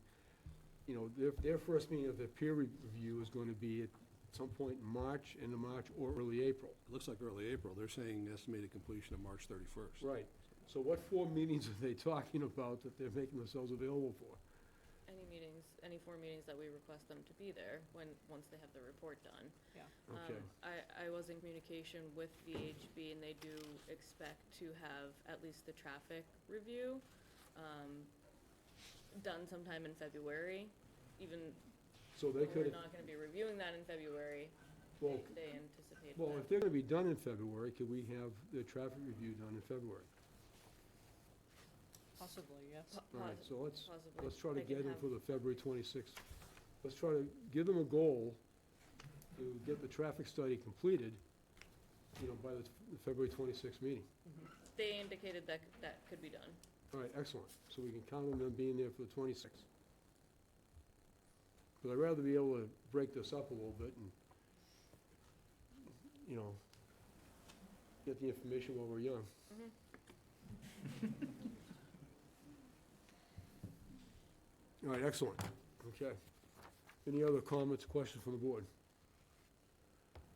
their first meeting of the peer review is gonna be at some point in March, end of March, or early April. It looks like early April. They're saying estimated completion of March 31st. Right. So what 4 meetings are they talking about that they're making themselves available for? Any 4 meetings that we request them to be there once they have the report done. Yeah. Okay. I was in communication with VHB, and they do expect to have at least the traffic review done sometime in February, even So they though we're could, not gonna be reviewing that in February. well, They anticipate well, that. if they're gonna be done in February, could we have the traffic review done in February? Possibly, yes. All right, so Possibly. let's try to I can get them have- for the February 26th. Let's try to give them a goal to get the traffic study completed, by the February 26th meeting. They indicated that could be done. All right, excellent. So we can count on them being there for the 26th. Because I'd rather be able to break this up a little bit and, get the information while we're young. All right, excellent. Okay. Any other comments, questions from the board?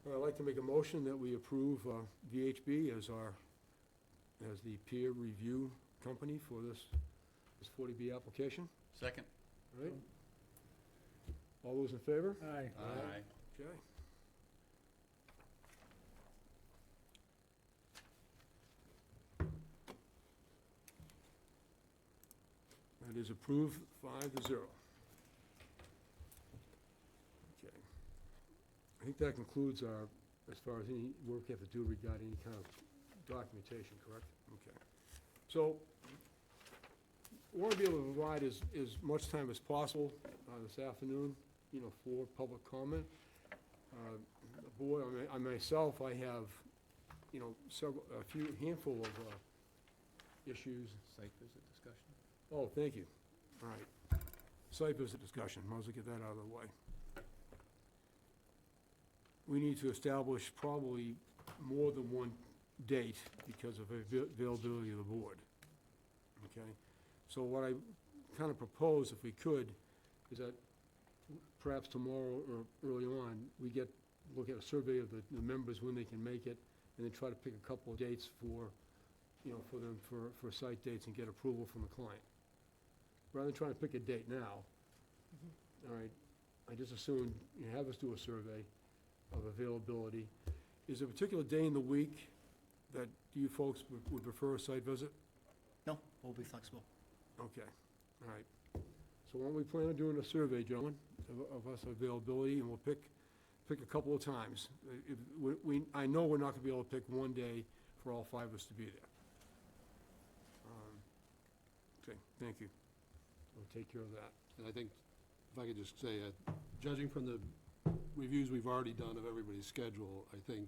I'd like to make a motion that we approve VHB as the peer review company for this 40B application. Second? All right? All those in favor? Aye. Aye. Okay. That is approved 5-0. Okay. I think that concludes our, as far as any work you have to do regarding any kind of documentation, correct? Okay. So, we want to be able to provide as much time as possible this afternoon, for public comment. The board, I myself, I have, a handful of issues. Site visit discussion? Oh, thank you. All right. Site visit discussion, might as well get that out of the way. We need to establish probably more than one date because of availability of the board. Okay? So what I kind of propose, if we could, is that perhaps tomorrow or early on, we look at a survey of the members when they can make it, and then try to pick a couple of dates for them for site dates and get approval from the client. Rather than trying to pick a date now, all right, I just assume you have us do a survey of availability. Is there a particular day in the week that you folks would prefer a site visit? No, we'll be flexible. Okay, all right. So why don't we plan on doing a survey, gentlemen, of us availability, and we'll pick a couple of times. I know we're not gonna be able to pick one day for all 5 of us to be there. Okay, thank you. We'll take care of that. And I think, if I could just say, judging from the reviews we've already done of everybody's schedule, I think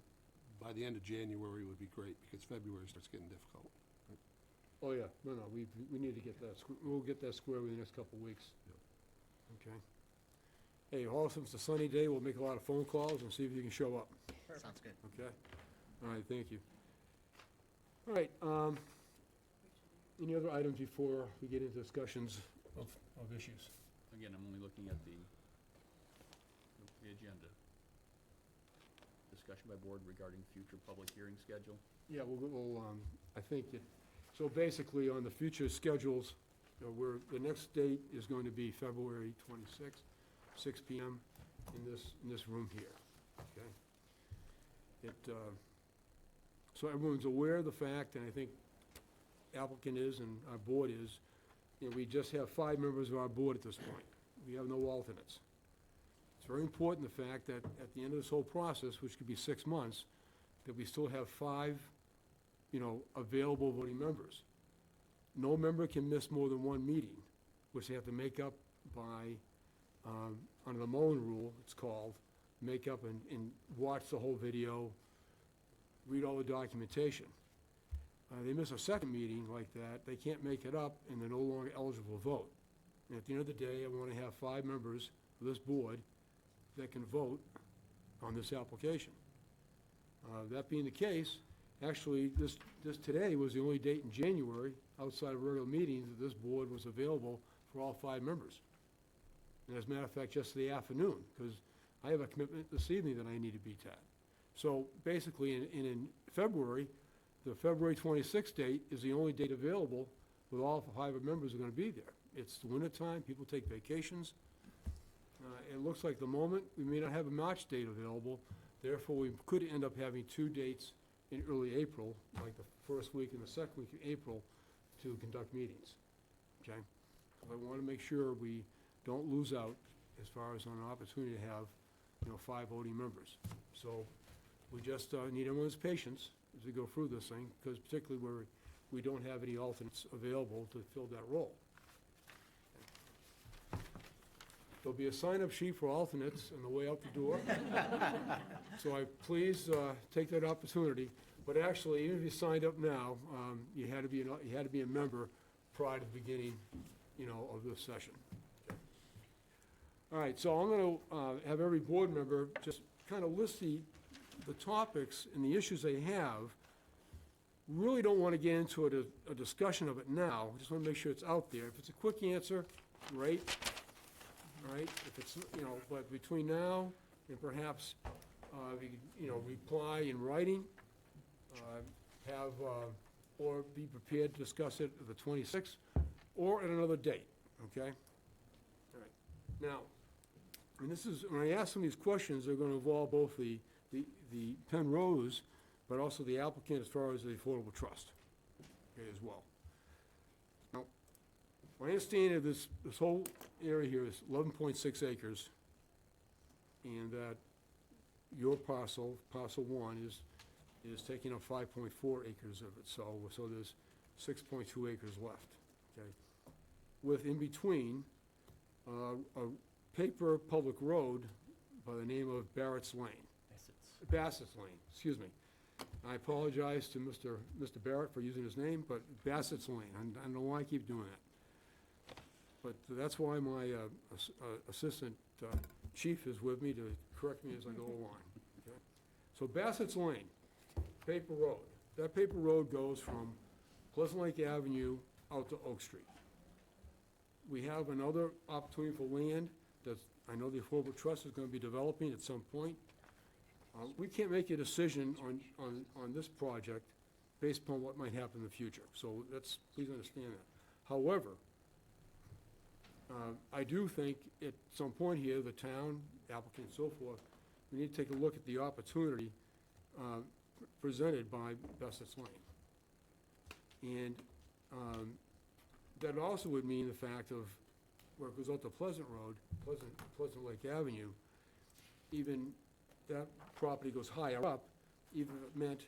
by the end of January would be great, because February starts getting difficult. Oh, yeah, no, we need to get that, we'll get that square within the next couple of weeks. Okay. Hey, also, it's a sunny day, we'll make a lot of phone calls and see if you can show up, Sounds good. okay? All right, thank you. All right, any other items before we get into discussions of issues? Again, I'm only looking at the agenda. Discussion by board regarding future public hearing schedule. Yeah, I think, so basically, on the future schedules, the next date is going to be February 26th, 6 PM in this room here, okay? So everyone's aware of the fact, and I think applicant is and our board is, we just have 5 members of our board at this point. We have no alternates. It's very important, the fact that at the end of this whole process, which could be 6 months, that we still have 5, available voting members. No member can miss more than 1 meeting, which they have to make up by, under the Mullen rule, it's called, make up and watch the whole video, read all the documentation. They miss a second meeting like that, they can't make it up, and they're no longer eligible to vote. And at the end of the day, I want to have 5 members of this board that can vote on this application. That being the case, actually, this today was the only date in January, outside of regular meetings, that this board was available for all 5 members. And as a matter of fact, yesterday afternoon, because I have a commitment this evening that I need to be at. So basically, in February, the February 26th date is the only date available with all 5 members are going to be there. It's the winter time, people take vacations. It looks like the moment, we may not have a March date available, therefore we could end up having 2 dates in early April, like the first week and the second week of April, to conduct meetings, okay? So I want to make sure we don't lose out as far as an opportunity to have, 5 voting members. So we just need everyone's patience as we go through this thing, because particularly where we don't have any alternates available to fill that role. There'll be a sign-up sheet for alternates on the way out the door. So please take that opportunity. But actually, even if you signed up now, you had to be a member prior to the beginning, of this session. Okay. All right, so I'm going to have every board member just kind of list the topics and the issues they have. Really don't want to get into a discussion of it now. Just want to make sure it's out there. If it's a quick answer, great. all right? If it's, but between now and perhaps, if you could, reply in writing, or be prepared to discuss it at the 26th, or at another date, okay? All right. Now, and this is, when I ask some of these questions, they're gonna involve both the Penrose, but also the applicant as far as the Affordable Trust, okay, as well. Now, my understanding of this whole area here is 11.6 acres, and that your parcel, parcel 1, is taking up 5.4 acres of it, so there's 6.2 acres left, okay? With, in between, a paper public road by the name of Barrett's Lane. Bassett's Lane, excuse me. I apologize to Mr. Barrett for using his name, but Bassett's Lane, I don't know why I keep doing that. But that's why my assistant chief is with me to correct me as I go along, okay? So Bassett's Lane, paper road. That paper road goes from Pleasant Lake Avenue out to Oak Street. We have another opportunity for land that I know the Affordable Trust is gonna be developing at some point. We can't make a decision on this project based upon what might happen in the future, so please understand that. However, I do think at some point here, the town, applicant and so forth, we need to take a look at the opportunity presented by Bassett's Lane. And that also would mean the fact of where it goes out to Pleasant Road, Pleasant Lake Avenue, even that property goes higher up, even if it meant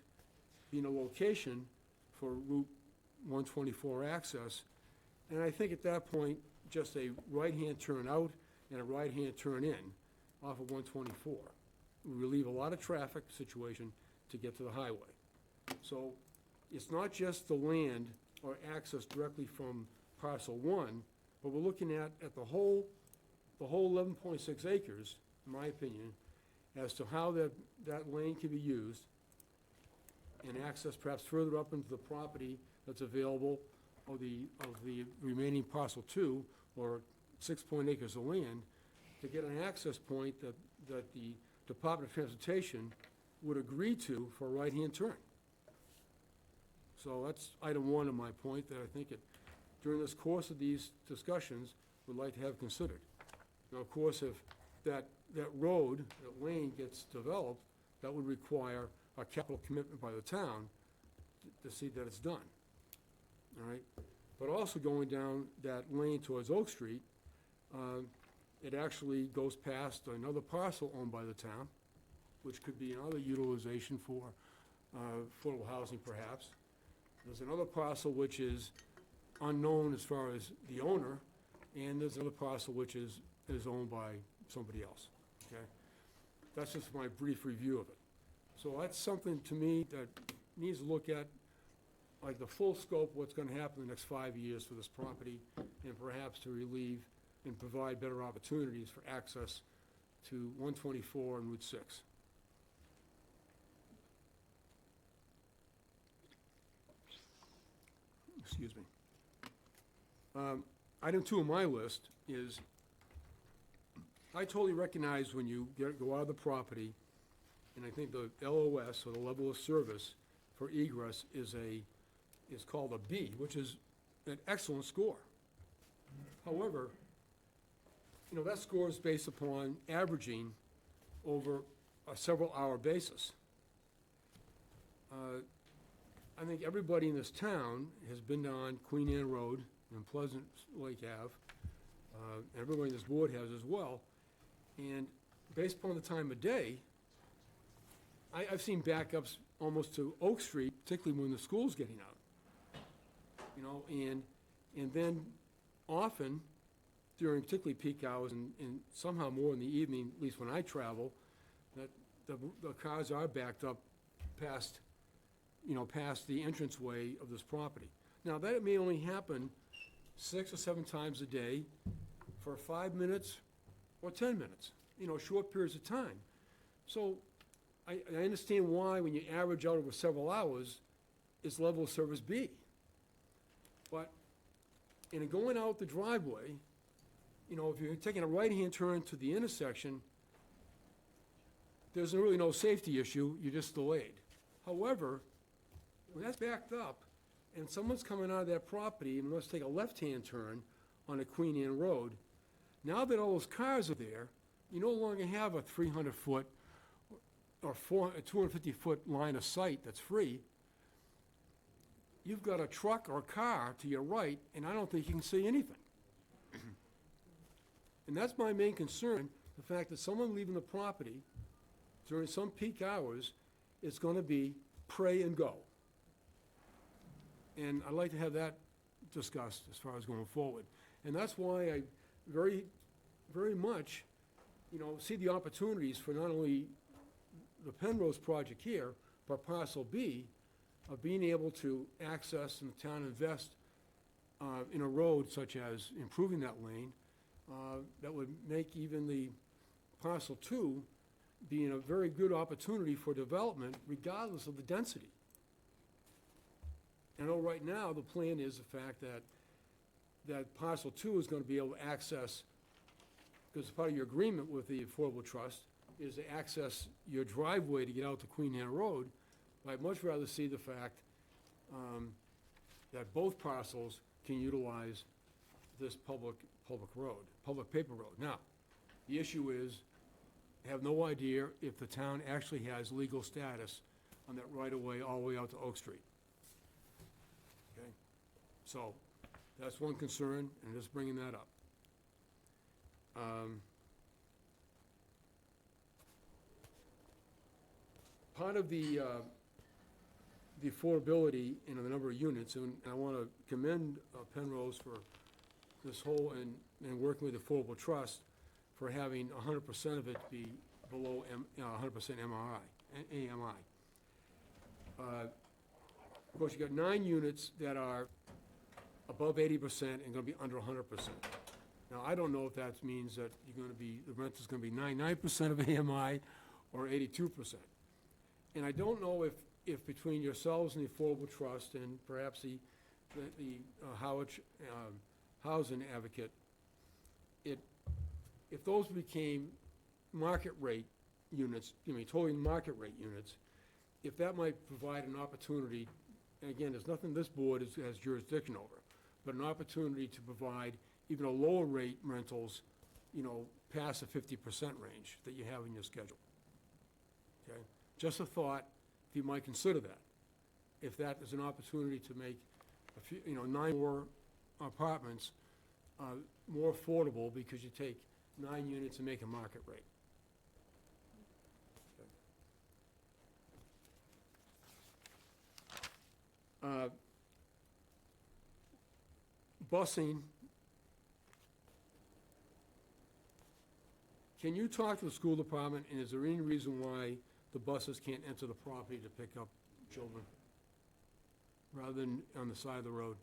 being a location for Route 124 access. And I think at that point, just a right-hand turn out and a right-hand turn in off of 124 would relieve a lot of traffic situation to get to the highway. So it's not just the land or access directly from parcel 1, but we're looking at the whole 11.6 acres, in my opinion, as to how that lane can be used and access perhaps further up into the property that's available of the remaining parcel 2, or 6 acres of land, to get an access point that the Department of Transportation would agree to for a right-hand turn. So that's item 1 of my point that I think during this course of these discussions, would like to have considered. Now, of course, if that road, that lane gets developed, that would require a capital commitment by the town to see that it's done, all right? But also going down that lane towards Oak Street, it actually goes past another parcel owned by the town, which could be another utilization for affordable housing perhaps. There's another parcel which is unknown as far as the owner, and there's another parcel which is owned by somebody else, okay? That's just my brief review of it. So that's something to me that needs to look at, like the full scope of what's gonna happen in the next 5 years for this property, and perhaps to relieve and provide better opportunities for access to 124 and Route 6. Excuse me. Item 2 on my list is, I totally recognize when you go out of the property, and I think the LOS, or the level of service for egress, is called a B, which is an excellent score. However, that score is based upon averaging over a several-hour basis. I think everybody in this town has been down Queen Anne Road and Pleasant Lake Ave. Everybody in this board has as well. And based upon the time of day, I've seen backups almost to Oak Street, particularly when the school's getting out. And then often during particularly peak hours and somehow more in the evening, at least when I travel, that the cars are backed up past the entranceway of this property. Now, that may only happen 6 or 7 times a day for 5 minutes or 10 minutes, short periods of time. So I understand why when you average out over several hours, it's level of service B. But in going out the driveway, you know, if you're taking a right-hand turn to the intersection, there's really no safety issue, you're just delayed. However, when that's backed up, and someone's coming out of that property and wants to take a left-hand turn on a Queen Anne Road, now that all those cars are there, you no longer have a 300-foot or 250-foot line of sight that's free. You've got a truck or a car to your right, and I don't think you can see anything. And that's my main concern, the fact that someone leaving the property during some peak hours is going to be pray and go. And I'd like to have that discussed as far as going forward. And that's why I very, very much, you know, see the opportunities for not only the Penrose project here, but parcel B, of being able to access and the town invest in a road such as improving that lane, that would make even the parcel 2 being a very good opportunity for development regardless of the density. I know right now the plan is the fact that parcel 2 is going to be able to access, because part of your agreement with the Affordable Trust is to access your driveway to get out to Queen Anne Road. I'd much rather see the fact that both parcels can utilize this public road, public paper road. Now, the issue is, I have no idea if the town actually has legal status on that right-of-way all the way out to Oak Street. Okay? So, that's one concern, and just bringing that up. Part of the affordability in the number of units, and I want to commend Penrose for this whole, and working with the Affordable Trust for having 100% of it be below 100% AMI. Of course, you got 9 units that are above 80% and going to be under 100%. Now, I don't know if that means that you're going to be, the rent is going to be 99% of AMI or 82%. And I don't know if between yourselves and the Affordable Trust and perhaps the Harwich Housing Advocate, if those became market rate units, totally market rate units, if that might provide an opportunity, and again, there's nothing this board has jurisdiction over, but an opportunity to provide even a lower rate rentals, past the 50% range that you have in your schedule. Okay? Just a thought, if you might consider that. If that is an opportunity to make a few, 9 more apartments more affordable because you take 9 units and make a market rate. Okay. Busing. Can you talk to the school department, and is there any reason why the buses can't enter the property to pick up children rather than on the side of the road?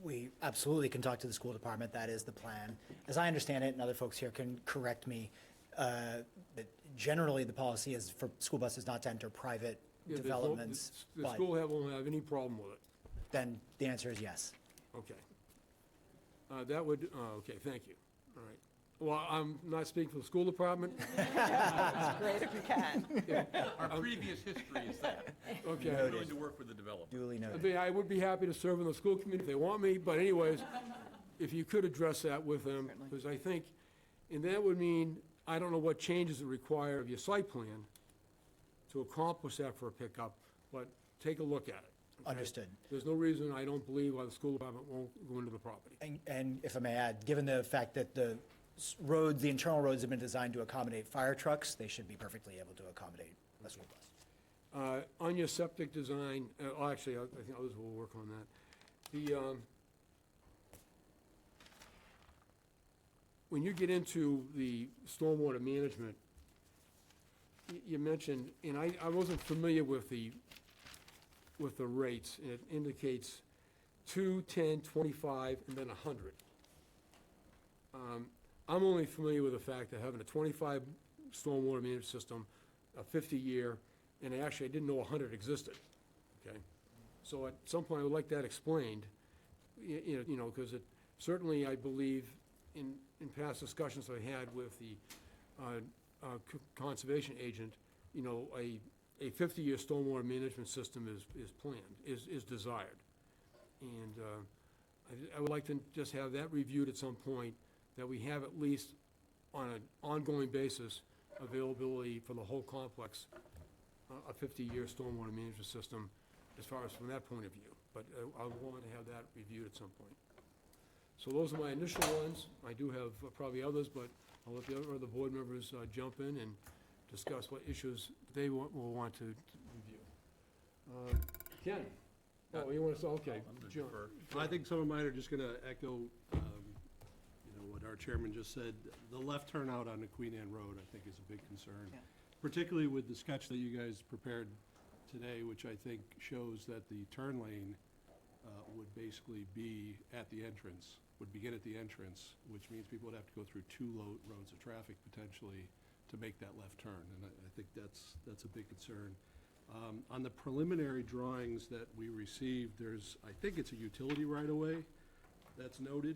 We absolutely can talk to the school department. That is the plan. As I understand it, and other folks here can correct me, but generally the policy is for school buses not to enter private developments. The school won't have any problem with it. Then the answer is yes. Okay. That would, okay, thank you. All right. Well, I'm not speaking for the school department. Great if you can. Our previous history is that. Okay. We're willing to work with the developer. Duly noted. I would be happy to serve in the school committee if they want me, but anyways, if you could address that with them, because I think, and that would mean, I don't know what changes are required of your site plan to accomplish that for a pickup, but take a look at it. Okay? Understood. There's no reason I don't believe why the school department won't go into the property. And if I may add, given the fact that the roads, the internal roads have been designed to accommodate fire trucks, they should be perfectly able to accommodate a school bus. On your septic design, actually, I think others will work on that. When you get into the stormwater management, you mentioned, and I wasn't familiar with the rates, and it indicates 2, 10, 25, and then 100. I'm only familiar with the fact that having a 25 stormwater management system, a 50-year, and actually I didn't know 100 existed, okay? So at some point I would like that explained, because Certainly, I believe, in past discussions I had with the conservation agent, you know, a 50-year stormwater management system is planned, is desired. And I would like to just have that reviewed at some point, that we have at least on an ongoing basis availability for the whole complex, a 50-year stormwater management system, as far as from that point of view. But I want to have that reviewed at some point. So those are my initial ones. I do have probably others, but I'll let the other board members jump in and discuss what issues they will want to review. Ken? Oh, you want to, okay. John. Well, I think some of mine are just gonna echo, what our chairman just said. The left turnout on the Queen Anne Road, I think, is a big concern. Yeah. Particularly with the sketch that you guys prepared today, which I think shows that the turn lane would basically be at the entrance, would begin at the entrance, which means people would have to go through two roads of traffic potentially to make that left turn, and I think that's a big concern. On the preliminary drawings that we received, I think it's a utility right-of-way that's noted.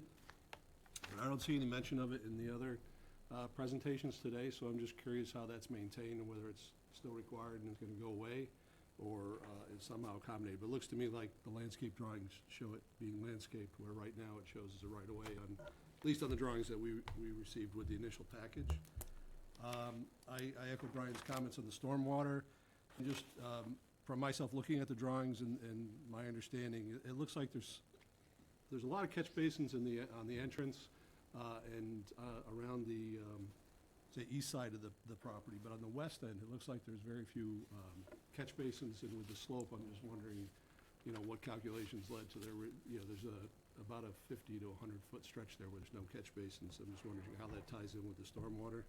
And I don't see any mention of it in the other presentations today, so I'm just curious how that's maintained and whether it's still required and is gonna go away, or is somehow accommodated. But it looks to me like the landscape drawings show it being landscaped, where right now it shows as a right-of-way on, at least on the drawings that we received with the initial package. I echo Brian's comments on the stormwater. And just from myself looking at the drawings and my understanding, it looks like there's a lot of catch basins on the entrance and around the say east side of the property, but on the west end, it looks like there's very few catch basins, and with the slope, I'm just wondering, what calculations led to there's about a 50 to 100-foot stretch there where there's no catch basins. I'm just wondering how that ties in with the stormwater.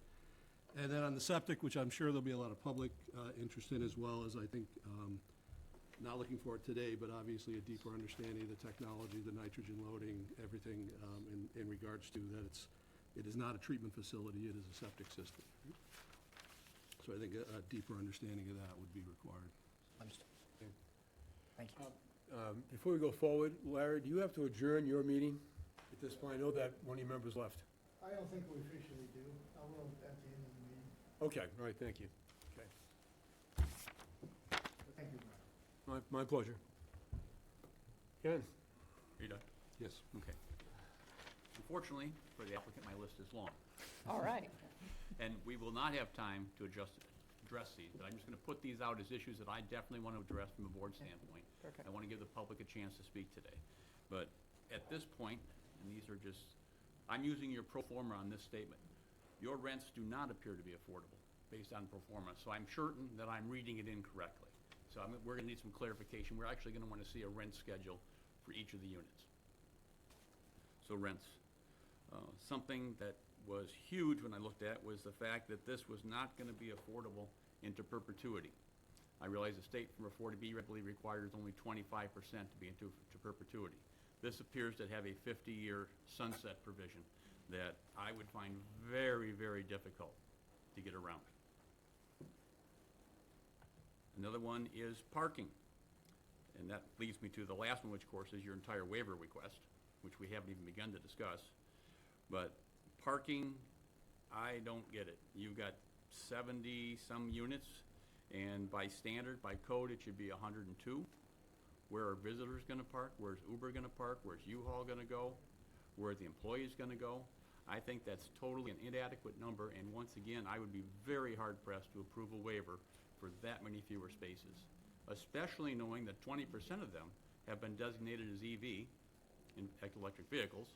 And then on the septic, which I'm sure there'll be a lot of public interest in, as well as, I think, not looking for it today, but obviously a deeper understanding of the technology, the nitrogen loading, everything in regards to that it is not a treatment facility, it is a septic system. So I think a deeper understanding of that would be required. Understood. Thank you. Before we go forward, Larry, do you have to adjourn your meeting at this point? I know that one of your members left. I don't think we officially do. I will at the end of the meeting. Okay, all right, thank you. Okay, Thank you, Brian. my pleasure. Ken? Are you done? Yes. Okay. Unfortunately, for the applicant, my list is long. All right. And we will not have time to address these, but I'm just going to put these out as issues that I definitely want to address from a board standpoint. Perfect. I want to give the public a chance to speak today. But at this point, and these are just, I'm using your pro forma on this statement. Your rents do not appear to be affordable based on pro forma, so I'm certain that I'm reading it incorrectly. So we're going to need some clarification. We're actually going to want to see a rent schedule for each of the units. So rents. Something that was huge when I looked at was the fact that this was not going to be affordable into perpetuity. I realize the state from a 40B, I believe, requires only 25% to be into perpetuity. This appears to have a 50-year sunset provision that I would find very, very difficult to get around. Another one is parking. And that leads me to the last one, which of course is your entire waiver request, which we haven't even begun to discuss. But parking, I don't get it. You've got 70-some units, and by standard, by code, it should be 102. Where are visitors gonna park? Where's Uber gonna park? Where's U-Haul gonna go? Where are the employees gonna go? I think that's totally an inadequate number, and once again, I would be very hard-pressed to approve a waiver for that many fewer spaces, especially knowing that 20% of them have been designated as EV, electric vehicles,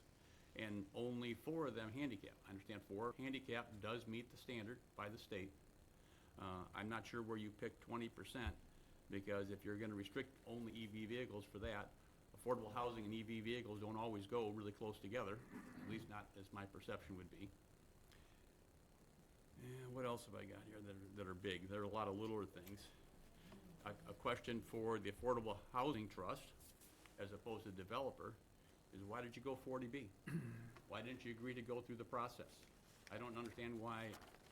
and only 4 of them handicap. I understand 4 handicap does meet the standard by the state. I'm not sure where you pick 20%, because if you're going to restrict only EV vehicles for that, affordable housing and EV vehicles don't always go really close together, at least not as my perception would be. And what else have I got here that are big? There are a lot of littler things. A question for the Affordable Housing Trust, as opposed to developer, is why did you go 40B? Why didn't you agree to go through the process? I don't understand why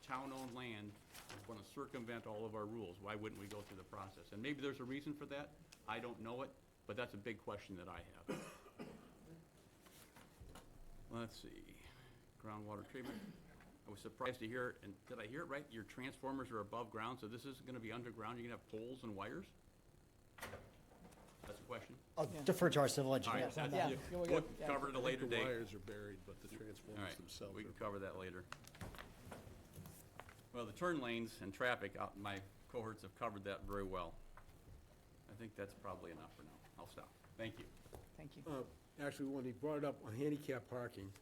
town-owned land is going to circumvent all of our rules. Why wouldn't we go through the process? And maybe there's a reason for that. I don't know it, but that's a big question that I have. Let's see, groundwater treatment. I was surprised to hear, and did I hear it right? Your transformers are above ground, so this is gonna be underground, you're gonna have poles and wires? That's a question? I'll defer to our civil All engineer. right, that's, Yeah. we'll cover it at a later The date. wires are buried, but the All transformers right, themselves we are. can cover that later. Well, the turn lanes and traffic, my cohorts have covered that very well. I think that's probably enough for now. I'll stop. Thank you. Thank you. Actually, when he brought it up on handicap parking,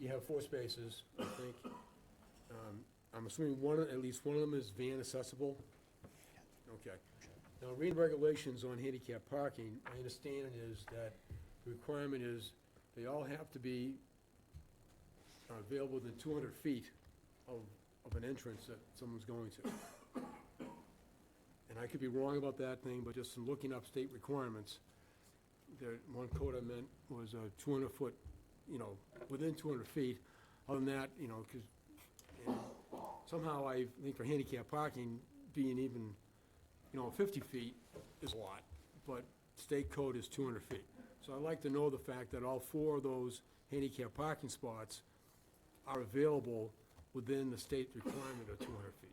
you have 4 spaces, I think. I'm assuming at least one of them is van accessible? Okay. Now, reading regulations on handicap parking, my understanding is that the requirement is they all have to be available within 200 feet of an entrance that someone's going to. And I could be wrong about that thing, but just from looking up state requirements, one code I meant was a 200-foot, within 200 feet. Other than that, because somehow I think for handicap parking, being even, 50 feet is a lot, but state code is 200 feet. So I'd like to know the fact that all 4 of those handicap parking spots are available within the state requirement of 200 feet.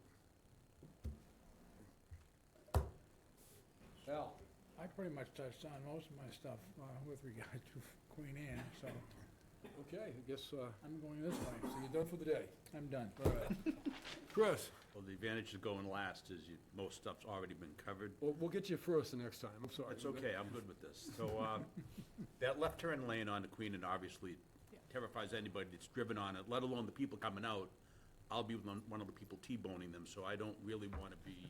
Al? I pretty much touched on most of my stuff with regard to Queen Anne, so Okay, I guess I'm going this way. so you're done for the day. I'm done. All right. Chris? Well, the advantage of going last is most stuff's already been covered. We'll get you first the next time, I'm sorry. It's okay, I'm good with this. So, that left turn lane onto Queen and obviously terrifies anybody that's driven on it, let alone the people coming out. I'll be one of the people T-boning them, so I don't really want to be,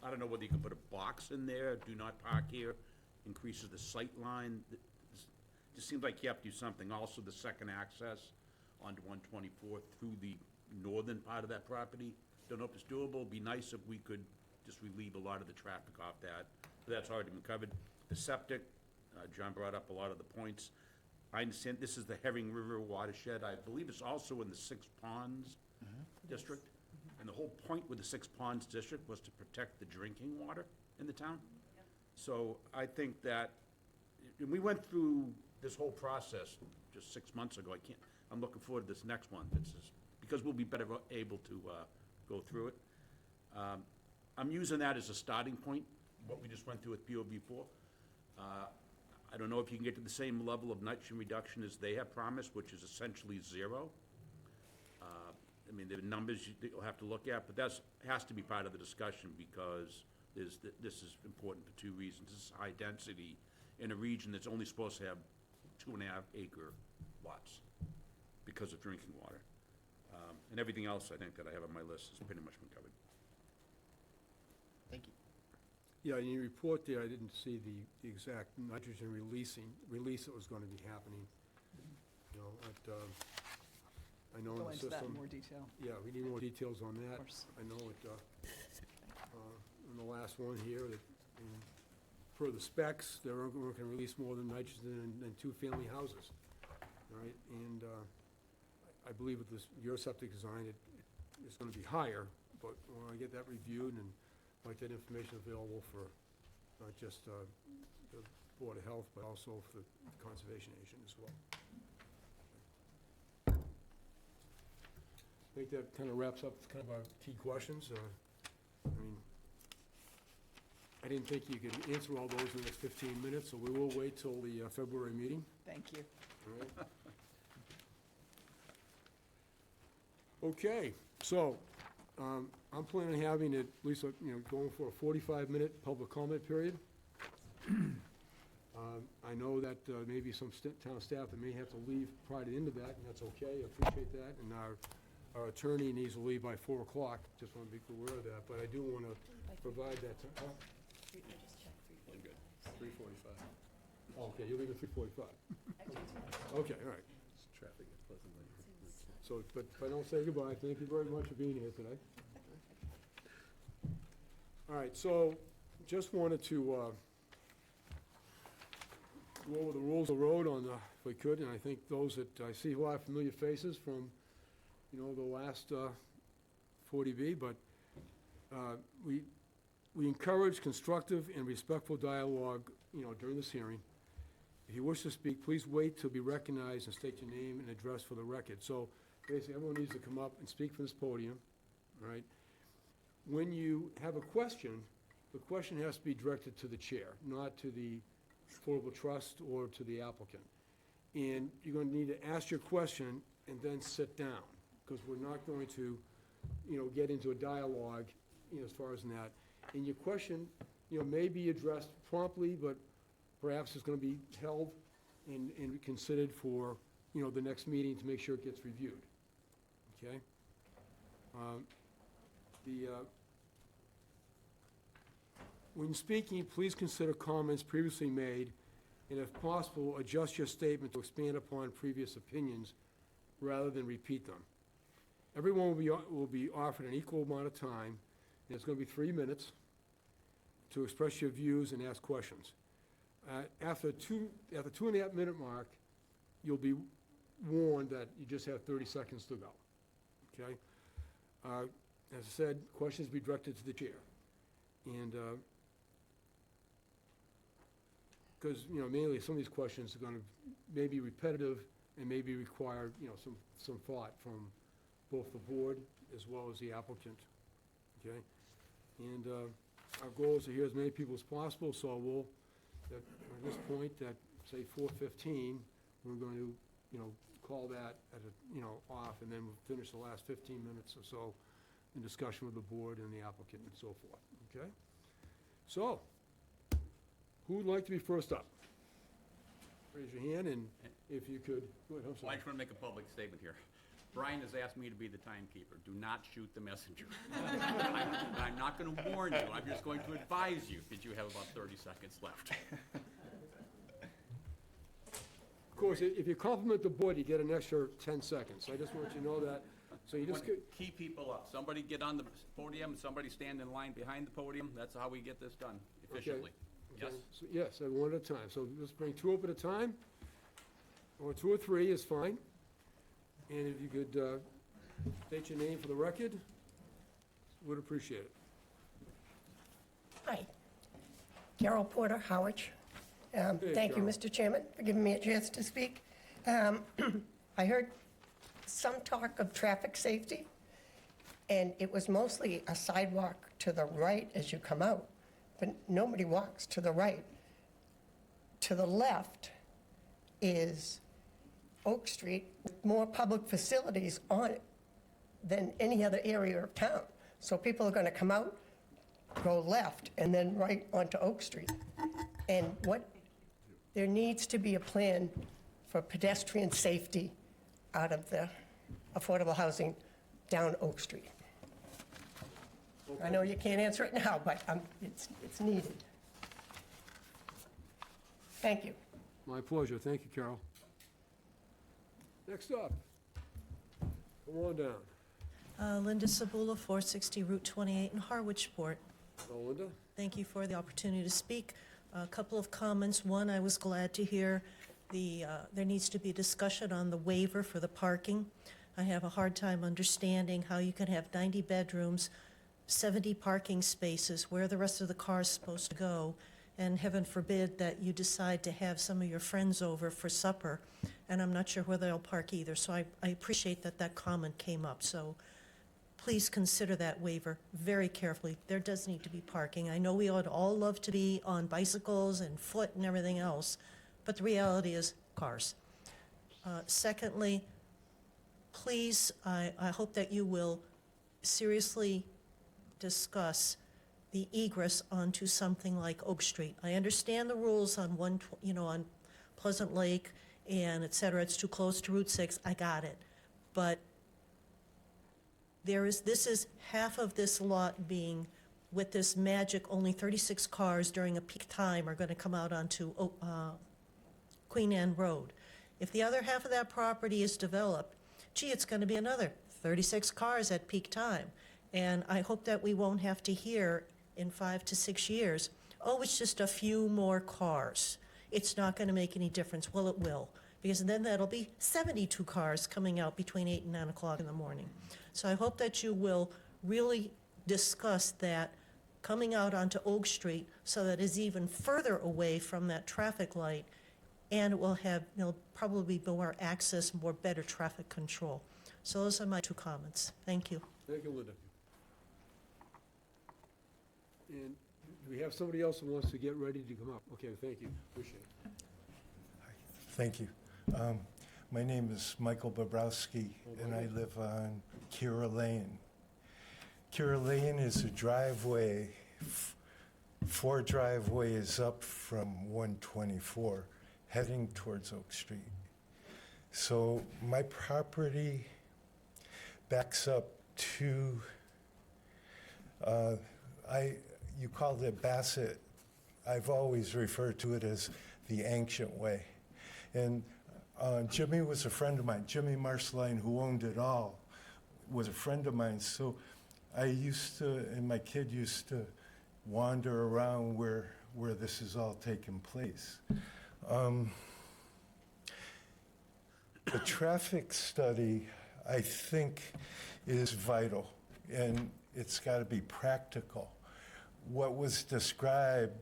I don't know whether you can put a box in there, do not park here, increases the sight line. Just seems like you have to do something. Also, the second access onto 124 through the northern part of that property. Don't know if it's doable. Be nice if we could just relieve a lot of the traffic off that. But that's already been covered. The septic, John brought up a lot of the points. I understand this is the Herring River watershed. I believe it's also in the Six Ponds district. And the whole point with the Six Ponds district was to protect the drinking water in the town. So I think that, and we went through this whole process just 6 months ago. I'm looking forward to this next one. This is, because we'll be better able to go through it. I'm using that as a starting point, what we just went through with POV4. I don't know if you can get to the same level of nitrogen reduction as they have promised, which is essentially 0. I mean, there are numbers you'll have to look at, but that has to be part of the discussion because this is important for 2 reasons. This is high density in a region that's only supposed to have 2.5 acre lots because of drinking water. And everything else I think that I have on my list has pretty much been covered. Thank you. Yeah, in your report there, I didn't see the exact nitrogen release that was going to be happening. I know in Go the into that in system. more detail. Yeah, we need more details on that. Of course. I know it, in the last one here, that per the specs, we're going to release more than nitrogen than 2-family houses. All right, and I believe with your septic design, it's going to be higher, but when I get that reviewed and like that information available for not just the Board of Health, but also for the Conservation Agent as well. I think that kind of wraps up kind of our key questions. I mean, I didn't think you could answer all those in the next 15 minutes, so we will wait till the February meeting. Thank you. All right. Okay, so I'm planning on having at least, going for a 45-minute public comment period. I know that maybe some town staff that may have to leave prior to the end of that, and that's okay, I appreciate that. And our attorney needs to leave by 4 o'clock, just want to be aware of that, but I do want to provide that time. I'm good. 3:45. Oh, okay, you're leaving at 3:45. Okay, all right. It's traffic at Pleasant Lane. So, but if I don't say goodbye, thank you very much for being here today. All right, so just wanted to go over the rules of the road if we could, and I think those that, I see a lot of familiar faces from, the last 40B, but we encourage constructive and respectful dialogue, during this hearing. If you wish to speak, please wait to be recognized and state your name and address for the record. So basically, everyone needs to come up and speak from this podium, all right? When you have a question, the question has to be directed to the chair, not to the Affordable Trust or to the applicant. And you're going to need to ask your question and then sit down, because we're not going to, get into a dialogue, as far as that. And your question, may be addressed promptly, but perhaps it's going to be held and considered for, the next meeting to make sure it gets reviewed. Okay? When speaking, please consider comments previously made, and if possible, adjust your statement to expand upon previous opinions rather than repeat them. Everyone will be offered an equal amount of time, and it's going to be 3 minutes to express your views and ask questions. After 2.5 minute mark, you'll be warned that you just have 30 seconds to go. Okay? As I said, questions be directed to the chair. And because, mainly some of these questions are going to maybe repetitive and maybe require, some thought from both the board as well as the applicant. Okay? And our goal is to hear as many people as possible, so we'll, at this point, at, say, 4:15, we're going to, call that at a, off, and then we'll finish the last 15 minutes or so in discussion with the board and the applicant and so forth. Okay? So, who would like to be first up? Raise your hand, and if you could, go ahead, I'm Well, I sorry. just want to make a public statement here. Brian has asked me to be the timekeeper. Do not shoot the messenger. I'm not going to warn you. I'm just going to advise you that you have about 30 seconds left. Of course, if you compliment the board, you get an extra 10 seconds. I just want you to know that. So you just, Key people up. Somebody get on the podium, somebody stand in line behind the podium. That's how we get this done efficiently. Yes? okay, so yes, and one at a time. So let's bring 2 up at a time, or 2 or 3 is fine. And if you could state your name for the record, would appreciate it. Hi. Carol Porter, Harwich. Thank you, Carol. Mr. Chairman, for giving me a chance to speak. I heard some talk of traffic safety, and it was mostly a sidewalk to the right as you come out, but nobody walks to the right. To the left is Oak Street with more public facilities on it than any other area of town. So people are going to come out, go left, and then right onto Oak Street. And there needs to be a plan for pedestrian safety out of the affordable housing down Oak Street. I know you can't answer it now, but it's needed. Thank you. My pleasure. Thank you, Carol. Next up, come on down. Linda Sabula, 460 Route 28 in Harwichport. Hello, Linda. Thank you for the opportunity to speak. A couple of comments. One, I was glad to hear there needs to be discussion on the waiver for the parking. I have a hard time understanding how you can have 90 bedrooms, 70 parking spaces, where the rest of the car is supposed to go, and heaven forbid that you decide to have some of your friends over for supper, and I'm not sure where they'll park either. So I appreciate that comment came up. So please consider that waiver very carefully. There does need to be parking. I know we would all love to be on bicycles and foot and everything else, but the reality is cars. Secondly, please, I hope that you will seriously discuss the egress onto something like Oak Street. I understand the rules on on Pleasant Lake and et cetera. It's too close to Route 6. I got it. But this is half of this lot being, with this magic, only 36 cars during a peak time are going to come out onto Queen Anne Road. If the other half of that property is developed, gee, it's going to be another 36 cars at peak time. And I hope that we won't have to hear in 5 to 6 years, oh, it's just a few more cars. It's not going to make any difference. Well, it will, because then that'll be 72 cars coming out between 8 and 9 o'clock in the morning. So I hope that you will really discuss that coming out onto Oak Street so that it's even further away from that traffic light and it will have, probably more access, more better traffic control. So those are my 2 comments. Thank you. Thank you, Linda. And do we have somebody else who wants to get ready to come up? Okay, thank you, appreciate it. Thank you. My name is Michael Bobrowski, and I live on Kira Lane. Kira Lane is a driveway, 4 driveways up from 124, heading towards Oak Street. So my property backs up to, you called it Bassett. I've always referred to it as the ancient way. And Jimmy was a friend of mine. Jimmy Marceline, who owned it all, was a friend of mine. So I used to, and my kid used to wander around where this is all taking place. The traffic study, I think, is vital, and it's got to be practical. What was described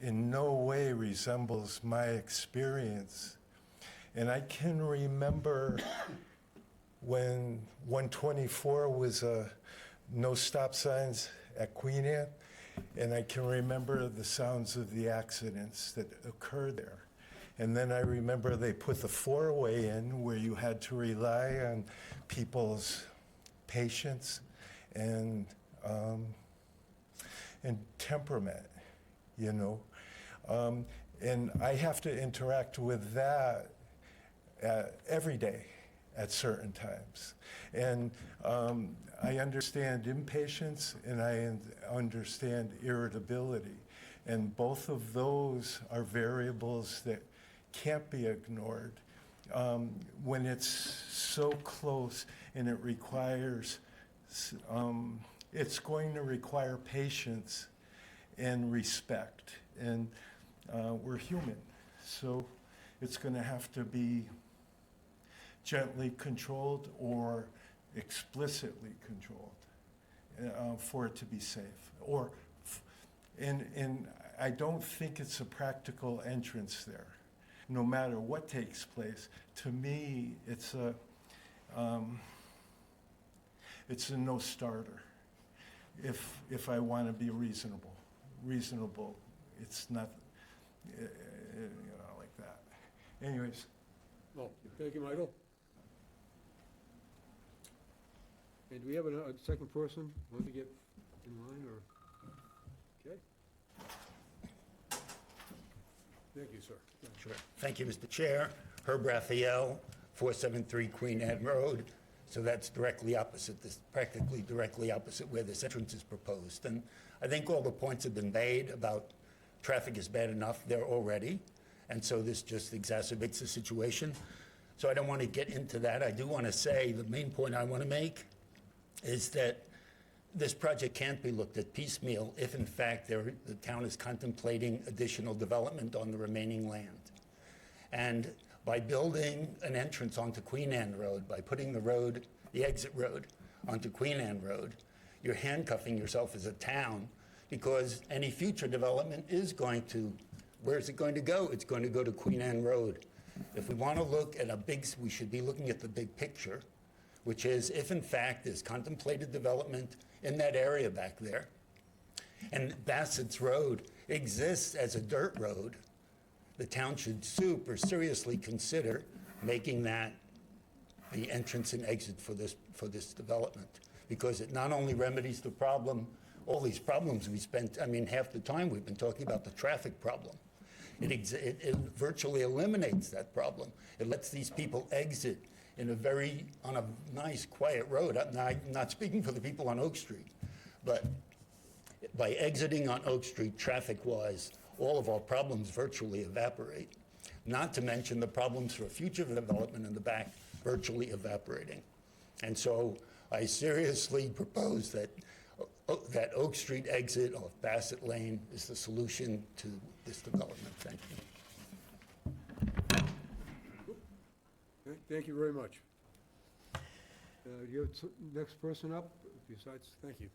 in no way resembles my experience. And I can remember when 124 was no stop signs at Queen Anne, and I can remember the sounds of the accidents that occurred there. And then I remember they put the 4-way in where you had to rely on people's patience and temperament, you know. And I have to interact with that every day at certain times. And I understand impatience and I understand irritability. And both of those are variables that can't be ignored when it's so close, and it requires, it's going to require patience and respect. And we're human, so it's going to have to be gently controlled or explicitly controlled for it to be safe. And I don't think it's a practical entrance there, no matter what takes place. To me, it's a no-starter. If I want to be reasonable, it's not, like that. Anyways. Well, thank you, Michael. And do we have a second person want to get in line, or? Okay. Thank you, sir. Sure. Thank you, Mr. Chair. Herb Raphael, 473 Queen Anne Road. So that's directly opposite, this practically directly opposite where this entrance is proposed. And I think all the points have been made about traffic is bad enough there already. And so this just exacerbates the situation. So I don't want to get into that. I do want to say the main point I want to make is that this project can't be looked at piecemeal if, in fact, the town is contemplating additional development on the remaining land. And by building an entrance onto Queen Anne Road, by putting the exit road onto Queen Anne Road, you're handcuffing yourself as a town, because any future development is going to, where is it going to go? It's going to go to Queen Anne Road. If we want to look at we should be looking at the big picture, which is if, in fact, there's contemplated development in that area back there, and Bassett's Road exists as a dirt road, the town should super seriously consider making that the entrance and exit for this development, because it not only remedies the problem, all these problems we spent, half the time we've been talking about the traffic problem. It virtually eliminates that problem. It lets these people exit on a nice, quiet road. I'm not speaking for the people on Oak Street, but by exiting on Oak Street traffic-wise, all of our problems virtually evaporate. Not to mention the problems for future development in the back virtually evaporating. And so I seriously propose that Oak Street exit off Bassett Lane is the solution to this development. Thank you. Thank you very much. You have next person up besides, thank you.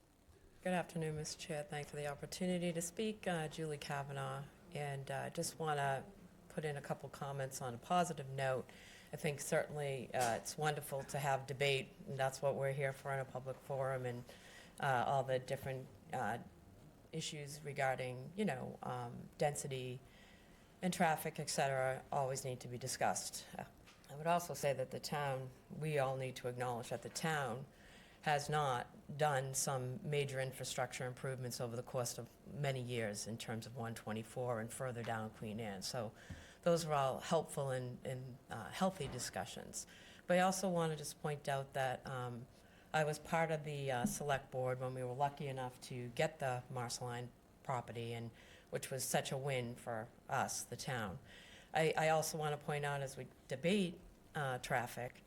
Good afternoon, Mr. Chair. Thanks for the opportunity to speak. Julie Kavanaugh, and just want to put in a couple comments on a positive note. I think certainly it's wonderful to have debate, and that's what we're here for in a public forum, and all the different issues regarding, density and traffic, et cetera, always need to be discussed. I would also say that the town, we all need to acknowledge that the town has not done some major infrastructure improvements over the course of many years in terms of 124 and further down Queen Anne. So those are all helpful and healthy discussions. But I also want to just point out that I was part of the select board when we were lucky enough to get the Marceline property, and which was such a win for us, the town. I also want to point out, as we debate traffic,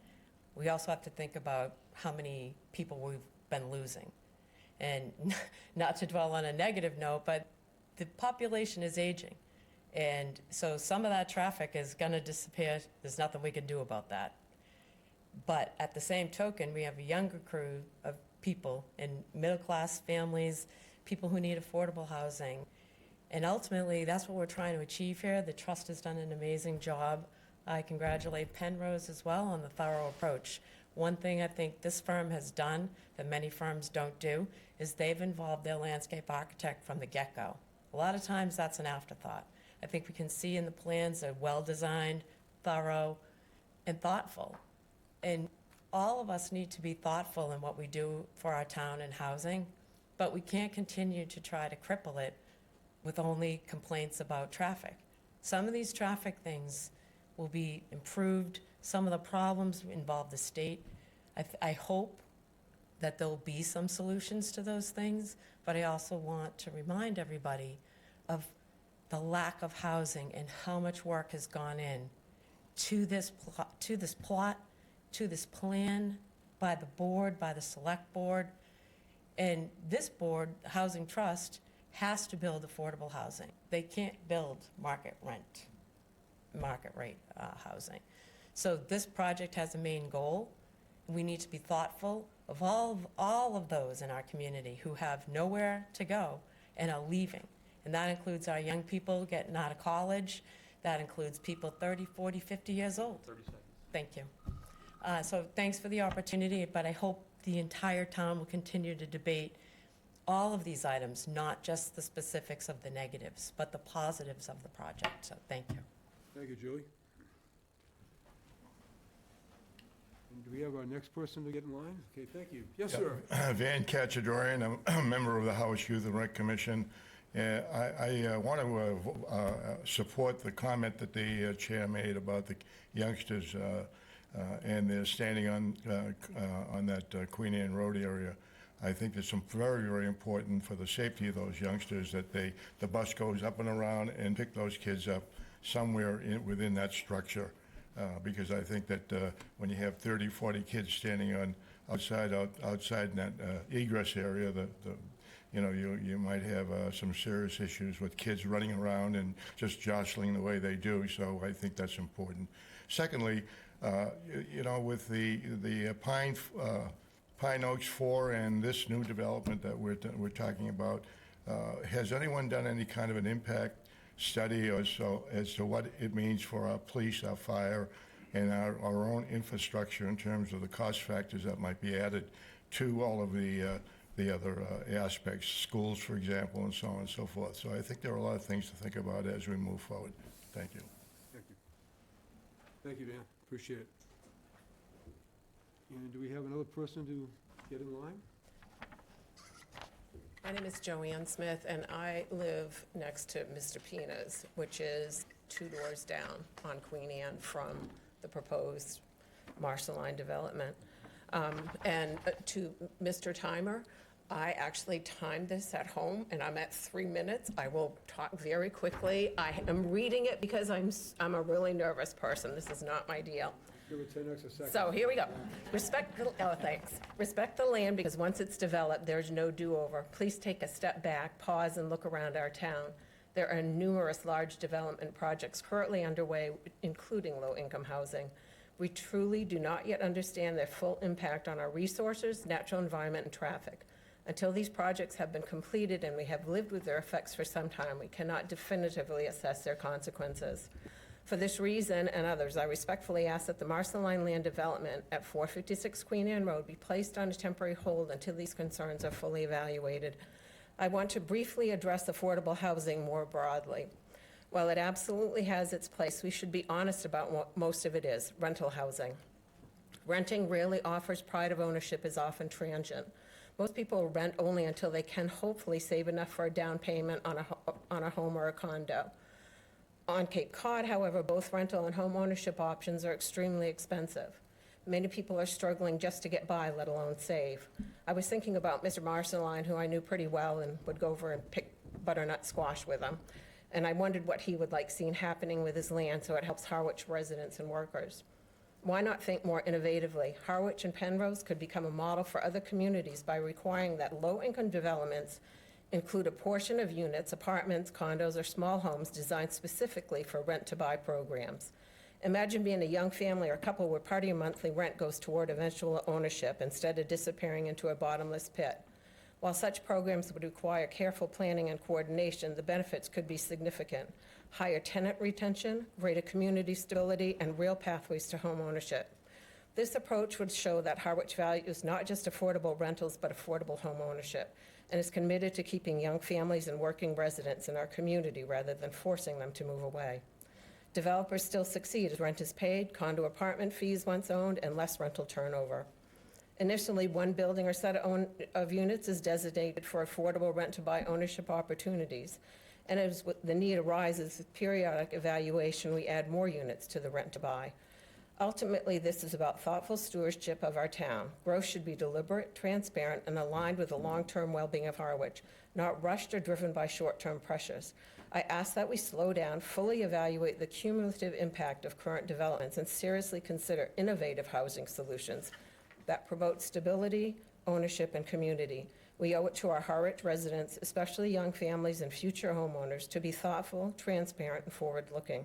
we also have to think about how many people we've been losing. And not to dwell on a negative note, but the population is aging. And so some of that traffic is going to disappear. There's nothing we can do about that. But at the same token, we have a younger crew of people in middle-class families, people who need affordable housing. And ultimately, that's what we're trying to achieve here. The trust has done an amazing job. I congratulate Penrose as well on the thorough approach. One thing I think this firm has done that many firms don't do is they've involved their landscape architect from the get-go. A lot of times that's an afterthought. I think we can see in the plans they're well-designed, thorough, and thoughtful. And all of us need to be thoughtful in what we do for our town and housing, but we can't continue to try to cripple it with only complaints about traffic. Some of these traffic things will be improved. Some of the problems involve the state. I hope that there'll be some solutions to those things, but I also want to remind everybody of the lack of housing and how much work has gone in to this plot, to this plan by the board, by the select board. And this board, Housing Trust, has to build affordable housing. They can't build market rate housing. So this project has a main goal. We need to be thoughtful of all of those in our community who have nowhere to go and are leaving. And that includes our young people getting out of college. That includes people 30, 40, 50 years old. 30 seconds. Thank you. So thanks for the opportunity, but I hope the entire town will continue to debate all of these items, not just the specifics of the negatives, but the positives of the project. So thank you. Thank you, Julie. And do we have our next person to get in line? Okay, thank you. Yes, sir. Van Cachadorian, I'm a member of the House Youth and Rec Commission. I want to support the comment that the chair made about the youngsters and they're standing on that Queen Anne Road area. I think it's very, very important for the safety of those youngsters that the bus goes up and around and pick those kids up somewhere within that structure. Because I think that when you have 30, 40 kids standing outside in that egress area, you might have some serious issues with kids running around and just jostling the way they do. So I think that's important. Secondly, with the Pine Oaks 4 and this new development that we're talking about, has anyone done any kind of an impact study as to what it means for our police, our fire, and our own infrastructure in terms of the cost factors that might be added to all of the other aspects, schools, for example, and so on and so forth. So I think there are a lot of things to think about as we move forward. Thank you. Thank you. Thank you, Dan. Appreciate it. And do we have another person to get in line? My name is Joanne Smith, and I live next to Mr. Pina's, which is 2 doors down on Queen Anne from the proposed Marceline development. And to Mr. Timer, I actually timed this at home, and I'm at 3 minutes. I will talk very quickly. I am reading it because I'm a really nervous person. This is not my deal. Give it 10 extra seconds. So here we go. Thanks. Respect the land, because once it's developed, there's no do-over. Please take a step back, pause, and look around our town. There are numerous large development projects currently underway, including low-income housing. We truly do not yet understand their full impact on our resources, natural environment, and traffic. Until these projects have been completed and we have lived with their effects for some time, we cannot definitively assess their consequences. For this reason and others, I respectfully ask that the Marceline Land Development at 456 Queen Anne Road be placed on a temporary hold until these concerns are fully evaluated. I want to briefly address affordable housing more broadly. While it absolutely has its place, we should be honest about what most of it is, rental housing. Renting rarely offers pride of ownership, is often transient. Most people rent only until they can hopefully save enough for a down payment on a home or a condo. On Cape Cod, however, both rental and home ownership options are extremely expensive. Many people are struggling just to get by, let alone save. I was thinking about Mr. Marceline, who I knew pretty well and would go over and pick butternut squash with him. And I wondered what he would like seen happening with his land so it helps Harwich residents and workers. Why not think more innovatively? Harwich and Penrose could become a model for other communities by requiring that low-income developments include a portion of units, apartments, condos, or small homes designed specifically for rent-to-buy programs. Imagine being a young family or couple where part of your monthly rent goes toward eventual ownership instead of disappearing into a bottomless pit. While such programs would require careful planning and coordination, the benefits could be significant. Higher tenant retention, greater community stability, and real pathways to home ownership. This approach would show that Harwich values not just affordable rentals, but affordable home ownership, and is committed to keeping young families and working residents in our community rather than forcing them to move away. Developers still succeed as rent is paid, condo apartment fees once owned, and less rental turnover. Initially, one building or set of units is designated for affordable rent-to-buy ownership opportunities, and as the need arises with periodic evaluation, we add more units to the rent-to-buy. Ultimately, this is about thoughtful stewardship of our town. Growth should be deliberate, transparent, and aligned with the long-term well-being of Harwich, not rushed or driven by short-term pressures. I ask that we slow down, fully evaluate the cumulative impact of current developments, and seriously consider innovative housing solutions that promote stability, ownership, and community. We owe it to our Harwich residents, especially young families and future homeowners, to be thoughtful, transparent, and forward-looking.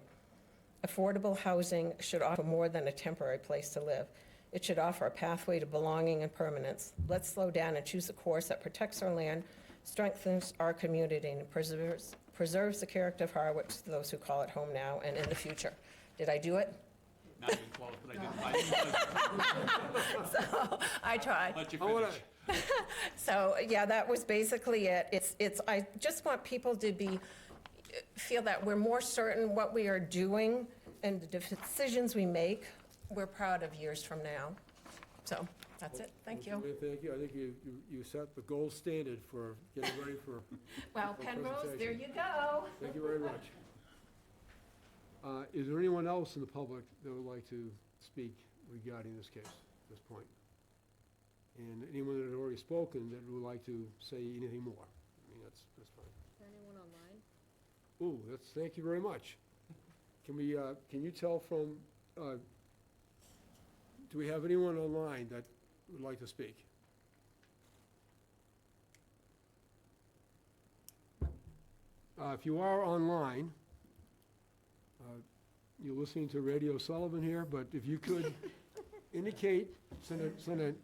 Affordable housing should offer more than a temporary place to live. It should offer a pathway to belonging and permanence. Let's slow down and choose a course that protects our land, strengthens our community, and preserves the character of Harwich to those who call it home now and in the future. Did I do it? Not even close, but I didn't. So, I tried. Let you finish. So, yeah, that was basically it. I just want people to feel that we're more certain what we are doing and the decisions we make, we're proud of years from now. So, that's it. Thank you. Thank you. I think you set the gold standard for getting ready for. Well, Penrose, there you go. Thank you very much. Is there anyone else in the public that would like to speak regarding this case at this point? And anyone that had already spoken that would like to say anything more? I mean, that's fine. Is there anyone online? Ooh, thank you very much. Can you tell from, do we have anyone online that would like to speak? If you are online, you're listening to Radio Sullivan here, but if you could indicate, send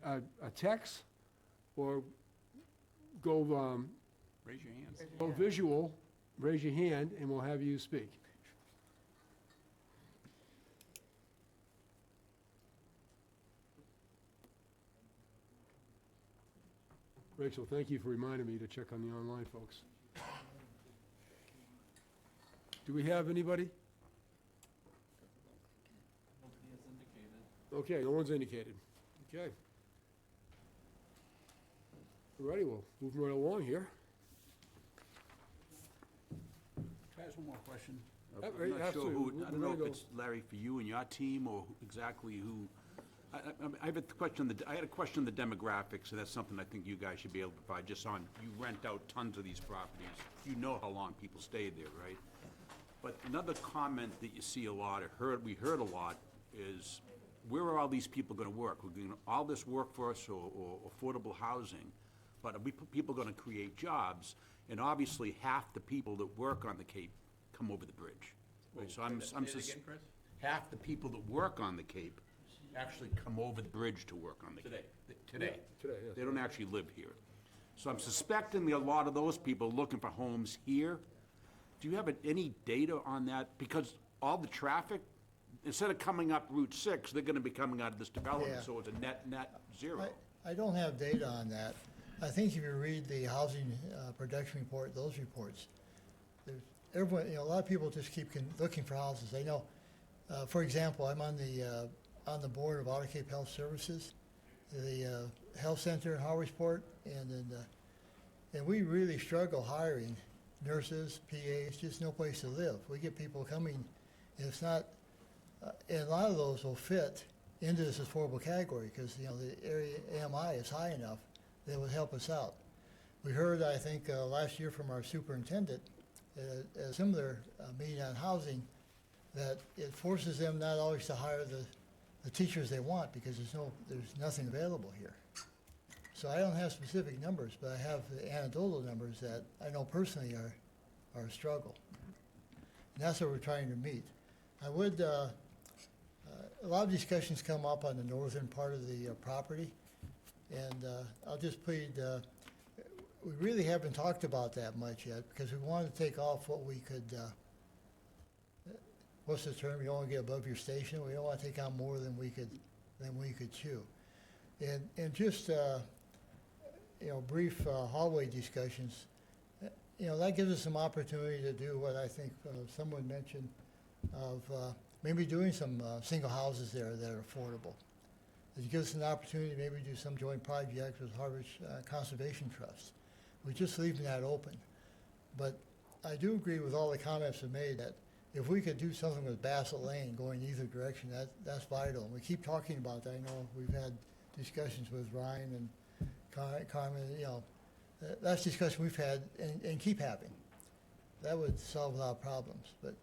a text, or go Raise your hands. go visual, raise your hand, and we'll have you speak. Rachel, thank you for reminding me to check on the online folks. Do we have anybody? Okay, no one's indicated. Okay. All righty, well, moving right along here. Can I ask one more question? Yeah, I'm not sure who, absolutely. I don't know if it's Larry for you and your team, or exactly who. I have a question, I had a question on the demographics, and that's something I think you guys should be able to provide, just on, you rent out tons of these properties. You know how long people stayed there, right? But another comment that you see a lot, we heard a lot, is where are all these people gonna work? We're doing all this workforce or affordable housing, but are people gonna create jobs? And obviously, half the people that work on the Cape come over the bridge. Right? So half the people that work on the Cape actually come over the bridge to work on the Cape. Today. Today, yes. They don't actually live here. So I'm suspecting that a lot of those people are looking for homes here. Do you have any data on that? Because all the traffic, instead of coming up Route 6, they're gonna be coming out of this development, Yeah. so it's a net zero. I don't have data on that. I think if you read the housing production report, those reports, there's, everyone, a lot of people just keep looking for houses. I know, for example, I'm on the board of Otter Cape Health Services, the health center in Harwichport, and we really struggle hiring nurses, PAs, just no place to live. We get people coming, and it's not, and a lot of those will fit into this affordable category because, the area AMI is high enough that would help us out. We heard, I think, last year from our superintendent at a similar meeting on housing that it forces them not always to hire the teachers they want because there's nothing available here. So I don't have specific numbers, but I have the anecdotal numbers that I know personally are a struggle. And that's what we're trying to meet. I would, a lot of discussions come up on the northern part of the property, and I'll just plead, we really haven't talked about that much yet because we want to take off what we could, what's the term? You don't want to get above your station. We don't want to take on more than we could chew. And just, brief hallway discussions, that gives us some opportunity to do what I think someone mentioned of maybe doing some single houses there that are affordable. It gives us an opportunity to maybe do some joint projects with Harwich Conservation Trust. We're just leaving that open. But I do agree with all the comments we've made that if we could do something with Bassett Lane going either direction, that's vital. And we keep talking about that. I know we've had discussions with Ryan and Carmen, that's discussion we've had and keep having. That would solve a lot of problems. But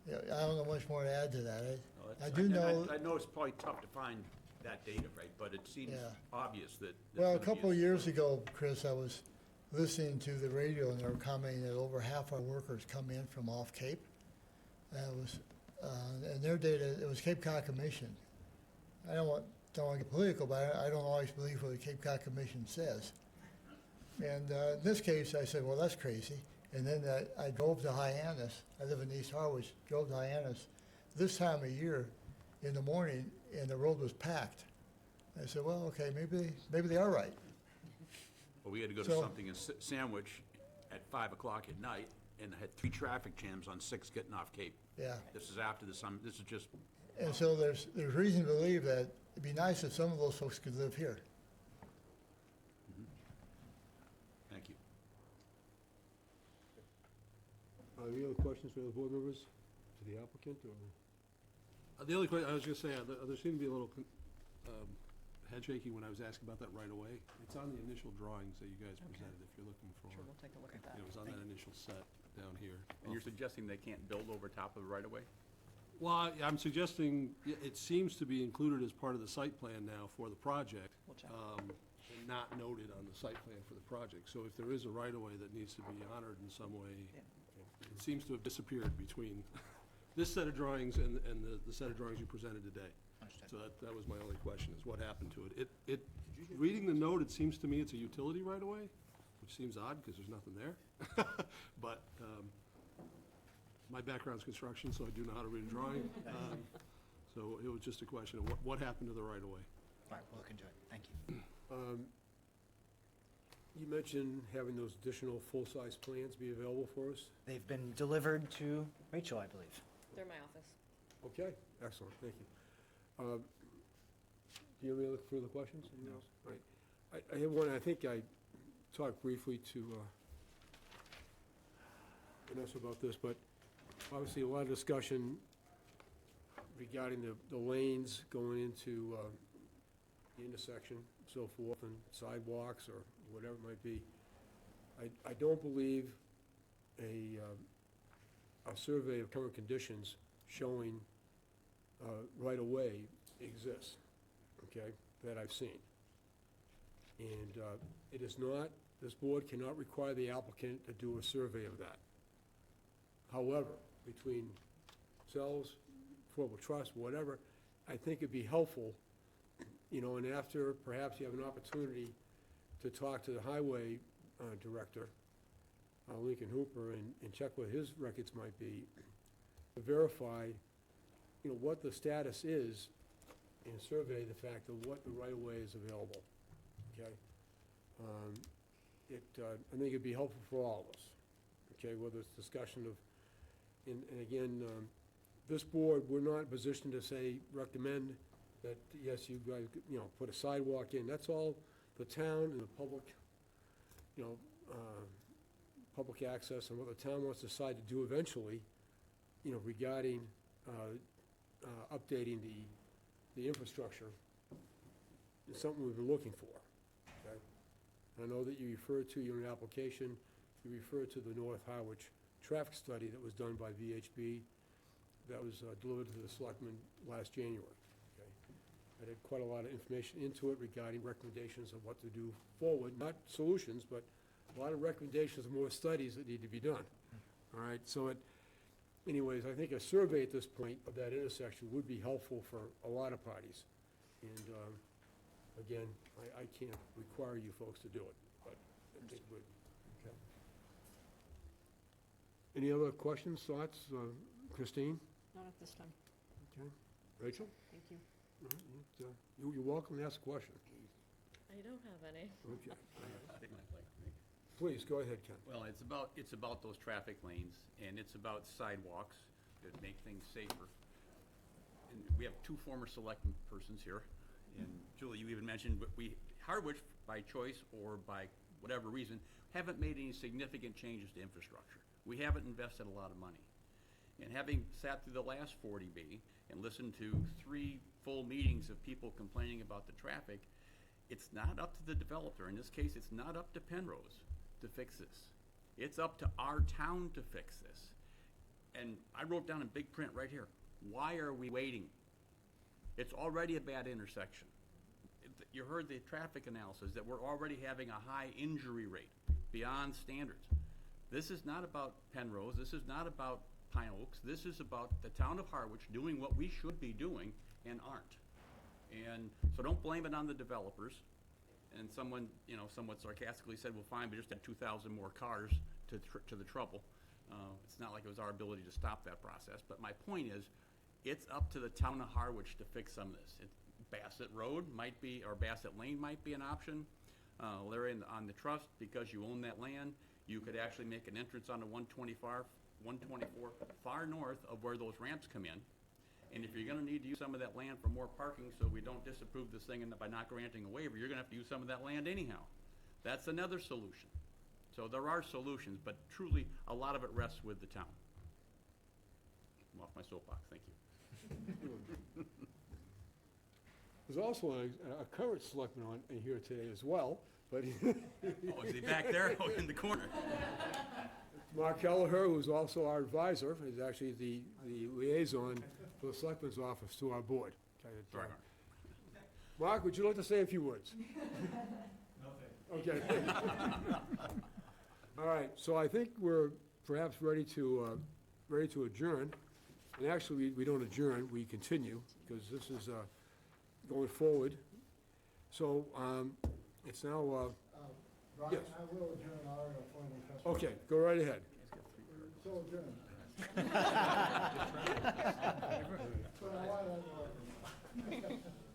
I don't know much more to add to that. I do know. I know it's probably tough to find that data, right, but it seems Yeah. obvious that. Well, a couple of years ago, Chris, I was listening to the radio and they were commenting that over half our workers come in from off Cape. And it was, and their data, it was Cape Cod Commission. I don't want to get political, but I don't always believe what the Cape Cod Commission says. And in this case, I said, well, that's crazy. And then I drove to Hyannis. I live in East Harwich, drove to Hyannis this time of year in the morning, and the road was packed. I said, well, okay, maybe they are right. Well, we had to go to something in Sandwich at 5 o'clock at night and had 3 traffic jams on 6 getting off Cape. Yeah. This is after the summer, this is just. And so there's reason to believe that it'd be nice if some of those folks could live here. Thank you. Any other questions from the board members to the applicant, or? The only question, I was gonna say, there seemed to be a little head shaking when I was asking about that right away. It's on the initial drawings that you guys presented, if you're looking for. Sure, we'll take a look at that. It was on that initial set down here. And you're suggesting they can't build over top of the right-of-way? Well, I'm suggesting, it seems to be included as part of the site plan now for the project. We'll check. And not noted on the site plan for the project. So if there is a right-of-way that needs to be honored in some way, it seems to have disappeared between this set of drawings and the set of drawings you presented today. So that was my only question, is what happened to it. Reading the note, it seems to me it's a utility right-of-way, which seems odd because there's nothing there. But my background's construction, so I do know how to read a drawing. So it was just a question of what happened to the right-of-way. All right, we'll look into it. Thank you. You mentioned having those additional full-size plans be available for us? They've been delivered to Rachel, I believe. They're in my office. Okay, excellent, thank you. Do you have any other further questions? No. Right. I have one, I think I talked briefly to Vanessa about this, but obviously a lot of discussion regarding the lanes going into the intersection, so forth, and sidewalks or whatever it might be. I don't believe a survey of current conditions showing right away exists, okay, that I've seen. And it is not, this board cannot require the applicant to do a survey of that. However, between yourselves, Affordable Trust, whatever, I think it'd be helpful, and after perhaps you have an opportunity to talk to the highway director, Lincoln Hooper and check what his records might be to verify, what the status is and survey the fact of what the right-of-way is available, okay? I think it'd be helpful for all of us, okay, whether it's discussion of, and again, this board, we're not in a position to say, recommend that, yes, you guys, put a sidewalk in. That's all the town and the public, public access and what the town wants to decide to do eventually, regarding updating the infrastructure is something we've been looking for, okay? I know that you referred to your application, you referred to the North Harwich traffic study that was done by VHB that was delivered to the selectmen last January, okay? It had quite a lot of information into it regarding recommendations of what to do forward, not solutions, but a lot of recommendations of more studies that need to be done, all right? So anyways, I think a survey at this point of that intersection would be helpful for a lot of parties. And again, I can't require you folks to do it, but I think it would. Okay. Any other questions, thoughts? Christine? Not at this time. Okay. Rachel? Thank you. All right, you're welcome to ask a question. I don't have any. Okay. Please, go ahead, Ken. Well, it's about those traffic lanes, and it's about sidewalks that make things safer. And we have two former selectmen persons here, and Julie, you even mentioned, but Harwich, by choice or by whatever reason, haven't made any significant changes to infrastructure. We haven't invested a lot of money. And having sat through the last 40B and listened to 3 full meetings of people complaining about the traffic, it's not up to the developer. In this case, it's not up to Penrose to fix this. It's up to our town to fix this. And I wrote down in big print right here, why are we waiting? It's already a bad intersection. You heard the traffic analysis that we're already having a high injury rate beyond standards. This is not about Penrose, this is not about Pine Oaks, this is about the town of Harwich doing what we should be doing and aren't. And so don't blame it on the developers. And someone, somewhat sarcastically said, well, fine, we just had 2,000 more cars to the trouble. It's not like it was our ability to stop that process. But my point is, it's up to the town of Harwich to fix some of this. Bassett Road might be, or Bassett Lane might be an option. Larry, on the trust, because you own that land, you could actually make an entrance on the 124 far north of where those ramps come in. And if you're gonna need to use some of that land for more parking so we don't disapprove this thing by not granting a waiver, you're gonna have to use some of that land anyhow. That's another solution. So there are solutions, but truly, a lot of it rests with the town. I'm off my soapbox, thank you. There's also a current selectman in here today as well, but. Oh, is he back there? Oh, in the corner. Mark Kelleher, who's also our advisor, is actually the liaison for the Selectman's Office to our board. Sorry, Mark, would you like to say a few words? No, Okay. All right, so I think we're perhaps ready to adjourn. And actually, we don't adjourn, we continue, because this is going forward. So it's now, Brian, yes. I will adjourn our formal testimony. Okay, go right ahead. So adjourned.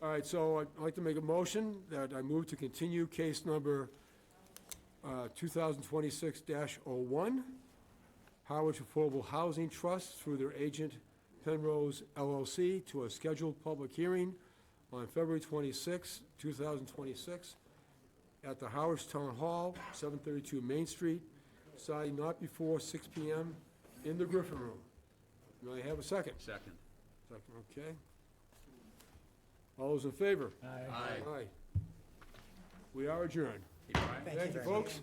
All right, so I'd like to make a motion that I move to continue case number 2026-01, Harwich Affordable Housing Trust through their agent Penrose LLC to a scheduled public hearing on February 26, 2026 at the Harwich Town Hall, 732 Main Street, deciding not before 6 p.m. in the Griffin Room. May I have a second? Second. Second, okay. All those in favor? Aye. Aye. We are adjourned. Hey, Brian. Thank you, folks.